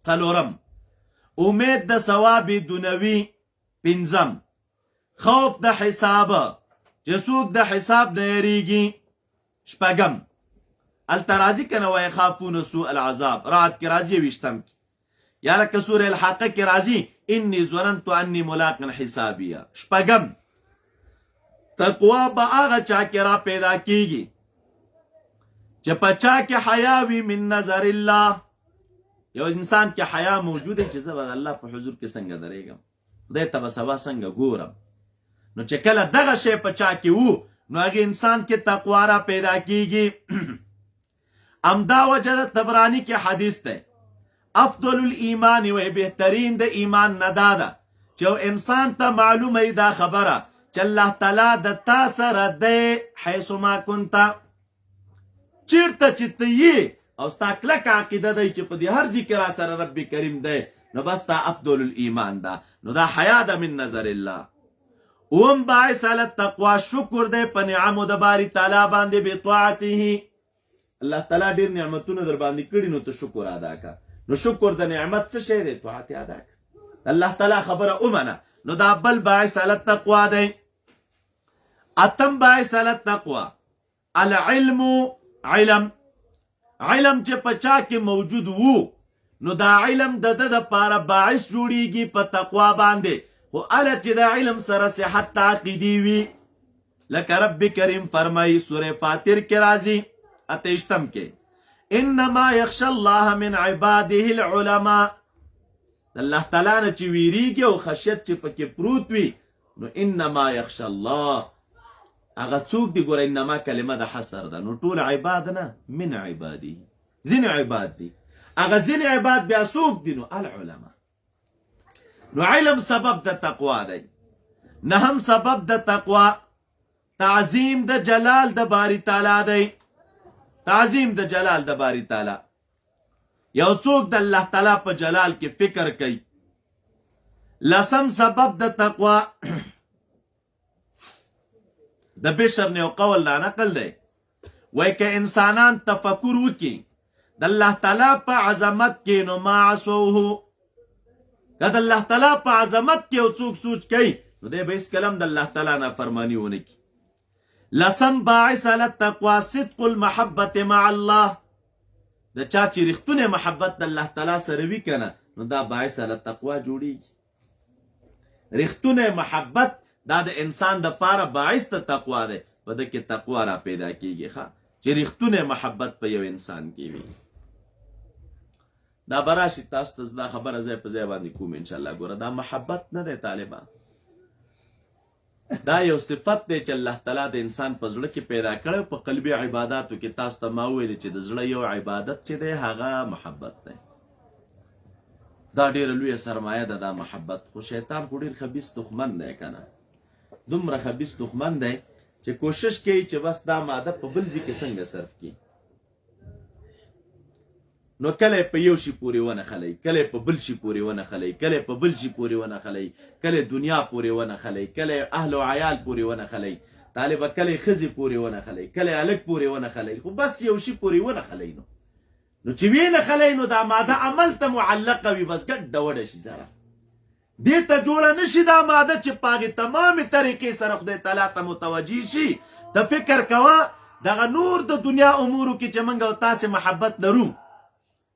څلورم امید د ثواب دنیوي پنځم خوف د حساب چې څوک د حساب نه یریږي شپږم الترازی کنه وای خافون سوء العذاب رات کی راضی وشتم یا لکه سوره الحاقه کی راضی انی ظننت انی ملاق حسابیه شپږم تقوا به هغه چا کې را پیدا کیږي چې پچا کې حیا وي من نظر الله یو انسان کې حیا موجود دی چې زبر الله په حضور کې څنګه درېږم خدای ته به سبا څنګه ګورم نو چې کله دغه شی پچا کې وو نو هغه انسان کې تقوا را پیدا کیږي امدا وجه طبرانی کې حدیث ده افضل الایمان و بهترین د ایمان نداده چې انسان ته معلومه دا خبره چې الله تعالی د تا سره ده حيث ما كنت چیرته چې ته یې او ستا کلک عقیده دی چې په دې هر ذکر سره رب کریم دی نو بس تا افضل الایمان ده نو دا حیا ده من نظر الله اوم باعث علی التقوا شکر دی په نعمو د باری تعالی باندې بطاعته الله تعالی ډیر نعمتونه در باندې کړي نو ته شکر ادا کا نو شکر د نعمت څه شی دی طاعت ادا کا الله تعالی خبره اومنه نو دا بل باعث علی التقوا دی اتم باعث علی التقوا العلم علم چې پچا کې موجود وو نو دا علم د پاره باعث جوړیږي په تقوا باندې خو اله چې دا علم سره صحت عقیدی وي لکه رب کریم فرمایي سوره فاطر کې راځي اتهشتم کې انما يخشى الله من عباده العلماء الله تعالی نه چې ویریږي او خشیت چې پکې پروت وي نو انما يخشى الله هغه څوک دی ګوره انما کلمه د حصر ده نو ټول عباد نه من عباده ځینې عباد دي هغه ځینې عباد بیا څوک دي نو العلماء نو علم سبب د تقوا دی نهم سبب د تقوا تعظیم د جلال د باری تعالی دی تعظیم د جلال د باری تعالی یو څوک د الله تعالی په جلال کې فکر کوي لسم سبب د تقوا د بشر نه قول لا نقل دی وای که انسانان تفکر وکي د الله تعالی په عظمت کې نو ما عصوه کله الله تعالی په عظمت کې او څوک سوچ کوي نو دی به هیڅ کلم د الله تعالی نافرماني ونه کي. لسم باعث علی التقوا صدق المحبت مع الله. د چا چې رښتونه محبت د الله تعالی سره وي کنه نو دا باعث علی التقوا جوړیږي. رښتونه محبت دا د انسان د پاره باعث د تقوا دی. په ده کې تقوا را پیدا کیږي چې رښتونه محبت په یو انسان کې وي. دا براشي تاسو ته دا خبره ځای په ځای باندې کوم انشاءالله. ګوره دا محبت نه دی طالبان، دا یو صفت دی چې الله تعالی د انسان په زړه کې پیدا کړی. په قلبي عباداتو کې تاسو ته ما وویل چې د زړه یو عبادت چې دی هغه محبت دی. دا ډیره لویه سرمایه ده دا محبت. خو شیطان خو ډیر خبیث دښمن دی که نه، دومره خبیث دښمن دی چې کوشش کوي چې بس دا ماده په بل ځای کې څنګه صرف کړي. نو کله په یو شي پورې ونښلئ، کله په بل شي پورې ونښلئ، کله په بل شي پورې ونښلئ، کله دنیا پورې ونښلئ، کله اهل و عیال پورې ونښلئ، طالبه کله ښځې پورې ونښلئ، کله هلک پورې ونښلئ، خو بس یو شي پورې ونښلئ. نو چې ویې نښلئ نو دا ماده عمل ته معلقه وي، بس ګډه وډه شي سره دې ته جوړه نشي دا ماده چې په هغې تمامې طریقې سره خدای تعالی ته متوجه شي. ته فکر کوه دغه نور د دنیا امورو کې چې موږ او تاسې محبت لرو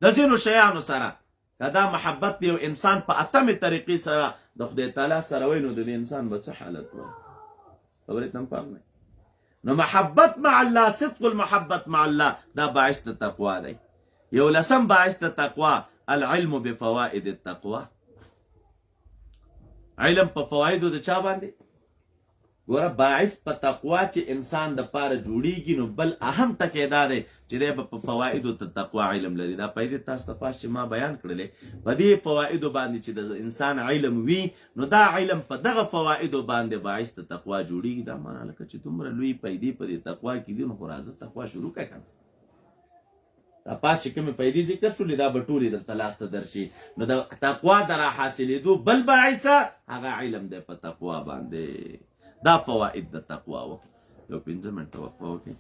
د ځینو شیانو سره، که دا محبت یو انسان په اتمې طریقې سره د خدای تعالی سره وی نو د دې انسان به څه حالت وي. خبرې ته هم پام دی. نو محبت مع الله، صدق المحبت مع الله دا باعث د تقوا دی. یو لسم باعث د تقوا العلم بفوائد التقوا. علم په فوائدو د چا باندې؟ ګوره باعث په تقوا چې انسان د پاره جوړیږي نو بل اهم ټکی دا دی چې دی به په فوائدو د تقوا علم لري. دا پیدې تاسو ته پاس چې ما بیان کړلې په دې فوائدو باندې چې د انسان علم وي نو دا علم په دغه فوائدو باندې باعث د تقوا جوړیږي. دا معنا لکه چې دومره لوی پیدې په دې تقوا کې دي نو خو راځه تقوا شروع کړه کنه. دا پاس چې کومې پیدې ذکر شولې دا به ټولې درته لاسته درشي. نو د تقوا د را حاصلېدو بل باعثه هغه علم دی په تقوا باندې. دا فوائد د تقوا و. یو 5 منټه وقفه وکړئ.